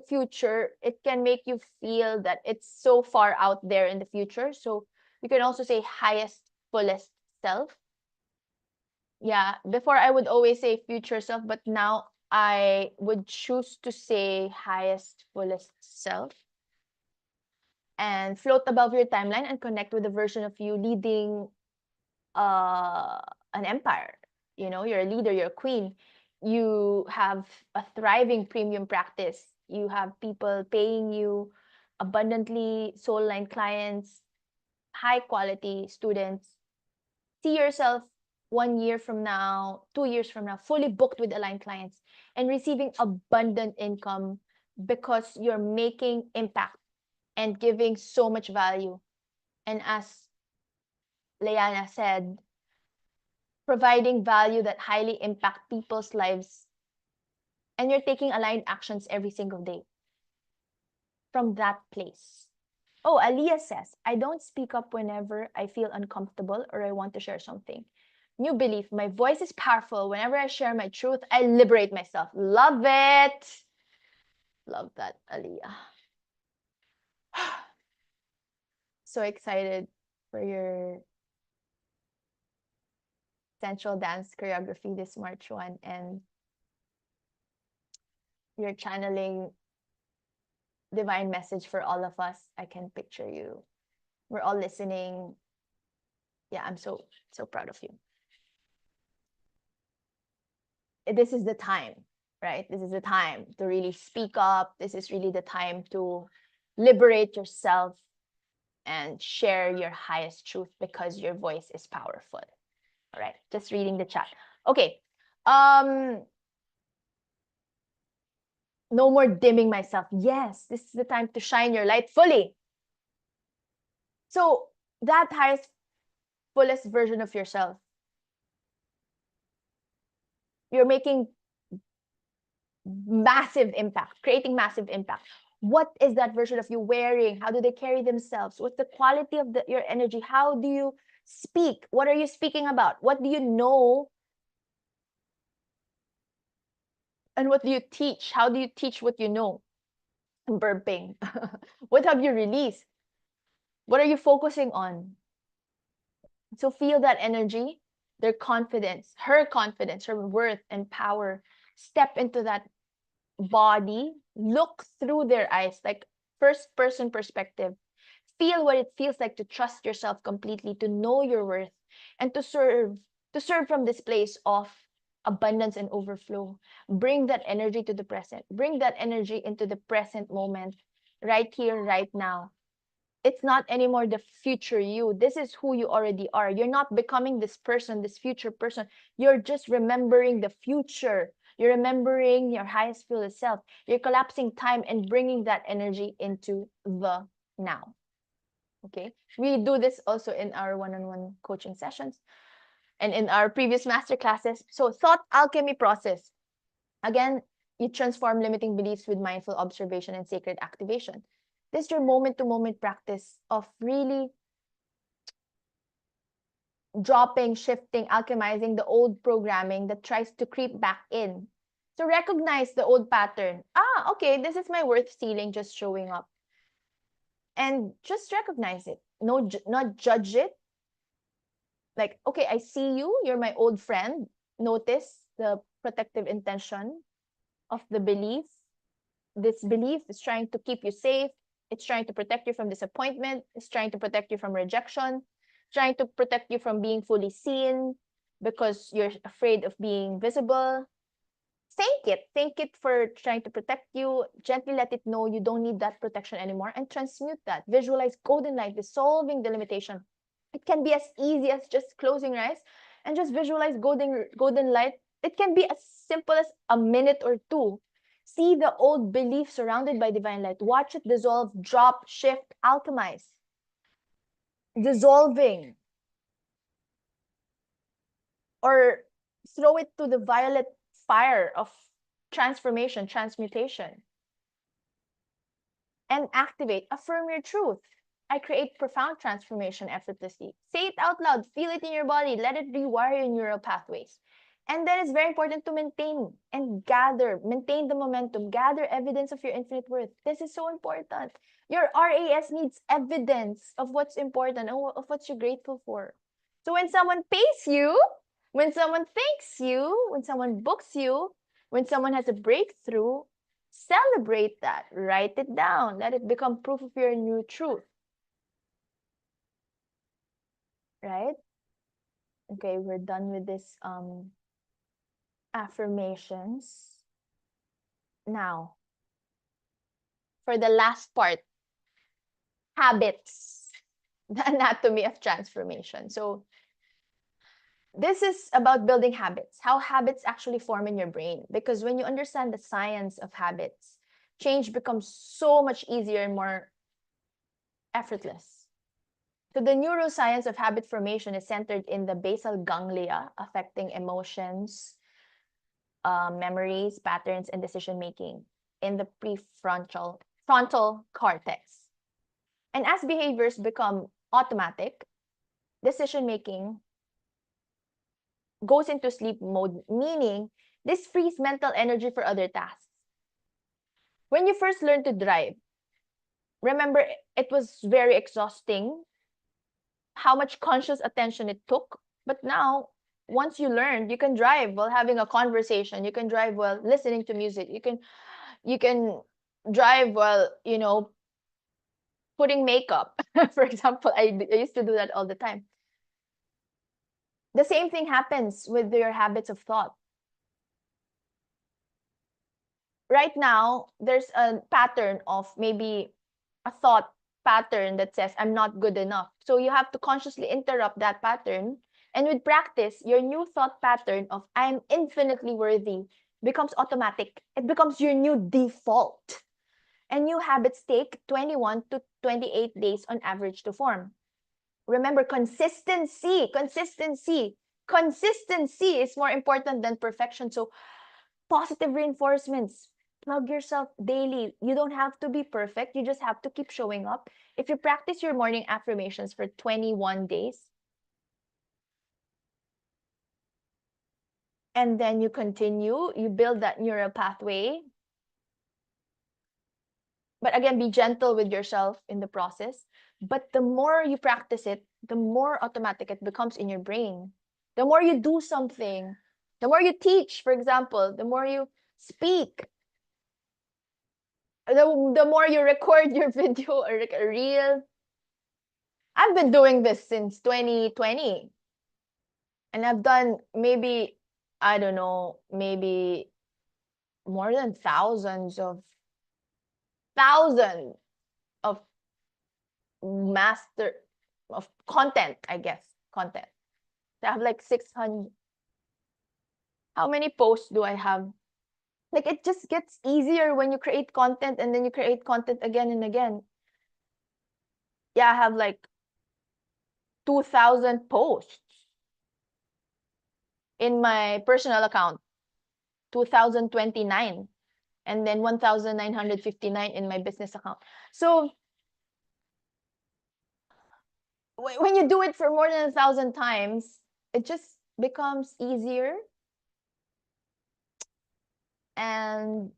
future, it can make you feel that it's so far out there in the future. So you can also say highest, fullest self. Yeah, before I would always say future self, but now I would choose to say highest, fullest self. And float above your timeline and connect with the version of you leading uh an empire. You know, you're a leader, you're a queen. You have a thriving premium practice. You have people paying you abundantly, soul line clients, high quality students. See yourself 1 year from now, 2 years from now, fully booked with aligned clients and receiving abundant income because you're making impact and giving so much value. And as Leanna said, providing value that highly impact people's lives, and you're taking aligned actions every single day from that place. Oh, Aliyah says, I don't speak up whenever I feel uncomfortable or I want to share something. New belief, my voice is powerful. Whenever I share my truth, I liberate myself. Love it. Love that, Aliyah. So excited for your sensual dance choreography this March 1, and you're channeling divine message for all of us. I can picture you. We're all listening. Yeah, I'm so proud of you. This is the time, right? This is the time to really speak up. This is really the time to liberate yourself and share your highest truth because your voice is powerful. All right, just reading the chat. Okay. No more dimming myself. Yes, this is the time to shine your light fully. So that highest, fullest version of yourself, you're making massive impact, creating massive impact. What is that version of you wearing? How do they carry themselves? What's the quality of your energy? How do you speak? What are you speaking about? What do you know? And what do you teach? How do you teach what you know? Burping. What have you released? What are you focusing on? So feel that energy, their confidence, her worth and power. Step into that body, look through their eyes, like first person perspective. Feel what it feels like to trust yourself completely, to know your worth, and to serve from this place of abundance and overflow. Bring that energy to the present. Bring that energy into the present moment, right here, right now. It's not anymore the future you. This is who you already are. You're not becoming this person, this future person. You're just remembering the future. You're remembering your highest fullest self. You're collapsing time and bringing that energy into the now. Okay. We do this also in our one-on-one coaching sessions and in our previous master classes. So thought alchemy process. Again, You transform limiting beliefs with mindful observation and sacred activation. This is your moment to moment practice of really dropping, shifting, alchemizing the old programming that tries to creep back in. So recognize the old pattern. Ah, okay, this is my worth ceiling just showing up. And just recognize it. No, not judge it. Like, okay, I see you. You're my old friend. Notice the protective intention of the belief. This belief is trying to keep you safe. It's trying to protect you from disappointment. It's trying to protect you from rejection. Trying to protect you from being fully seen because you're afraid of being visible. Thank it. Thank it for trying to protect you. Gently let it know you don't need that protection anymore and transmute that. Visualize golden light dissolving the limitation. It can be as easy as just closing your eyes and just visualize golden light. It can be as simple as a minute or two. See the old belief surrounded by divine light. Watch it dissolve, drop, shift, alchemize. Dissolving. Or throw it to the violet fire of transformation, transmutation. And activate, affirm your truth. I create profound transformation effortlessly. Say it out loud, feel it in your body, let it rewire your neural pathways. And then it's very important to maintain and maintain the momentum, gather evidence of your infinite worth. This is so important. Your RAS needs evidence of what's important and of what you're grateful for. So when someone pays you, when someone thanks you, when someone books you, when someone has a breakthrough, celebrate that. Write it down. Let it become proof of your new truth. Right? Okay, we're done with this affirmations. Now, for the last part, habits, the anatomy of transformation. So, this is about building habits, how habits actually form in your brain. Because when you understand the science of habits, change becomes so much easier and more effortless. So the neuroscience of habit formation is centered in the basal ganglia, affecting emotions, memories, patterns, and decision making in the prefrontal frontal cortex. And as behaviors become automatic, decision making goes into sleep mode, meaning this frees mental energy for other tasks. When you first learn to drive, remember it was very exhausting how much conscious attention it took. But now, once you learned, you can drive while having a conversation. You can drive while listening to music. You can drive while, putting makeup. For example, I used to do that all the time. The same thing happens with your habits of thought. Right now, there's a pattern of maybe a thought pattern that says, I'm not good enough. So you have to consciously interrupt that pattern. And with practice, your new thought pattern of I'm infinitely worthy becomes automatic. It becomes your new default. And new habits take 21 to 28 days on average to form. Remember, consistency is more important than perfection. So positive reinforcements. Plug yourself daily. You don't have to be perfect. You just have to keep showing up. If you practice your morning affirmations for 21 days, and then you continue, you build that neural pathway. But again, be gentle with yourself in the process. But the more you practice it, the more automatic it becomes in your brain. The more you do something, the more you teach, for example, the more you speak, the more you record your video or like a reel. I've been doing this since 2020. And I've done maybe, I don't know, maybe more than thousands of master of content, I guess. Content. I have like 600. How many posts do I have? Like it just gets easier when you create content and then you create content again and again. Yeah, I have like 2,000 posts in my personal account. 2029. and then 1,959 in my business account. So when you do it for more than 1,000 times, it just becomes easier. And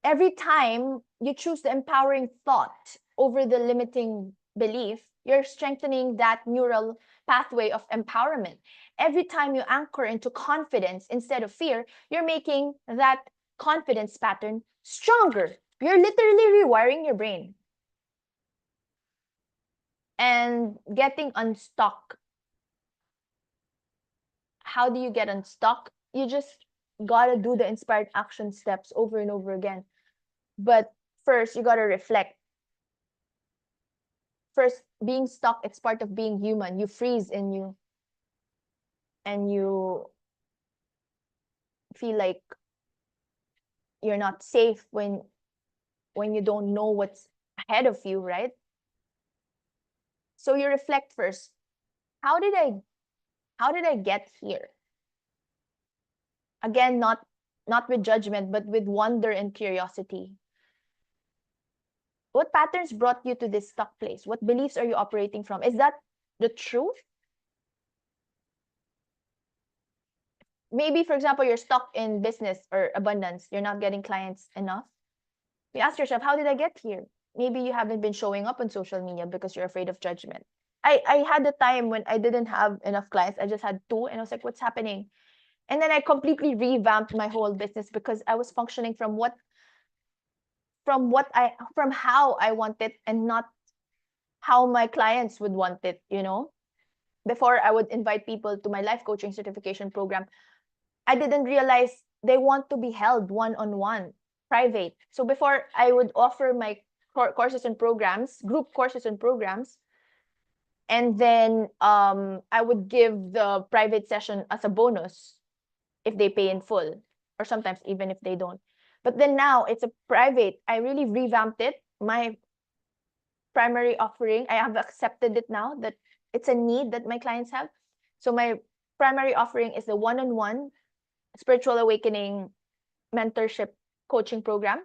every time you choose the empowering thought over the limiting belief, you're strengthening that neural pathway of empowerment. Every time you anchor into confidence instead of fear, you're making that confidence pattern stronger. You're literally rewiring your brain and getting unstuck. How do you get unstuck? You just gotta do the inspired action steps over and over again. But first, you gotta reflect. First, being stuck, it's part of being human. You freeze and you feel like you're not safe when you don't know what's ahead of you, right? So you reflect first. How did I how did I get here? Again, not with judgment, but with wonder and curiosity. What patterns brought you to this stuck place? What beliefs are you operating from? Is that the truth? Maybe, for example, you're stuck in business or abundance. You're not getting clients enough. You ask yourself, how did I get here? Maybe you haven't been showing up on social media because you're afraid of judgment. I had a time when I didn't have enough clients. I just had two, and I was like, what's happening? And then I completely revamped my whole business because I was functioning from how I want it and not how my clients would want it, you know? Before I would invite people to my life coaching certification program, I didn't realize they want to be held one-on-one, private. So before I would offer my courses and programs, group courses and programs, and then I would give the private session as a bonus if they pay in full, or sometimes even if they don't. But then now it's a private. I really revamped it. My primary offering, I have accepted it now that it's a need that my clients have. So my primary offering is the one-on-one spiritual awakening mentorship coaching program.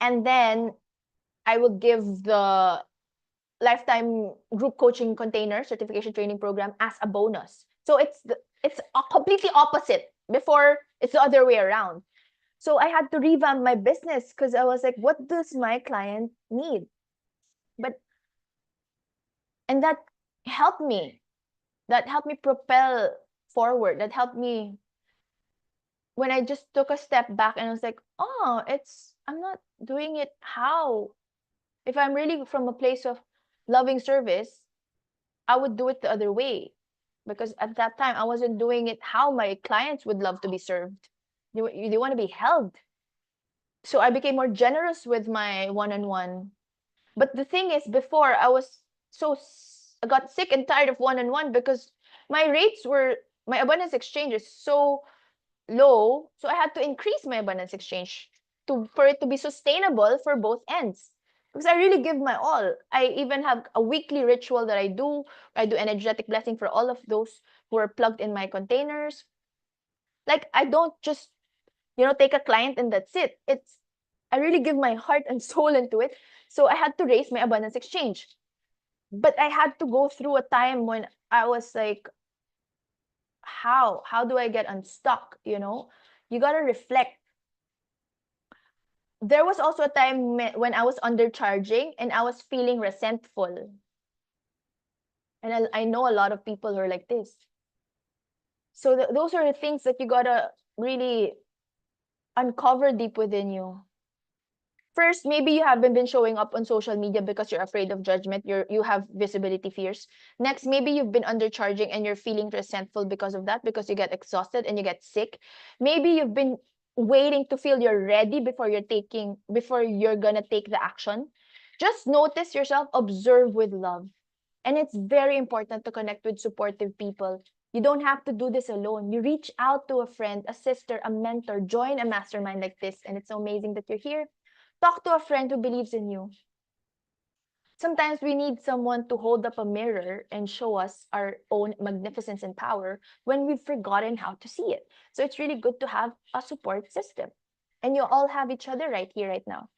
And then I will give the lifetime group coaching container certification training program as a bonus. So it's a completely opposite. Before, it's the other way around. So I had to revamp my business because I was like, what does my client need? But and helped me. That helped me propel forward. That helped me when I just took a step back and I was like, oh, I'm not doing it how. If I'm really from a place of loving service, I would do it the other way. Because at that time, I wasn't doing it how my clients would love to be served. They want to be held. So I became more generous with my one-on-one. But the thing is, before I was I got sick and tired of one-on-one because my abundance exchange is so low. So I had to increase my abundance exchange for it to be sustainable for both ends. Because I really give my all. I even have a weekly ritual that I do. I do energetic blessing for all of those who are plugged in my containers. Like I don't just, take a client and that's it. I really give my heart and soul into it. So I had to raise my abundance exchange. But I had to go through a time when I was like, how do I get unstuck? You got to reflect. There was also a time when I was undercharging and I was feeling resentful. And I know a lot of people who are like this. So those are the things that you got to really uncover deep within you. First, maybe you haven't been showing up on social media because you're afraid of judgment. You have visibility fears. Next, maybe you've been undercharging and you're feeling resentful because of that, because you get exhausted and you get sick. Maybe you've been waiting to feel you're ready before you're gonna take the action. Just notice yourself, observe with love. And it's very important to connect with supportive people. You don't have to do this alone. You reach out to a friend, a sister, a mentor, join a mastermind like this, and it's so amazing that you're here. Talk to a friend who believes in you. Sometimes we need someone to hold up a mirror and show us our own magnificence and power when we've forgotten how to see it. So it's really good to have a support system. And you all have each other right here, right now.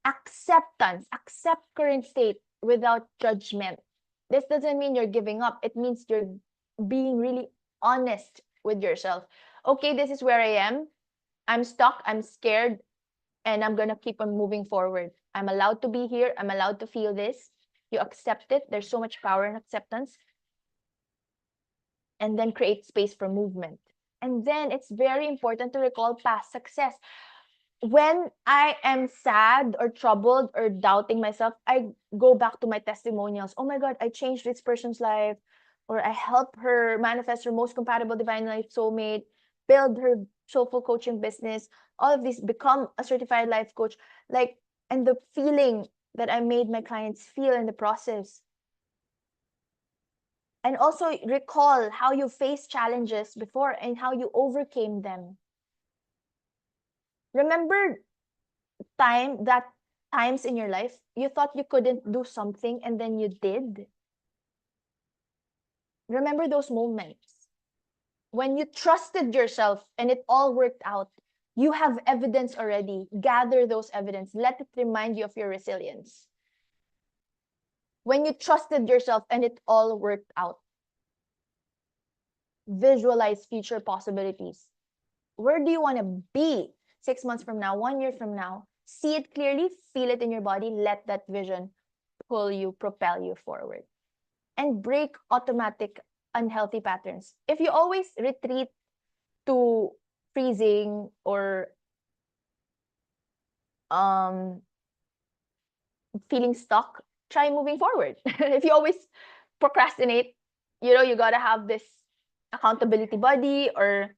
Acceptance, accept current state without judgment. This doesn't mean you're giving up. It means you're being really honest with yourself. Okay, this is where I am. I'm stuck. I'm scared. And I'm going to keep on moving forward. I'm allowed to be here. I'm allowed to feel this. You accept it. There's so much power in acceptance. And then create space for movement. And then it's very important to recall past success. When I am sad or troubled or doubting myself, I go back to my testimonials. Oh my God, I changed this person's life, or I helped her manifest her most compatible divine life soulmate, build her soulful coaching business, all of this, become a certified life coach. Like, and the feeling that I made my clients feel in the process. And also recall how you faced challenges before and how you overcame them. Remember times in your life you thought you couldn't do something and then you did. Remember those moments when you trusted yourself and it all worked out. You have evidence already. Gather those evidence. Let it remind you of your resilience. When you trusted yourself and it all worked out. Visualize future possibilities. Where do you want to be 6 months from now, 1 year from now? See it clearly, feel it in your body. Let that vision pull you, propel you forward. And break automatic unhealthy patterns. If you always retreat to freezing or feeling stuck, try moving forward. If you always procrastinate, you gotta have this accountability buddy or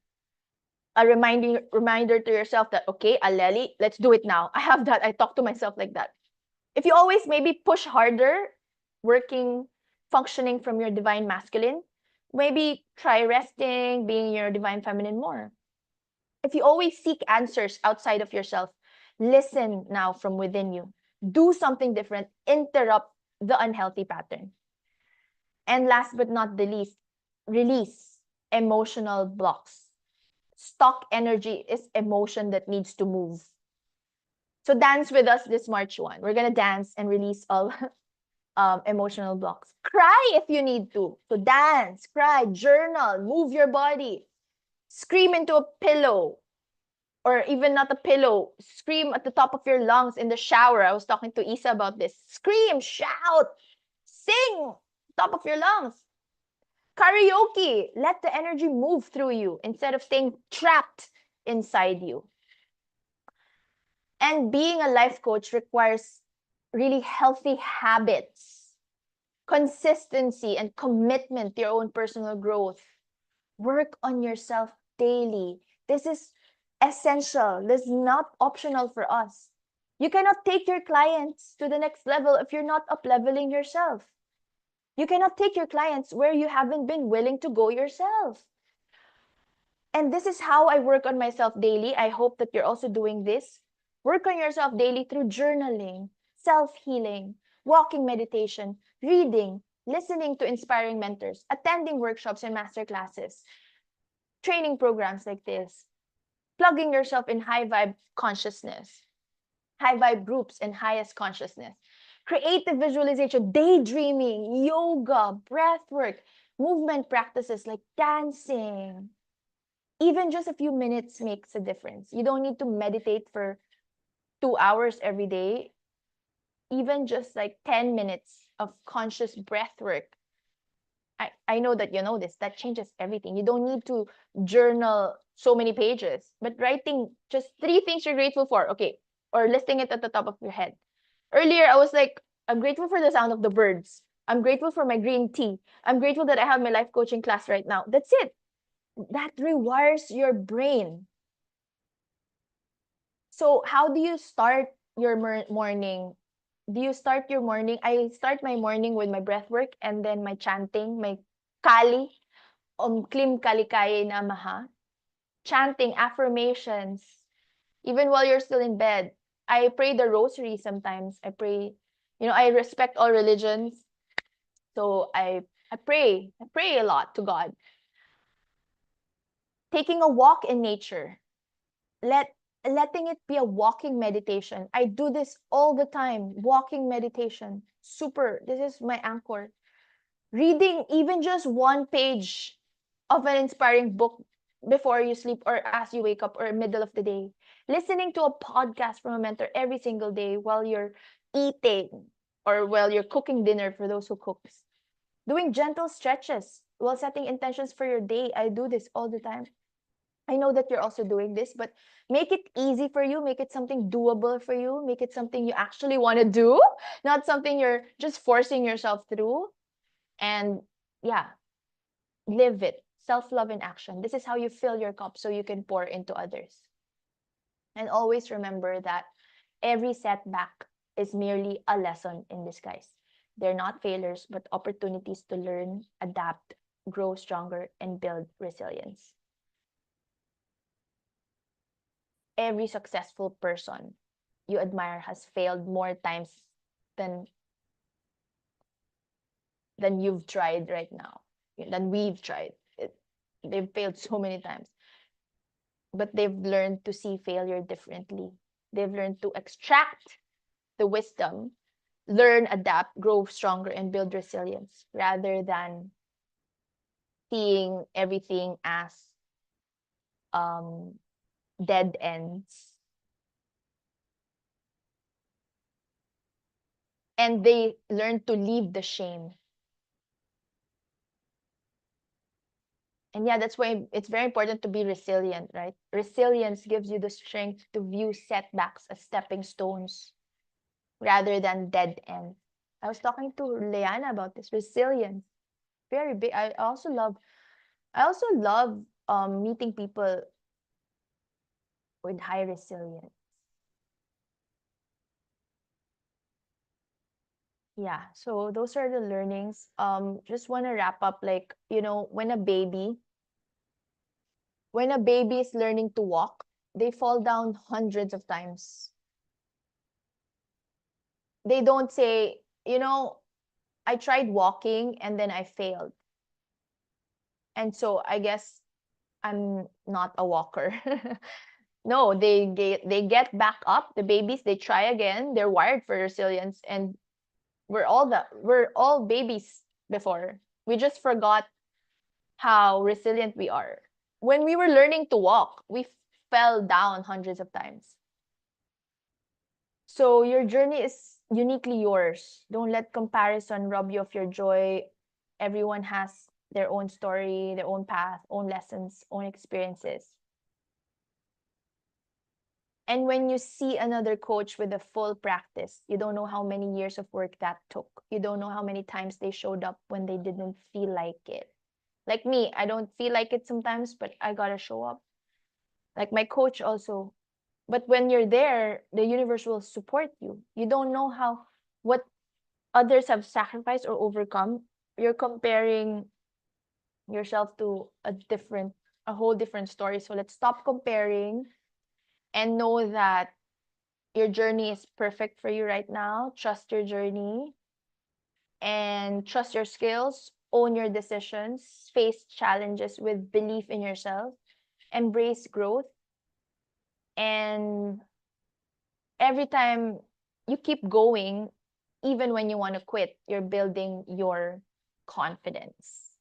a reminder to yourself that, okay, Aleli, let's do it now. I have that. I talk to myself like that. If you always maybe push harder, functioning from your divine masculine, maybe try resting, being your divine feminine more. If you always seek answers outside of yourself, listen now from within you. Do something different, interrupt the unhealthy pattern. And last but not the least, release emotional blocks. Stock energy is emotion that needs to move. So dance with us this March 1. We're going to dance and release all emotional blocks. Cry if you need to. So dance, cry, journal, move your body. Scream into a pillow, or even not a pillow. Scream at the top of your lungs in the shower. I was talking to Isa about this. Scream, shout, sing, top of your lungs. Karaoke. Let the energy move through you instead of staying trapped inside you. And being a life coach requires really healthy habits, consistency, and commitment to your own personal growth. Work on yourself daily. This is essential. This is not optional for us. You cannot take your clients to the next level if you're not up-leveling yourself. You cannot take your clients where you haven't been willing to go yourself. And this is how I work on myself daily. I hope that you're also doing this. Work on yourself daily through journaling, self-healing, walking meditation, reading, listening to inspiring mentors, attending workshops and masterclasses, training programs like this, plugging yourself in high vibe consciousness, high vibe groups and highest consciousness, creative visualization, daydreaming, yoga, breath work, movement practices like dancing. Even just a few minutes makes a difference. You don't need to meditate for 2 hours every day. Even just like 10 minutes of conscious breath work. I know that you know this. That changes everything. You don't need to journal so many pages, but writing just 3 things you're grateful for. Okay. Or listing it at the top of your head. Earlier, I was like, I'm grateful for the sound of the birds. I'm grateful for my green tea. I'm grateful that I have my life coaching class right now. That's it. That rewires your brain. So how do you start your morning? Do you start your morning? I start my morning with my breath work and then my chanting, my Kali, Klim Kalikaye Namaha, chanting affirmations, even while you're still in bed. I pray the rosary sometimes. I pray, I respect all religions. So I pray. I pray a lot to God. Taking a walk in nature. letting it be a walking meditation. I do this all the time. Walking meditation. Super. This is my anchor. Reading even just one page of an inspiring book before you sleep or as you wake up or middle of the day. Listening to a podcast from a mentor every single day while you're eating or while you're cooking dinner for those who cooks. Doing gentle stretches while setting intentions for your day. I do this all the time. I know that you're also doing this, but make it easy for you, make it something doable for you, make it something you actually want to do, not something you're just forcing yourself through. And yeah, live it. Self love in action. This is how you fill your cup so you can pour into others. And always remember that every setback is merely a lesson in disguise. They're not failures, but opportunities to learn, adapt, grow stronger, and build resilience. Every successful person you admire has failed more times than you've tried right now, than we've tried. They've failed so many times, but they've learned to see failure differently. They've learned to extract the wisdom, learn, adapt, grow stronger, and build resilience rather than seeing everything as um, dead ends. And they learn to leave the shame. And yeah, that's why it's very important to be resilient, right? Resilience gives you the strength to view setbacks as stepping stones rather than dead ends. I was talking to Leanna about this resilience. Very big. I also love meeting people with high resilience. Yeah, so those are the learnings. Just want to wrap up like, when a baby is learning to walk, they fall down hundreds of times. They don't say, I tried walking and then I failed. And so I guess I'm not a walker. No, they get back up. The babies, they try again. They're wired for resilience, and we're all babies before. We just forgot how resilient we are. When we were learning to walk, we fell down hundreds of times. So your journey is uniquely yours. Don't let comparison rob you of your joy. Everyone has their own story, their own path, own lessons, own experiences. And when you see another coach with a full practice, you don't know how many years of work that took. You don't know how many times they showed up when they didn't feel like it. Like me, I don't feel like it sometimes, but I gotta show up. Like my coach also. But when you're there, the universe will support you. You don't know what others have sacrificed or overcome. You're comparing yourself to a whole different story. So let's stop comparing and know that your journey is perfect for you right now. Trust your journey and trust your skills, own your decisions, face challenges with belief in yourself, embrace growth, and every time you keep going, even when you want to quit, you're building your confidence.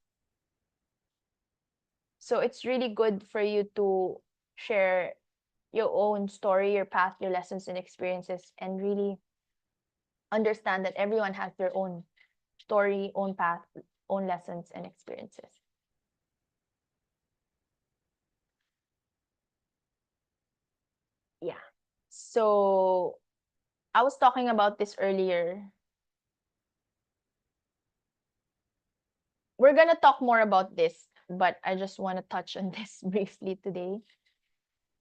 So it's really good for you to share your own story, your path, your lessons and experiences, and really understand that everyone has their own story, own path, own lessons and experiences. Yeah. So I was talking about this earlier. We're going to talk more about this, but I just want to touch on this briefly today.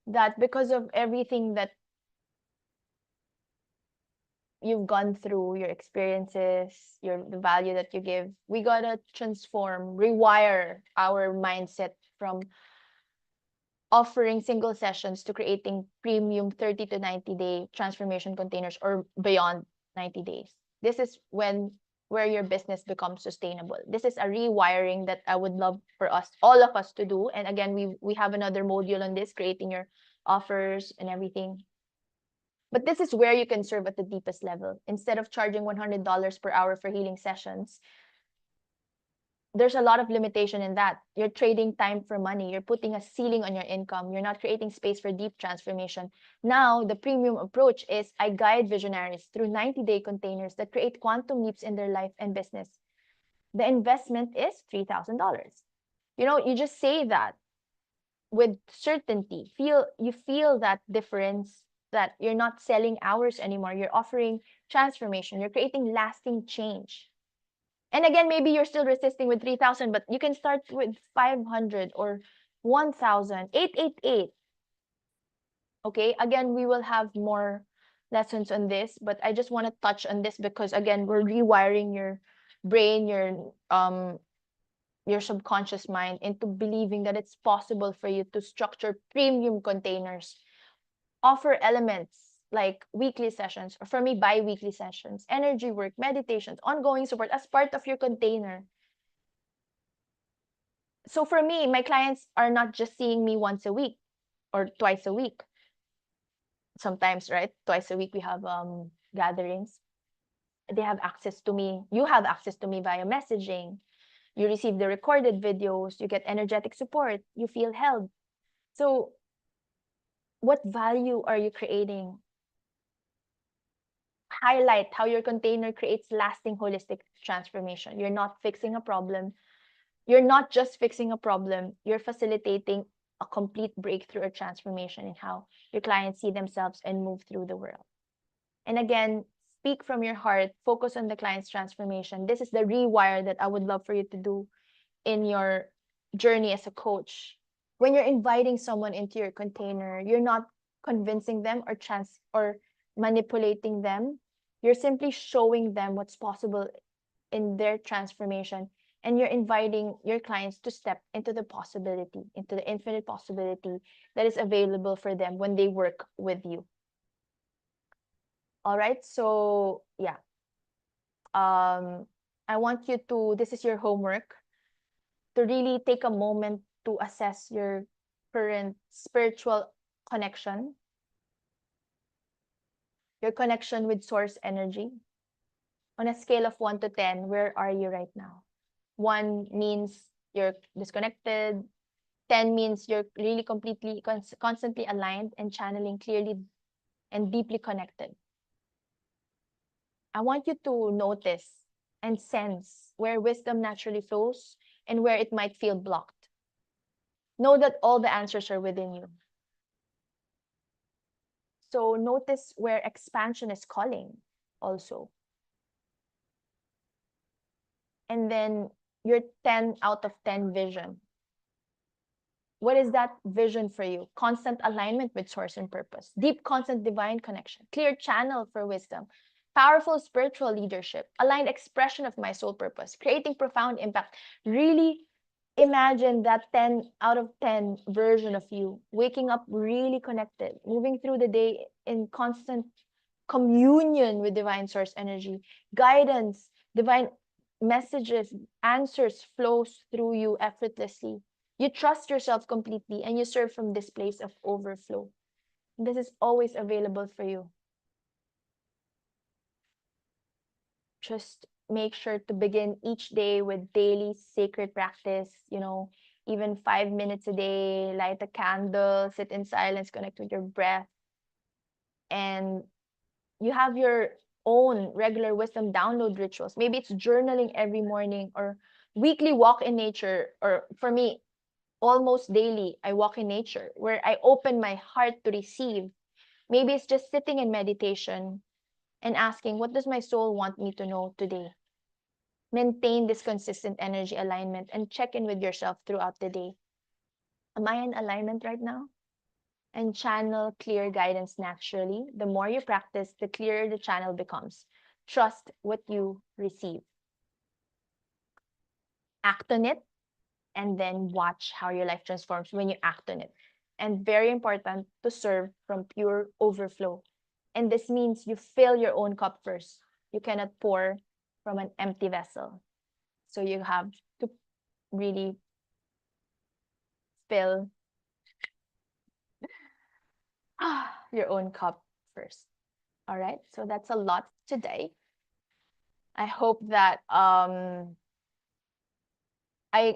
That because of everything that you've gone through, your experiences, the value that you give, we got to transform, rewire our mindset from offering single sessions to creating premium 30 to 90 day transformation containers or beyond 90 days. This is when where your business becomes sustainable. This is a rewiring that I would love for us, all of us, to do. And again, we have another module on this, creating your offers and everything. But this is where you can serve at the deepest level. Instead of charging $100 per hour for healing sessions, there's a lot of limitation in that. You're trading time for money. You're putting a ceiling on your income. You're not creating space for deep transformation. Now, the premium approach is I guide visionaries through 90-day containers that create quantum leaps in their life and business. The investment is $3,000. You just say that with certainty. You feel that difference, that you're not selling hours anymore. You're offering transformation. You're creating lasting change. And again, maybe you're still resisting with 3,000, but you can start with 500 or 1,000, 888. Okay, again, we will have more lessons on this, but I just want to touch on this because again, we're rewiring your brain, your subconscious mind into believing that it's possible for you to structure premium containers, offer elements like weekly sessions, or for me, bi-weekly sessions, energy work, meditations, ongoing support as part of your container. So for me, my clients are not just seeing me once a week or twice a week. Sometimes, right? Twice a week we have gatherings. They have access to me. You have access to me via messaging. You receive the recorded videos, you get energetic support, you feel held. So what value are you creating? Highlight how your container creates lasting holistic transformation. You're not fixing a problem. You're not just fixing a problem, you're facilitating a complete breakthrough or transformation in how your clients see themselves and move through the world. And again, speak from your heart, focus on the client's transformation. This is the rewire that I would love for you to do in your journey as a coach. When you're inviting someone into your container, you're not convincing them or manipulating them. You're simply showing them what's possible in their transformation, and you're inviting your clients to step into the possibility, into the infinite possibility that is available for them when they work with you. All right, so yeah, I want you to, this is your homework, to really take a moment to assess your current spiritual connection, your connection with source energy. On a scale of 1 to 10, where are you right now? 1 means you're disconnected. 10 means you're really completely, constantly aligned and channeling clearly and deeply connected. I want you to notice and sense where wisdom naturally flows and where it might feel blocked. Know that all the answers are within you. So notice where expansion is calling also. And then your 10 out of 10 vision. What is that vision for you? Constant alignment with source and purpose, deep, constant divine connection, clear channel for wisdom, powerful spiritual leadership, aligned expression of my soul purpose, creating profound impact. Really imagine that 10 out of 10 version of you, waking up really connected, moving through the day in constant communion with divine source energy, guidance, divine messages, answers flows through you effortlessly. You trust yourself completely and you serve from this place of overflow. This is always available for you. Just make sure to begin each day with daily sacred practice, even 5 minutes a day, light a candle, sit in silence, connect with your breath, and you have your own regular wisdom download rituals. Maybe it's journaling every morning or weekly walk in nature. Or for me, almost daily, I walk in nature where I open my heart to receive. Maybe it's just sitting in meditation and asking, what does my soul want me to know today? Maintain this consistent energy alignment and check in with yourself throughout the day. Am I in alignment right now? And channel clear guidance naturally. The more you practice, the clearer the channel becomes. Trust what you receive. Act on it, and then watch how your life transforms when you act on it. And very important, to serve from pure overflow. And this means you fill your own cup first. You cannot pour from an empty vessel. So you have to really fill your own cup first. All right. So that's a lot today. I hope that I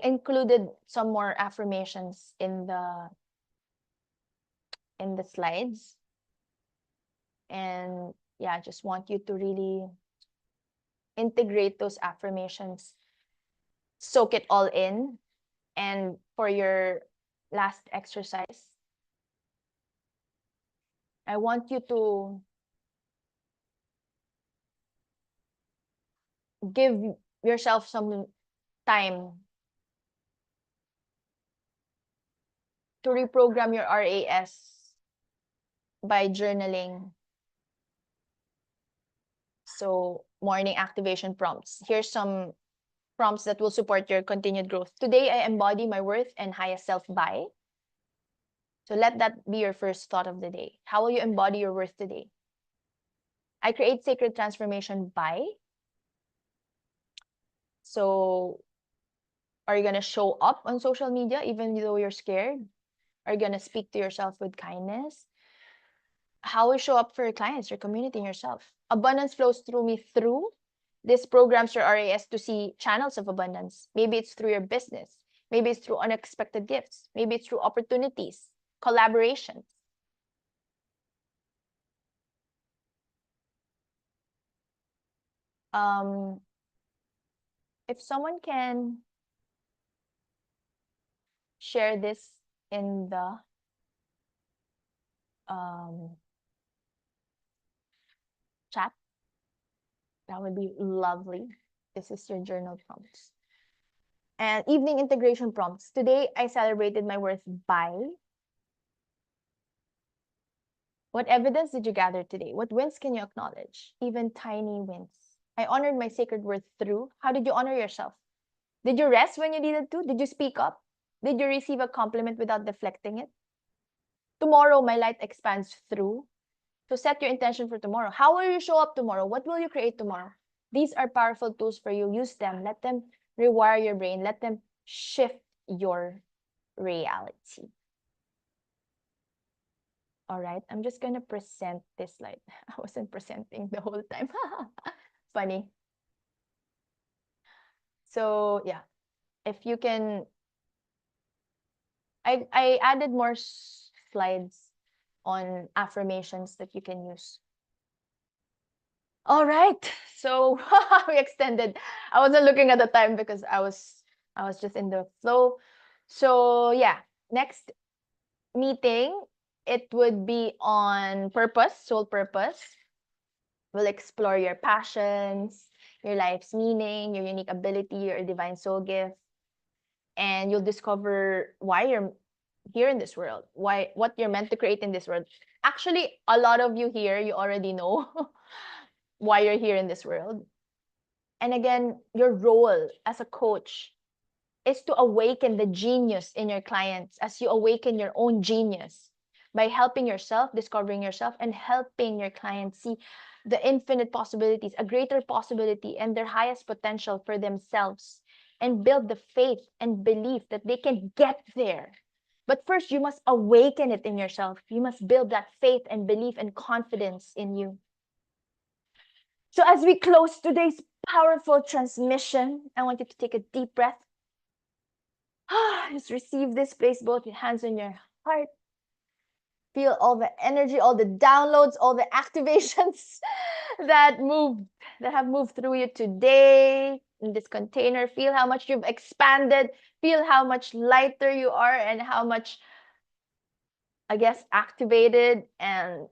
included some more affirmations in the slides. And yeah, I just want you to really integrate those affirmations, soak it all in. And for your last exercise, I want you to give yourself some time to reprogram your RAS by journaling. So, morning activation prompts. Here's some prompts that will support your continued growth. Today, I embody my worth and highest self by. So, let that be your first thought of the day. How will you embody your worth today? I create sacred transformation by. So, are you going to show up on social media even though you're scared? Are you going to speak to yourself with kindness? How will you show up for your clients, your community, and yourself? Abundance flows through me through. This programs your RAS to see channels of abundance. Maybe it's through your business. Maybe it's through unexpected gifts. Maybe it's through opportunities, collaborations. Um, if someone can share this in the um, chat, that would be lovely. This is your journal prompts. And evening integration prompts. Today, I celebrated my worth by. What evidence did you gather today? What wins can you acknowledge? Even tiny wins. I honored my sacred worth through. How did you honor yourself? Did you rest when you needed to? Did you speak up? Did you receive a compliment without deflecting it? Tomorrow, my light expands through. So set your intention for tomorrow. How will you show up tomorrow? What will you create tomorrow? These are powerful tools for you. Use them. Let them rewire your brain. Let them shift your reality. All right, I'm just going to present this slide. I wasn't presenting the whole time. Funny. So yeah, if you can, I added more slides on affirmations that you can use. All right, so we extended. I wasn't looking at the time because I was just in the flow. So yeah, next meeting, it would be on purpose, soul purpose. We'll explore your passions, your life's meaning, your unique ability, your divine soul gift, and you'll discover why you're here in this world, what you're meant to create in this world. Actually, a lot of you here, you already know why you're here in this world. And again, your role as a coach is to awaken the genius in your clients as you awaken your own genius by helping yourself, discovering yourself, and helping your clients see the infinite possibilities, a greater possibility, and their highest potential for themselves, and build the faith and belief that they can get there. But first, you must awaken it in yourself. You must build that faith and belief and confidence in you. So, as we close today's powerful transmission, I want you to take a deep breath. Just receive this, place both your hands on your heart. Feel all the energy, all the downloads, all the activations that have moved through you today in this container. Feel how much you've expanded. Feel how much lighter you are and how much, I guess, activated and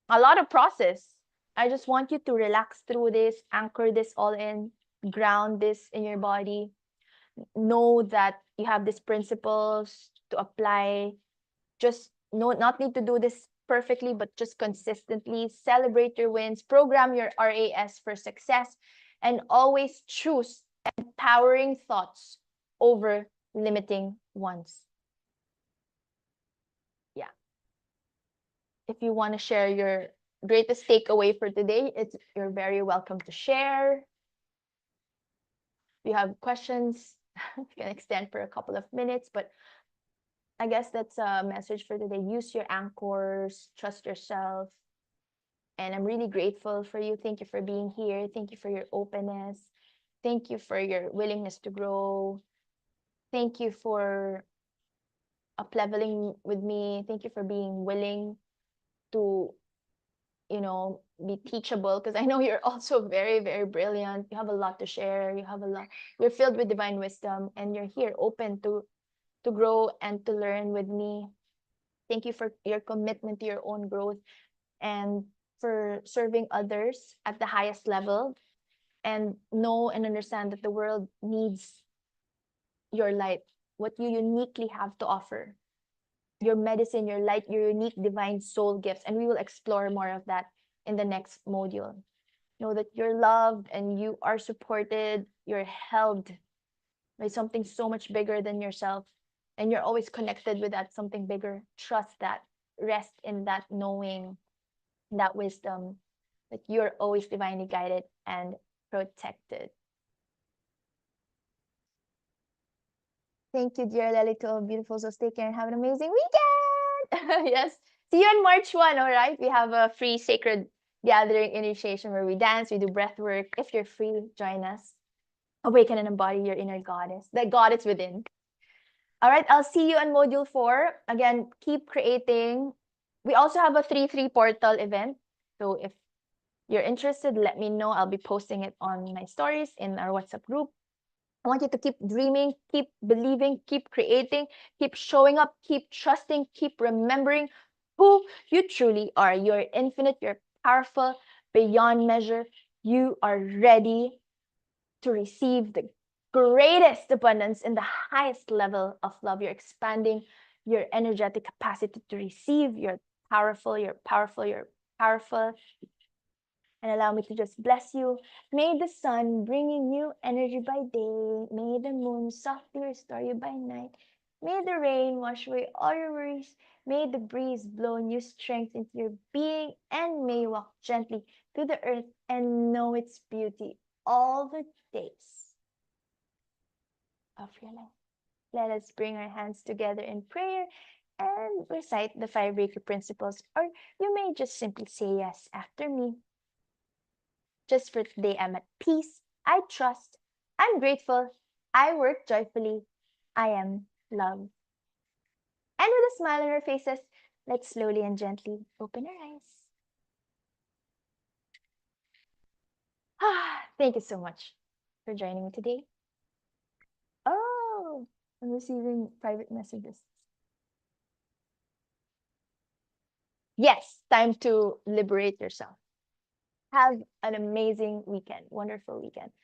a lot of process. I just want you to relax through this, anchor this all in, ground this in your body. Know that you have these principles to apply. Just not need to do this perfectly, but just consistently celebrate your wins, program your RAS for success, and always choose empowering thoughts over limiting ones. Yeah. If you want to share your greatest takeaway for today, you're very welcome to share. If you have questions, you can extend for a couple of minutes, but I guess that's a message for today. Use your anchors, trust yourself. And I'm really grateful for you. Thank you for being here. Thank you for your openness. Thank you for your willingness to grow. Thank you for up leveling with me. Thank you for being willing to, be teachable, because I know you're also very, very brilliant. You have a lot to share. You have a lot. You're filled with divine wisdom, and you're here open to grow and to learn with me. Thank you for your commitment to your own growth and for serving others at the highest level, and know and understand that the world needs your light, what you uniquely have to offer, your medicine, your light, your unique divine soul gifts. And we will explore more of that in the next module. Know that you're loved and you are supported, you're held by something so much bigger than yourself, and you're always connected with that something bigger. Trust that, rest in that knowing, that wisdom, that you're always divinely guided and protected. Thank you, dear Lelito. Beautiful. So stay care and have an amazing weekend. Yes. See you on March 1, all right? We have a free sacred gathering initiation where we dance, we do breath work. If you're free, join us. Awaken and embody your inner goddess, the goddess within. All right, I'll see you on module 4. Again, keep creating. We also have a 3-3 portal event. So if you're interested, let me know. I'll be posting it on my stories in our WhatsApp group. I want you to keep dreaming, keep believing, keep creating, keep showing up, keep trusting, keep remembering who you truly are. You're infinite, you're powerful beyond measure. You are ready to receive the greatest abundance in the highest level of love. You're expanding your energetic capacity to receive. You're powerful, you're powerful, you're powerful. And allow me to just bless you. May the sun bring you new energy by day. May the moon softly restore you by night. May the rain wash away all your worries. May the breeze blow new strength into your being. And may you walk gently through the earth and know its beauty all the days of your life. Let us bring our hands together in prayer and recite the 5 Reiki principles, or you may just simply say yes after me. Just for today, I'm at peace. I trust. I'm grateful. I work joyfully. I am love. And with a smile on our faces, let's slowly and gently open our eyes. Thank you so much for joining me today. Oh, I'm receiving private messages. Yes, time to liberate yourself. Have an amazing weekend, wonderful weekend.